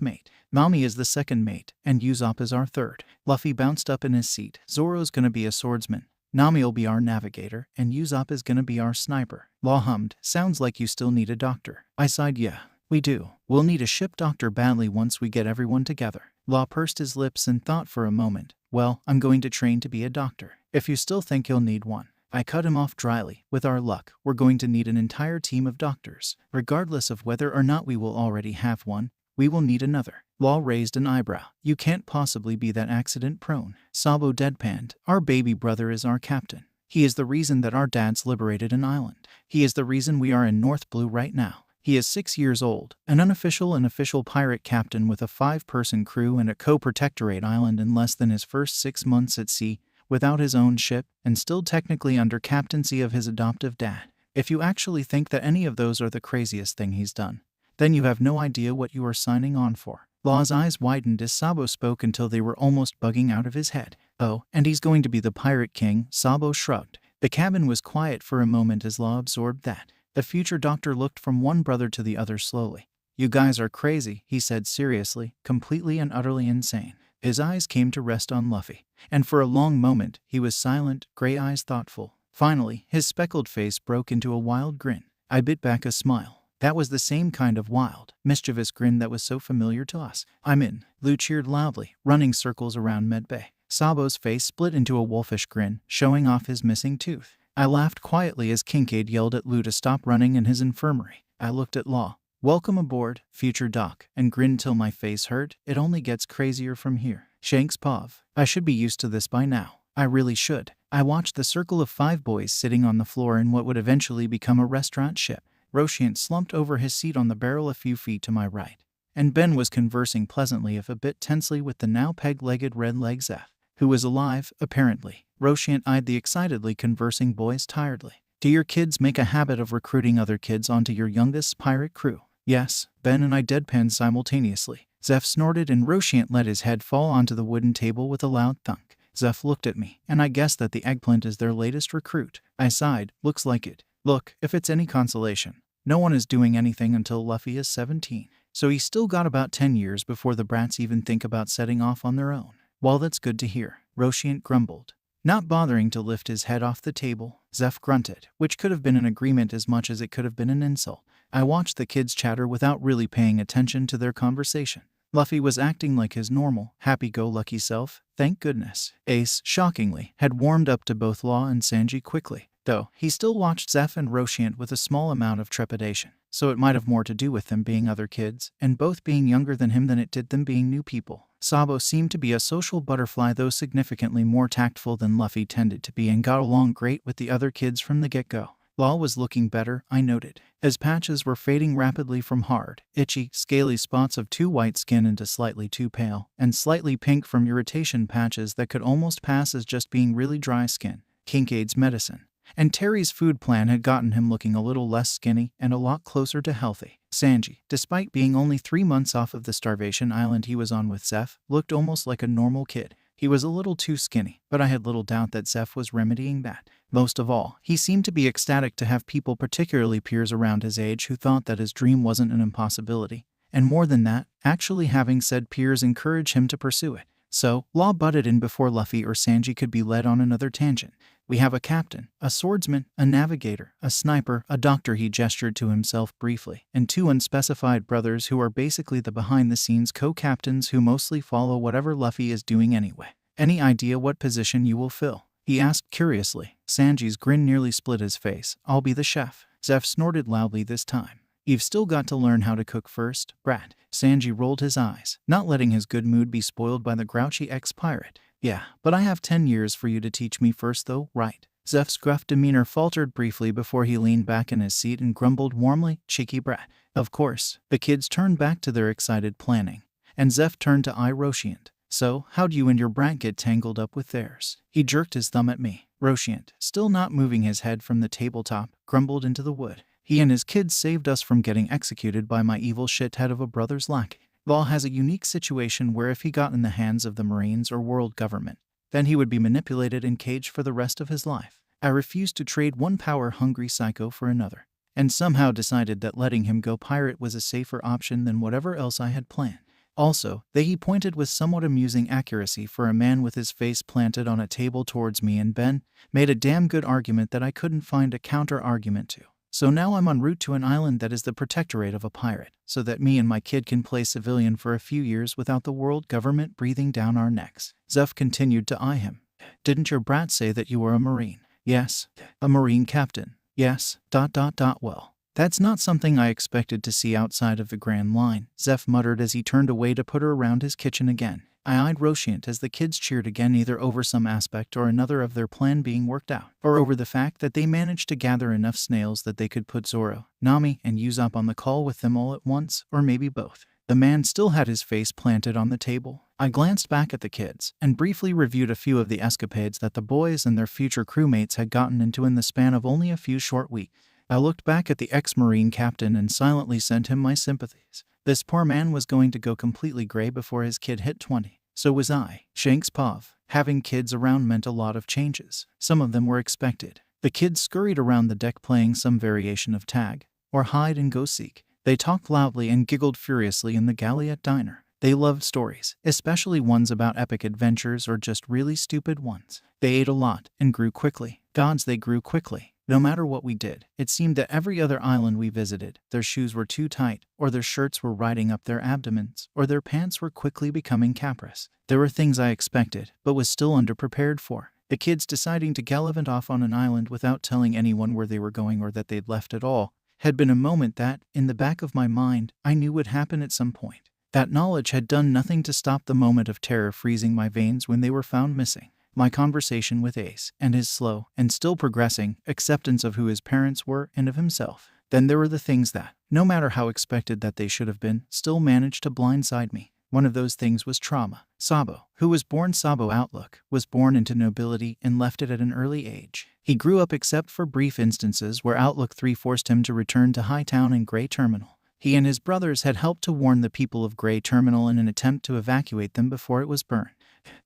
mate. Nami is the second mate, and Usopp is our third. Luffy bounced up in his seat. Zoro's gonna be a swordsman. Nami'll be our navigator, and Usopp is gonna be our sniper. Law hummed. Sounds like you still need a doctor. I sighed. Yeah, we do. We'll need a ship doctor badly once we get everyone together. Law pursed his lips and thought for a moment. Well, I'm going to train to be a doctor, if you still think you'll need one. I cut him off dryly. With our luck, we're going to need an entire team of doctors. Regardless of whether or not we will already have one, we will need another. Law raised an eyebrow. You can't possibly be that accident-prone. Sabo deadpanned. Our baby brother is our captain. He is the reason that our dads liberated an island. He is the reason we are in North Blue right now. He is 6 years old, an unofficial and official pirate captain with a 5-person crew and a co-protectorate island in less than his first 6 months at sea, without his own ship, and still technically under captaincy of his adoptive dad. If you actually think that any of those are the craziest thing he's done, then you have no idea what you are signing on for. Law's eyes widened as Sabo spoke until they were almost bugging out of his head. Oh, and he's going to be the pirate king, Sabo shrugged. The cabin was quiet for a moment as Law absorbed that. The future doctor looked from one brother to the other slowly. You guys are crazy, he said seriously, completely and utterly insane. His eyes came to rest on Luffy, and for a long moment he was silent, gray eyes thoughtful. Finally, his speckled face broke into a wild grin. I bit back a smile. That was the same kind of wild, mischievous grin that was so familiar to us. I'm in. Lou cheered loudly, running circles around Medbay. Sabo's face split into a wolfish grin, showing off his missing tooth. I laughed quietly as Kincaid yelled at Lou to stop running in his infirmary. I looked at Law. Welcome aboard, future doc, and grinned till my face hurt. It only gets crazier from here. Shanks pav. I should be used to this by now. I really should. I watched the circle of 5 boys sitting on the floor in what would eventually become a restaurant ship. Roshiant slumped over his seat on the barrel a few feet to my right, and Ben was conversing pleasantly if a bit tensely with the now peg-legged red-leg Zeph, who was alive, apparently. Roshiant eyed the excitedly conversing boys tiredly. Do your kids make a habit of recruiting other kids onto your youngest's pirate crew? Yes, Ben and I deadpanned simultaneously. Zeph snorted and Roshiant let his head fall onto the wooden table with a loud thunk. Zeph looked at me, and I guessed that the eggplant is their latest recruit. I sighed. Looks like it. Look, if it's any consolation, no one is doing anything until Luffy is 17. So he's still got about 10 years before the brats even think about setting off on their own. Well, that's good to hear, Roshiant grumbled, not bothering to lift his head off the table. Zeph grunted, which could have been an agreement as much as it could have been an insult. I watched the kids chatter without really paying attention to their conversation. Luffy was acting like his normal, happy-go-lucky self, thank goodness. Ace, shockingly, had warmed up to both Law and Sanji quickly, though he still watched Zeph and Roshiant with a small amount of trepidation, so it might have more to do with them being other kids, and both being younger than him than it did them being new people. Sabo seemed to be a social butterfly, though significantly more tactful than Luffy tended to be, and got along great with the other kids from the get-go. Law was looking better, I noted, as patches were fading rapidly from hard, itchy, scaly spots of too white skin into slightly too pale, and slightly pink from irritation patches that could almost pass as just being really dry skin. Kincaid's medicine and Terry's food plan had gotten him looking a little less skinny and a lot closer to healthy. Sanji, despite being only 3 months off of the starvation island he was on with Zeph, looked almost like a normal kid. He was a little too skinny, but I had little doubt that Zeph was remedying that. Most of all, he seemed to be ecstatic to have people, particularly peers around his age, who thought that his dream wasn't an impossibility. And more than that, actually having said peers encourage him to pursue it. So, Law butted in before Luffy or Sanji could be led on another tangent. We have a captain, a swordsman, a navigator, a sniper, a doctor, he gestured to himself briefly, and 2 unspecified brothers who are basically the behind-the-scenes co-captains who mostly follow whatever Luffy is doing anyway. Any idea what position you will fill? He asked curiously. Sanji's grin nearly split his face. I'll be the chef. Zeph snorted loudly this time. You've still got to learn how to cook first, brat. Sanji rolled his eyes, not letting his good mood be spoiled by the grouchy ex-pirate. Yeah, but I have 10 years for you to teach me first though, right? Zeph's gruff demeanor faltered briefly before he leaned back in his seat and grumbled warmly, cheeky brat. Of course. The kids turned back to their excited planning, and Zeph turned to eye Roshiant. So, how'd you and your brat get tangled up with theirs? He jerked his thumb at me. Roshiant, still not moving his head from the tabletop, grumbled into the wood. He and his kids saved us from getting executed by my evil shithead of a brother's lackey. Law has a unique situation where if he got in the hands of the Marines or world government, then he would be manipulated and caged for the rest of his life. I refused to trade one power-hungry psycho for another, and somehow decided that letting him go pirate was a safer option than whatever else I had planned. Also, he pointed with somewhat amusing accuracy for a man with his face planted on a table towards me, and Ben made a damn good argument that I couldn't find a counter-argument to. So now I'm en route to an island that is the protectorate of a pirate, so that me and my kid can play civilian for a few years without the world government breathing down our necks. Zeph continued to eye him. Didn't your brat say that you were a Marine? Yes. A Marine captain. Yes. ... Well, that's not something I expected to see outside of the Grand Line, Zeph muttered as he turned away to put her around his kitchen again. I eyed Roshiant as the kids cheered again, either over some aspect or another of their plan being worked out, or over the fact that they managed to gather enough snails that they could put Zoro, Nami, and Usopp on the call with them all at once, or maybe both. The man still had his face planted on the table. I glanced back at the kids, and briefly reviewed a few of the escapades that the boys and their future crewmates had gotten into in the span of only a few short weeks. I looked back at the ex-Marine captain and silently sent him my sympathies. This poor man was going to go completely gray before his kid hit 20. So was I. Shanks pav. Having kids around meant a lot of changes. Some of them were expected. The kids scurried around the deck playing some variation of tag, or hide and go seek. They talked loudly and giggled furiously in the Galliot diner. They loved stories, especially ones about epic adventures or just really stupid ones. They ate a lot and grew quickly. Gods, they grew quickly. No matter what we did, it seemed that every other island we visited, their shoes were too tight, or their shirts were riding up their abdomens, or their pants were quickly becoming capris. There were things I expected, but was still underprepared for. The kids deciding to gallivant off on an island without telling anyone where they were going or that they'd left at all had been a moment that, in the back of my mind, I knew would happen at some point. That knowledge had done nothing to stop the moment of terror freezing my veins when they were found missing. My conversation with Ace, and his slow, and still progressing, acceptance of who his parents were and of himself. Then there were the things that, no matter how expected that they should have been, still managed to blindside me. One of those things was trauma. Sabo, who was born Sabo Outlook, was born into nobility and left it at an early age. He grew up except for brief instances where Outlook 3 forced him to return to Hightown and Grey Terminal. He and his brothers had helped to warn the people of Grey Terminal in an attempt to evacuate them before it was burned.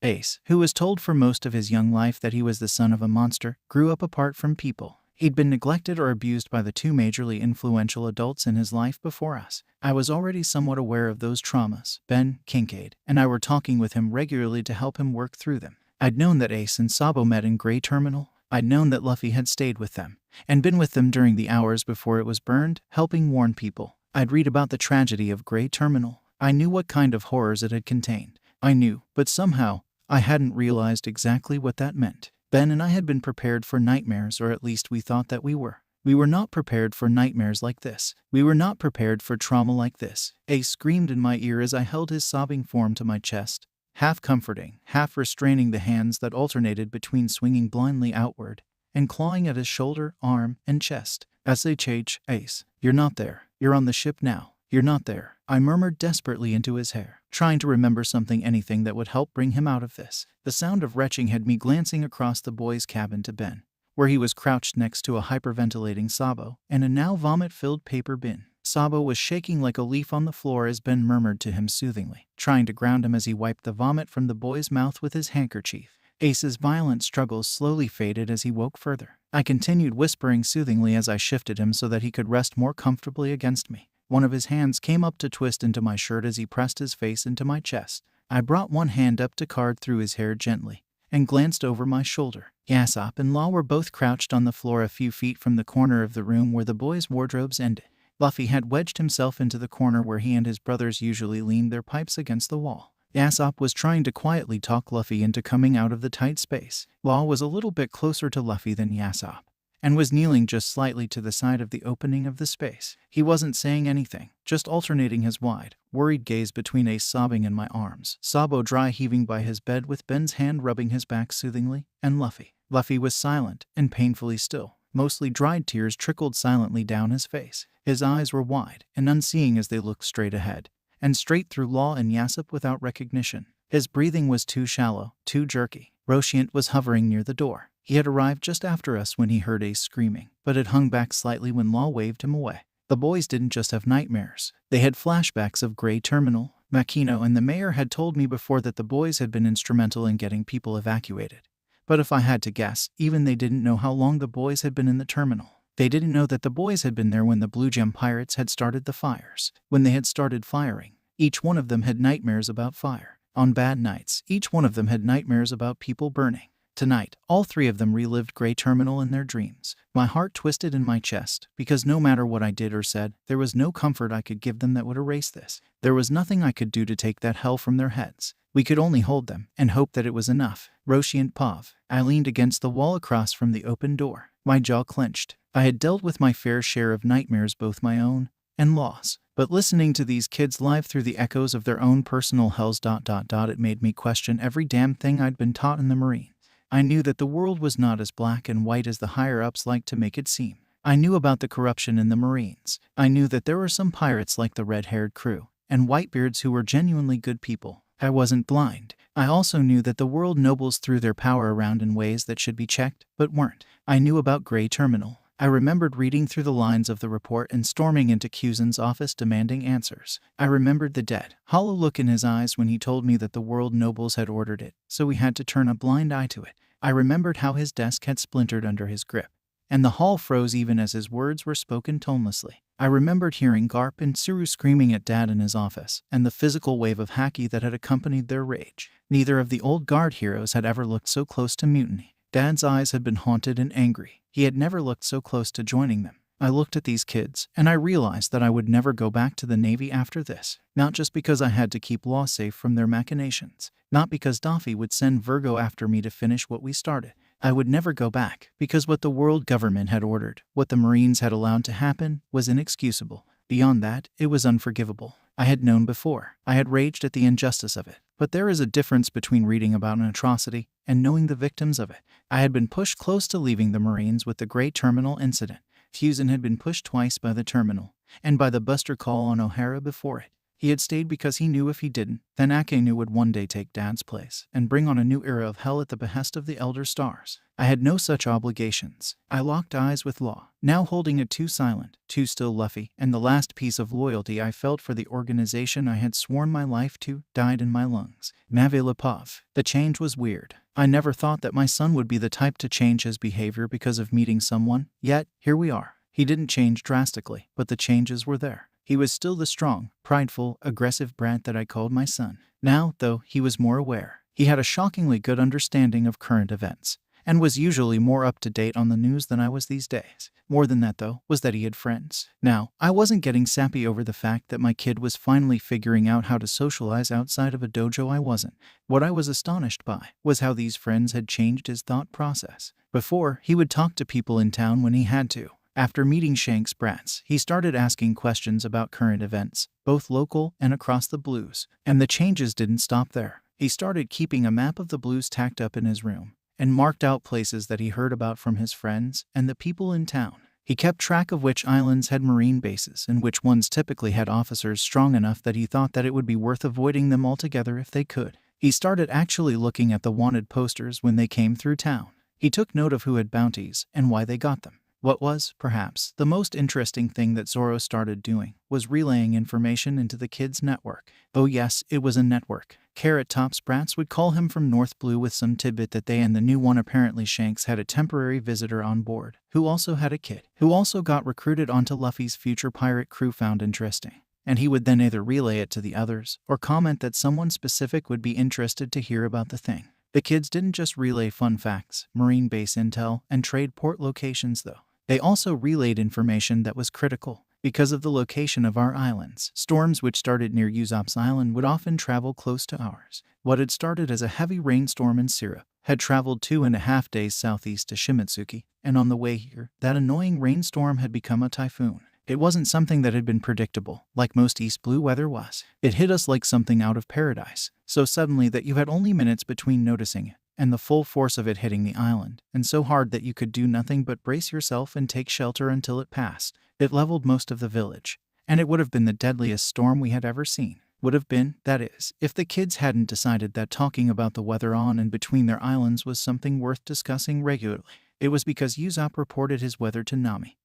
Ace, who was told for most of his young life that he was the son of a monster, grew up apart from people. He'd been neglected or abused by the two majorly influential adults in his life before us. I was already somewhat aware of those traumas. Ben, Kincaid, and I were talking with him regularly to help him work through them. I'd known that Ace and Sabo met in Grey Terminal. I'd known that Luffy had stayed with them, and been with them during the hours before it was burned, helping warn people. I'd read about the tragedy of Grey Terminal. I knew what kind of horrors it had contained. I knew, but somehow, I hadn't realized exactly what that meant. Ben and I had been prepared for nightmares, or at least we thought that we were. We were not prepared for nightmares like this. We were not prepared for trauma like this. Ace screamed in my ear as I held his sobbing form to my chest, half comforting, half restraining the hands that alternated between swinging blindly outward and clawing at his shoulder, arm, and chest. S.H.H. Ace, you're not there. You're on the ship now. You're not there. I murmured desperately into his hair, trying to remember anything that would help bring him out of this. The sound of retching had me glancing across the boys' cabin to Ben, where he was crouched next to a hyperventilating Sabo and a now vomit-filled paper bin. Sabo was shaking like a leaf on the floor as Ben murmured to him soothingly, trying to ground him as he wiped the vomit from the boy's mouth with his handkerchief. Ace's violent struggles slowly faded as he woke further. I continued whispering soothingly as I shifted him so that he could rest more comfortably against me. One of his hands came up to twist into my shirt as he pressed his face into my chest. I brought one hand up to card through his hair gently and glanced over my shoulder. Yasopp and Law were both crouched on the floor a few feet from the corner of the room where the boys' wardrobes ended. Luffy had wedged himself into the corner where he and his brothers usually leaned their pipes against the wall. Yasopp was trying to quietly talk Luffy into coming out of the tight space. Law was a little bit closer to Luffy than Yasopp, and was kneeling just slightly to the side of the opening of the space. He wasn't saying anything, just alternating his wide, worried gaze between Ace sobbing in my arms, Sabo dry heaving by his bed with Ben's hand rubbing his back soothingly, and Luffy. Luffy was silent and painfully still. Mostly dried tears trickled silently down his face. His eyes were wide and unseeing as they looked straight ahead, and straight through Law and Yasopp without recognition. His breathing was too shallow, too jerky. Roshiant was hovering near the door. He had arrived just after us when he heard Ace screaming, but had hung back slightly when Law waved him away. The boys didn't just have nightmares. They had flashbacks of Grey Terminal. Makino and the mayor had told me before that the boys had been instrumental in getting people evacuated. But if I had to guess, even they didn't know how long the boys had been in the terminal. They didn't know that the boys had been there when the Blue Gem pirates had started the fires. When they had started firing, each one of them had nightmares about fire. On bad nights, each one of them had nightmares about people burning. Tonight, all three of them relived Grey Terminal in their dreams. My heart twisted in my chest, because no matter what I did or said, there was no comfort I could give them that would erase this. There was nothing I could do to take that hell from their heads. We could only hold them, and hope that it was enough. Roshiant Pav. I leaned against the wall across from the open door. My jaw clenched. I had dealt with my fair share of nightmares, both my own and Law's. But listening to these kids live through the echoes of their own personal hells... It made me question every damn thing I'd been taught in the Marines. I knew that the world was not as black and white as the higher-ups liked to make it seem. I knew about the corruption in the Marines. I knew that there were some pirates like the red-haired crew, and Whitebeards who were genuinely good people. I wasn't blind. I also knew that the world nobles threw their power around in ways that should be checked, but weren't. I knew about Grey Terminal. I remembered reading through the lines of the report and storming into Cuzin's office demanding answers. I remembered the dead, hollow look in his eyes when he told me that the world nobles had ordered it, so we had to turn a blind eye to it. I remembered how his desk had splintered under his grip, and the hall froze even as his words were spoken tonelessly. I remembered hearing Garp and Tsuru screaming at Dad in his office, and the physical wave of haki that had accompanied their rage. Neither of the old guard heroes had ever looked so close to mutiny. Dad's eyes had been haunted and angry. He had never looked so close to joining them. I looked at these kids, and I realized that I would never go back to the Navy after this. Not just because I had to keep Law safe from their machinations. Not because Daffy would send Virgo after me to finish what we started. I would never go back, because what the world government had ordered, what the Marines had allowed to happen, was inexcusable. Beyond that, it was unforgivable. I had known before. I had raged at the injustice of it. But there is a difference between reading about an atrocity and knowing the victims of it. I had been pushed close to leaving the Marines with the Great Terminal incident. Fusen had been pushed twice by the terminal, and by the buster call on O'Hara before it. He had stayed because he knew if he didn't, then Akenu would one day take Dad's place and bring on a new era of hell at the behest of the Elder Stars. I had no such obligations. I locked eyes with Law, now holding a too silent, too still Luffy, and the last piece of loyalty I felt for the organization I had sworn my life to died in my lungs. Mavilla Pov. The change was weird. I never thought that my son would be the type to change his behavior because of meeting someone, yet here we are. He didn't change drastically, but the changes were there. He was still the strong, prideful, aggressive brat that I called my son. Now, though, he was more aware. He had a shockingly good understanding of current events, and was usually more up-to-date on the news than I was these days. More than that, though, was that he had friends. Now, I wasn't getting sappy over the fact that my kid was finally figuring out how to socialize outside of a dojo. I wasn't. What I was astonished by was how these friends had changed his thought process. Before, he would talk to people in town when he had to. After meeting Shanks' brats, he started asking questions about current events, both local and across the blues. And the changes didn't stop there. He started keeping a map of the blues tacked up in his room, and marked out places that he heard about from his friends and the people in town. He kept track of which islands had marine bases and which ones typically had officers strong enough that he thought that it would be worth avoiding them altogether if they could. He started actually looking at the wanted posters when they came through town. He took note of who had bounties and why they got them. What was, perhaps, the most interesting thing that Zoro started doing was relaying information into the kids' network. Oh yes, it was a network. Carrot Top's brats would call him from North Blue with some tidbit that they and the new one, apparently Shanks, had a temporary visitor on board, who also had a kid, who also got recruited onto Luffy's future pirate crew, found interesting. And he would then either relay it to the others, or comment that someone specific would be interested to hear about the thing. The kids didn't just relay fun facts, marine base intel, and trade port locations though. They also relayed information that was critical. Because of the location of our islands, storms which started near Usopp's island would often travel close to ours. What had started as a heavy rainstorm in Syrup had traveled 2.5 days southeast to Shimotsuki, and on the way here, that annoying rainstorm had become a typhoon. It wasn't something that had been predictable, like most East Blue weather was. It hit us like something out of paradise, so suddenly that you had only minutes between noticing it and the full force of it hitting the island, and so hard that you could do nothing but brace yourself and take shelter until it passed. It leveled most of the village, and it would have been the deadliest storm we had ever seen. Would have been, that is, if the kids hadn't decided that talking about the weather on and between their islands was something worth discussing regularly. It was because Usopp reported his weather to Nami,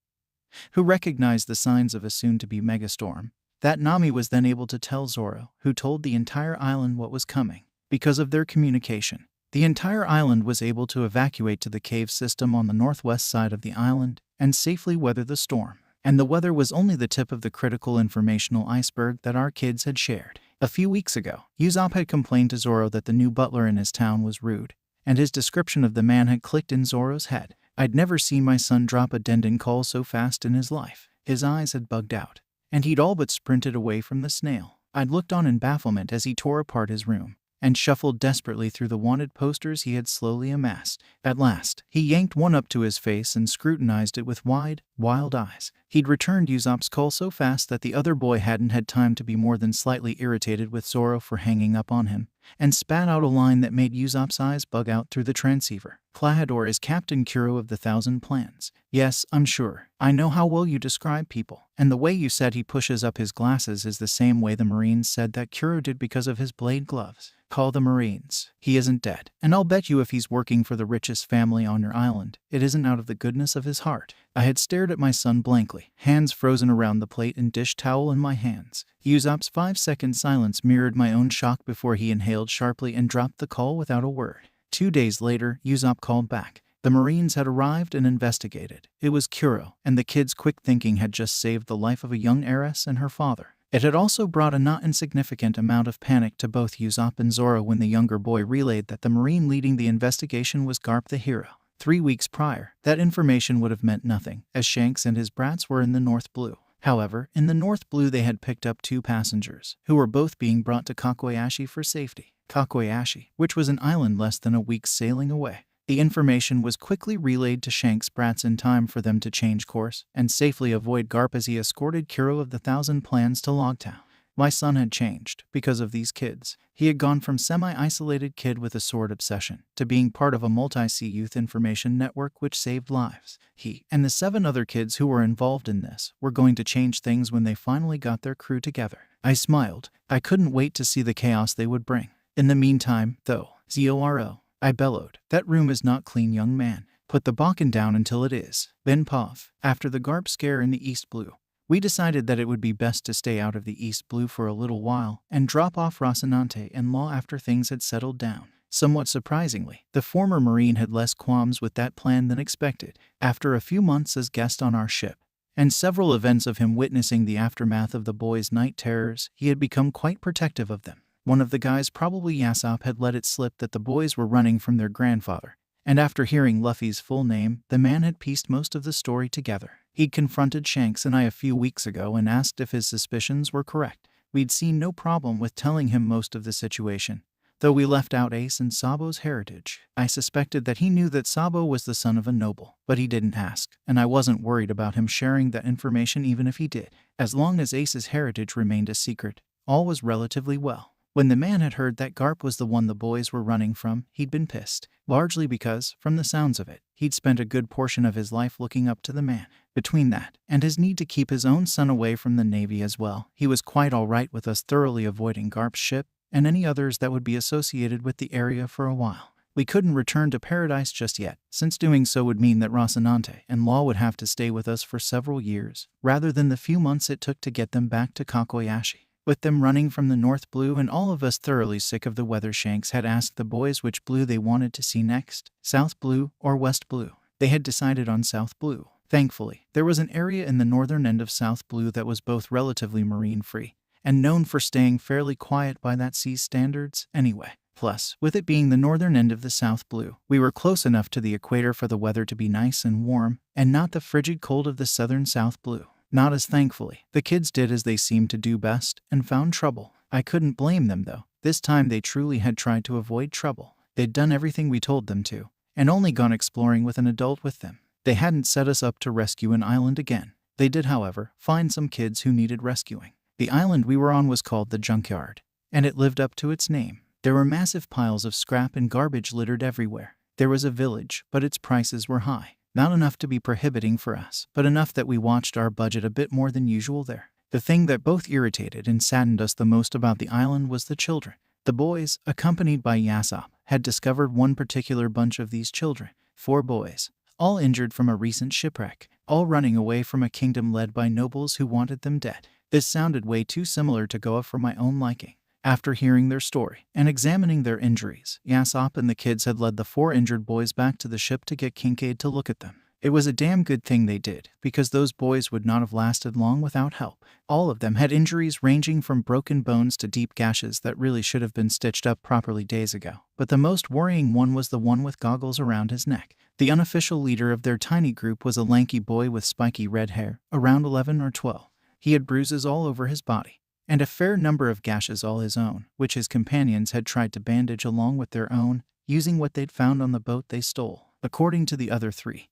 who recognized the signs of a soon-to-be megastorm. That Nami was then able to tell Zoro, who told the entire island what was coming. Because of their communication, the entire island was able to evacuate to the cave system on the northwest side of the island and safely weather the storm. And the weather was only the tip of the critical informational iceberg that our kids had shared. A few weeks ago, Usopp had complained to Zoro that the new butler in his town was rude, and his description of the man had clicked in Zoro's head. I'd never seen my son drop a Denden call so fast in his life. His eyes had bugged out, and he'd all but sprinted away from the snail. I'd looked on in bafflement as he tore apart his room and shuffled desperately through the wanted posters he had slowly amassed. At last, he yanked one up to his face and scrutinized it with wide, wild eyes. He'd returned Usopp's call so fast that the other boy hadn't had time to be more than slightly irritated with Zoro for hanging up on him, and spat out a line that made Usopp's eyes bug out through the transceiver. Clahador is Captain Kuro of the Thousand Plans. Yes, I'm sure. I know how well you describe people, and the way you said he pushes up his glasses is the same way the Marines said that Kuro did because of his blade gloves. Call the Marines. He isn't dead, and I'll bet you if he's working for the richest family on your island, it isn't out of the goodness of his heart. I had stared at my son blankly, hands frozen around the plate and dish towel in my hands. Usopp's 5-second silence mirrored my own shock before he inhaled sharply and dropped the call without a word. 2 days later, Usopp called back. The Marines had arrived and investigated. It was Kuro, and the kid's quick thinking had just saved the life of a young heiress and her father. It had also brought a not insignificant amount of panic to both Usopp and Zoro when the younger boy relayed that the Marine leading the investigation was Garp the hero. 3 weeks prior, that information would have meant nothing, as Shanks and his brats were in the North Blue. However, in the North Blue they had picked up 2 passengers, who were both being brought to Kakoashi for safety. Kakoashi, which was an island less than a week's sailing away. The information was quickly relayed to Shanks' brats in time for them to change course and safely avoid Garp as he escorted Kuro of the Thousand Plans to Logtown. My son had changed because of these kids. He had gone from semi-isolated kid with a sword obsession to being part of a multi-sea youth information network which saved lives. He and the 7 other kids who were involved in this were going to change things when they finally got their crew together. I smiled. I couldn't wait to see the chaos they would bring. In the meantime, though, Zoro, I bellowed, that room is not clean, young man. Put the Bakken down until it is. Then Pov, after the Garp scare in the East Blue, we decided that it would be best to stay out of the East Blue for a little while and drop off Rosinante and Law after things had settled down. Somewhat surprisingly, the former Marine had less qualms with that plan than expected. After a few months as guest on our ship, and several events of him witnessing the aftermath of the boys' night terrors, he had become quite protective of them. One of the guys, probably Yasopp, had let it slip that the boys were running from their grandfather, and after hearing Luffy's full name, the man had pieced most of the story together. He'd confronted Shanks and I a few weeks ago and asked if his suspicions were correct. We'd seen no problem with telling him most of the situation, though we left out Ace and Sabo's heritage. I suspected that he knew that Sabo was the son of a noble, but he didn't ask, and I wasn't worried about him sharing that information even if he did. As long as Ace's heritage remained a secret, all was relatively well. When the man had heard that Garp was the one the boys were running from, he'd been pissed, largely because, from the sounds of it, he'd spent a good portion of his life looking up to the man. Between that, and his need to keep his own son away from the Navy as well, he was quite alright with us thoroughly avoiding Garp's ship and any others that would be associated with the area for a while. We couldn't return to Paradise just yet, since doing so would mean that Rosinante and Law would have to stay with us for several years, rather than the few months it took to get them back to Kakoashi. With them running from the North Blue and all of us thoroughly sick of the weather, Shanks had asked the boys which blue they wanted to see next, South Blue or West Blue. They had decided on South Blue. Thankfully, there was an area in the northern end of South Blue that was both relatively marine-free and known for staying fairly quiet by that sea's standards anyway. Plus, with it being the northern end of the South Blue, we were close enough to the equator for the weather to be nice and warm and not the frigid cold of the southern South Blue. Not as thankfully. The kids did as they seemed to do best and found trouble. I couldn't blame them though. This time they truly had tried to avoid trouble. They'd done everything we told them to, and only gone exploring with an adult with them. They hadn't set us up to rescue an island again. They did, however, find some kids who needed rescuing. The island we were on was called the Junkyard, and it lived up to its name. There were massive piles of scrap and garbage littered everywhere. There was a village, but its prices were high. Not enough to be prohibiting for us, but enough that we watched our budget a bit more than usual there. The thing that both irritated and saddened us the most about the island was the children. The boys, accompanied by Yasopp, had discovered one particular bunch of these children. 4 boys, all injured from a recent shipwreck, all running away from a kingdom led by nobles who wanted them dead. This sounded way too similar to Goa for my own liking. After hearing their story and examining their injuries, Yasopp and the kids had led the 4 injured boys back to the ship to get Kincaid to look at them. It was a damn good thing they did, because those boys would not have lasted long without help. All of them had injuries ranging from broken bones to deep gashes that really should have been stitched up properly days ago. But the most worrying one was the one with goggles around his neck. The unofficial leader of their tiny group was a lanky boy with spiky red hair, around 11 or 12. He had bruises all over his body, and a fair number of gashes all his own, which his companions had tried to bandage along with their own, using what they'd found on the boat they stole. According to the other 3,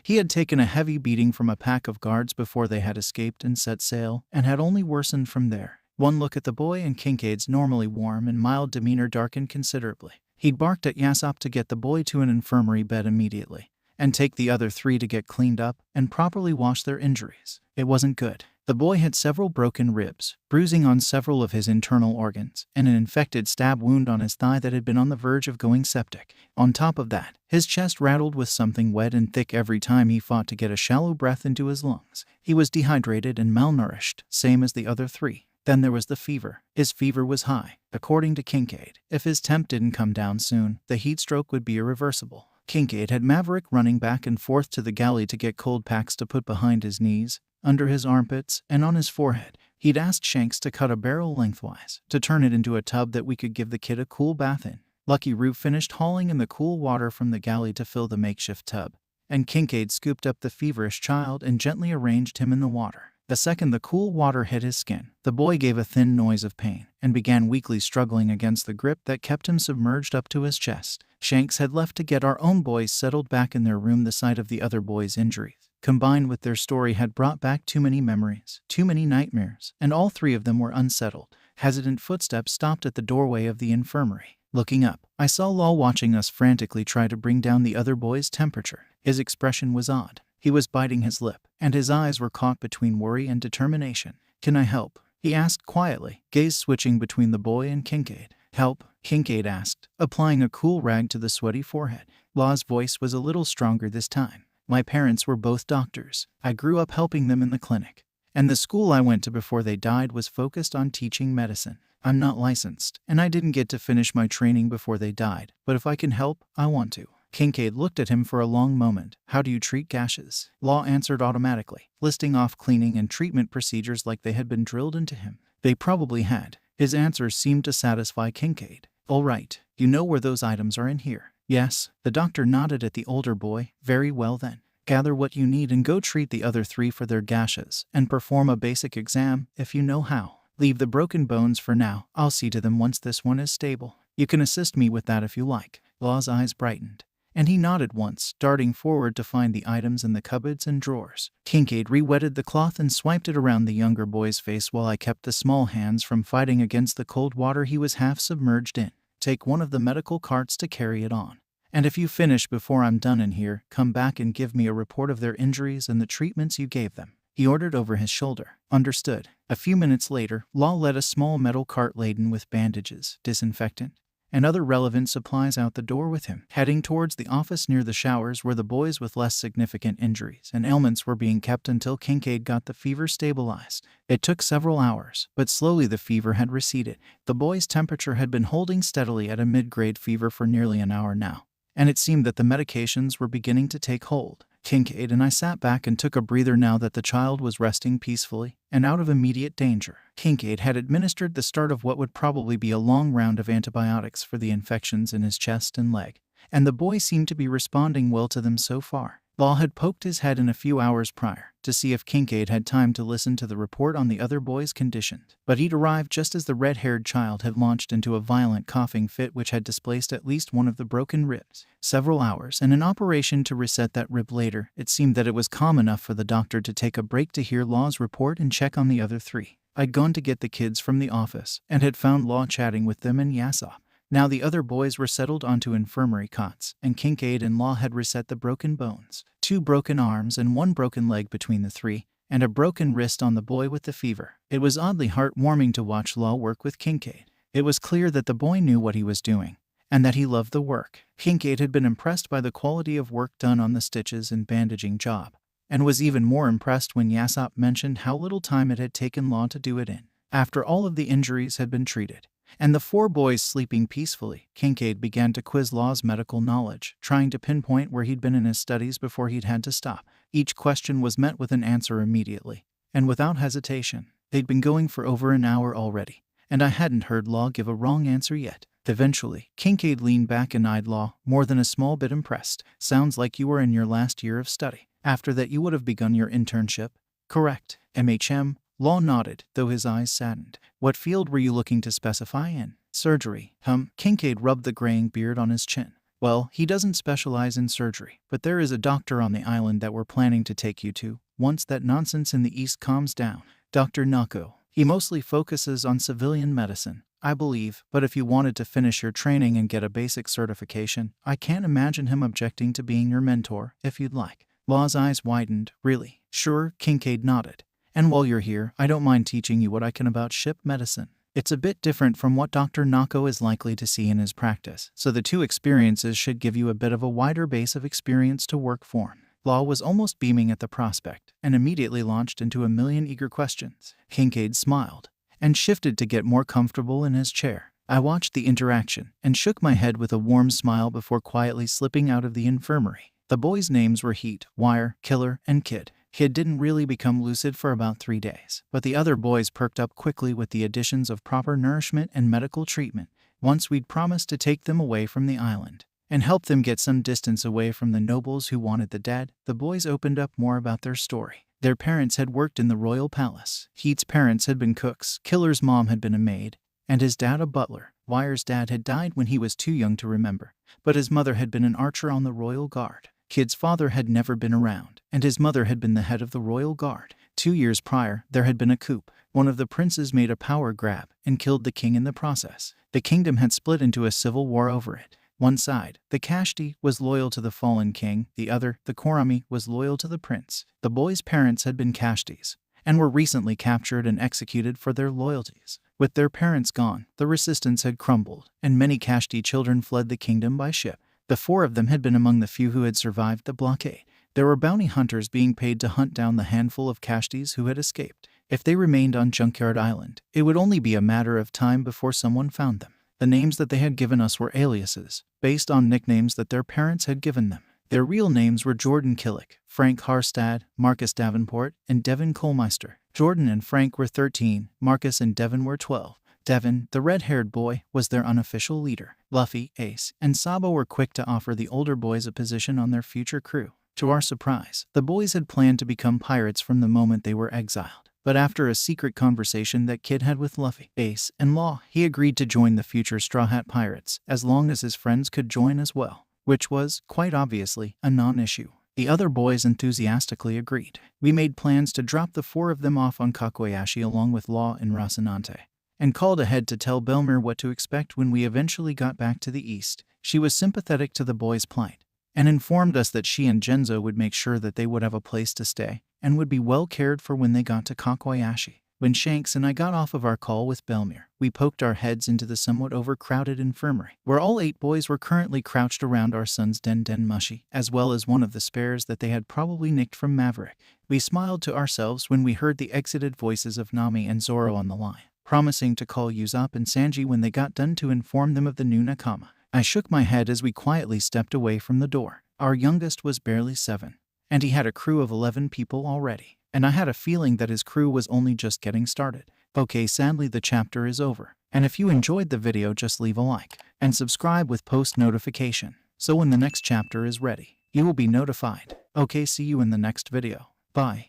he had taken a heavy beating from a pack of guards before they had escaped and set sail, and had only worsened from there. One look at the boy and Kincaid's normally warm and mild demeanor darkened considerably. He'd barked at Yasopp to get the boy to an infirmary bed immediately, and take the other 3 to get cleaned up and properly wash their injuries. It wasn't good. The boy had several broken ribs, bruising on several of his internal organs, and an infected stab wound on his thigh that had been on the verge of going septic. On top of that, his chest rattled with something wet and thick every time he fought to get a shallow breath into his lungs. He was dehydrated and malnourished, same as the other 3. Then there was the fever. His fever was high. According to Kincaid, if his temp didn't come down soon, the heat stroke would be irreversible. Kincaid had Maverick running back and forth to the galley to get cold packs to put behind his knees, under his armpits, and on his forehead. He'd asked Shanks to cut a barrel lengthwise, to turn it into a tub that we could give the kid a cool bath in. Lucky Root finished hauling in the cool water from the galley to fill the makeshift tub, and Kincaid scooped up the feverish child and gently arranged him in the water. The second the cool water hit his skin, the boy gave a thin noise of pain and began weakly struggling against the grip that kept him submerged up to his chest. Shanks had left to get our own boys settled back in their room. The sight of the other boys' injuries, combined with their story, had brought back too many memories, too many nightmares, and all three of them were unsettled. Hesitant footsteps stopped at the doorway of the infirmary. Looking up, I saw Law watching us frantically try to bring down the other boy's temperature. His expression was odd. He was biting his lip, and his eyes were caught between worry and determination. "Can I help?" he asked quietly, gaze switching between the boy and Kincaid. "Help?" Kincaid asked, applying a cool rag to the sweaty forehead. Law's voice was a little stronger this time. "My parents were both doctors. I grew up helping them in the clinic. And the school I went to before they died was focused on teaching medicine. I'm not licensed, and I didn't get to finish my training before they died, but if I can help, I want to." Kincaid looked at him for a long moment. "How do you treat gashes?" Law answered automatically, listing off cleaning and treatment procedures like they had been drilled into him. They probably had. His answers seemed to satisfy Kincaid. "All right, you know where those items are in here?" "Yes." The doctor nodded at the older boy. "Very well then. Gather what you need and go treat the other three for their gashes, and perform a basic exam if you know how. Leave the broken bones for now. I'll see to them once this one is stable. You can assist me with that if you like." Law's eyes brightened, and he nodded once, darting forward to find the items in the cupboards and drawers. Kincaid re-wetted the cloth and swiped it around the younger boy's face while I kept the small hands from fighting against the cold water he was half submerged in. "Take one of the medical carts to carry it on. And if you finish before I'm done in here, come back and give me a report of their injuries and the treatments you gave them," he ordered over his shoulder. "Understood." A few minutes later, Law led a small metal cart laden with bandages, disinfectant, and other relevant supplies out the door with him, heading towards the office near the showers where the boys with less significant injuries and ailments were being kept until Kincaid got the fever stabilized. It took several hours, but slowly the fever had receded. The boy's temperature had been holding steadily at a mid-grade fever for nearly an hour now, and it seemed that the medications were beginning to take hold. Kincaid and I sat back and took a breather now that the child was resting peacefully and out of immediate danger. Kincaid had administered the start of what would probably be a long round of antibiotics for the infections in his chest and leg, and the boy seemed to be responding well to them so far. Law had poked his head in a few hours prior to see if Kincaid had time to listen to the report on the other boy's condition, but he'd arrived just as the red-haired child had launched into a violent coughing fit which had displaced at least one of the broken ribs. Several hours and an operation to reset that rib later, it seemed that it was calm enough for the doctor to take a break to hear Law's report and check on the other three. I'd gone to get the kids from the office and had found Law chatting with them in Yasop. Now the other boys were settled onto infirmary cots, and Kincaid and Law had reset the broken bones. 2 broken arms and 1 broken leg between the three, and a broken wrist on the boy with the fever. It was oddly heartwarming to watch Law work with Kincaid. It was clear that the boy knew what he was doing, and that he loved the work. Kincaid had been impressed by the quality of work done on the stitches and bandaging job, and was even more impressed when Yasop mentioned how little time it had taken Law to do it in. After all of the injuries had been treated, and the 4 boys sleeping peacefully, Kincaid began to quiz Law's medical knowledge, trying to pinpoint where he'd been in his studies before he'd had to stop. Each question was met with an answer immediately, and without hesitation. They'd been going for over an hour already, and I hadn't heard Law give a wrong answer yet. Eventually, Kincaid leaned back and eyed Law, more than a small bit impressed. "Sounds like you were in your last year of study. After that you would have begun your internship." "Correct." "MHM?" Law nodded, though his eyes saddened. "What field were you looking to specify in?" "Surgery." Kincaid rubbed the graying beard on his chin. "Well, he doesn't specialize in surgery, but there is a doctor on the island that we're planning to take you to, once that nonsense in the East calms down. Dr. Nako. He mostly focuses on civilian medicine, I believe, but if you wanted to finish your training and get a basic certification, I can't imagine him objecting to being your mentor, if you'd like." Law's eyes widened. "Really?" "Sure," Kincaid nodded. "And while you're here, I don't mind teaching you what I can about ship medicine. It's a bit different from what Dr. Nako is likely to see in his practice, so the 2 experiences should give you a bit of a wider base of experience to work for." Law was almost beaming at the prospect, and immediately launched into a million eager questions. Kincaid smiled, and shifted to get more comfortable in his chair. I watched the interaction, and shook my head with a warm smile before quietly slipping out of the infirmary. The boys' names were Heat, Wire, Killer, and Kid. Kid didn't really become lucid for about 3 days, but the other boys perked up quickly with the additions of proper nourishment and medical treatment. Once we'd promised to take them away from the island and help them get some distance away from the nobles who wanted the dead. The boys opened up more about their story. Their parents had worked in the royal palace. Heat's parents had been cooks, Killer's mom had been a maid, and his dad a butler. Wire's dad had died when he was too young to remember, but his mother had been an archer on the royal guard. Kid's father had never been around, and his mother had been the head of the royal guard. 2 years prior, there had been a coup. One of the princes made a power grab and killed the king in the process. The kingdom had split into a civil war over it. One side, the Kashti, was loyal to the fallen king. The other, the Korami, was loyal to the prince. The boys' parents had been Kashtis and were recently captured and executed for their loyalties. With their parents gone, the resistance had crumbled, and many Kashti children fled the kingdom by ship. The 4 of them had been among the few who had survived the blockade. There were bounty hunters being paid to hunt down the handful of Kashtis who had escaped. If they remained on Junkyard Island, it would only be a matter of time before someone found them. The names that they had given us were aliases, based on nicknames that their parents had given them. Their real names were Jordan Killick, Frank Harstad, Marcus Davenport, and Devin Colmeister. Jordan and Frank were 13, Marcus and Devin were 12. Devin, the red-haired boy, was their unofficial leader. Luffy, Ace, and Sabo were quick to offer the older boys a position on their future crew. To our surprise, the boys had planned to become pirates from the moment they were exiled. But after a secret conversation that Kid had with Luffy, Ace, and Law, he agreed to join the future Straw Hat Pirates as long as his friends could join as well, which was, quite obviously, a non-issue. The other boys enthusiastically agreed. We made plans to drop the 4 of them off on Kakoashi along with Law and Rosinante, and called ahead to tell Belmir what to expect when we eventually got back to the east. She was sympathetic to the boys' plight, and informed us that she and Genzo would make sure that they would have a place to stay and would be well cared for when they got to Kakoashi. When Shanks and I got off of our call with Belmir, we poked our heads into the somewhat overcrowded infirmary, where all 8 boys were currently crouched around our son's Den Mushy, as well as one of the spares that they had probably nicked from Maverick. We smiled to ourselves when we heard the exited voices of Nami and Zoro on the line, promising to call Usopp and Sanji when they got done to inform them of the new Nakama. I shook my head as we quietly stepped away from the door. Our youngest was barely 7, and he had a crew of 11 people already, and I had a feeling that his crew was only just getting started. Okay, sadly the chapter is over, and if you enjoyed the video, just leave a like and subscribe with post notification, so when the next chapter is ready, you will be notified. Okay, see you in the next video. Bye.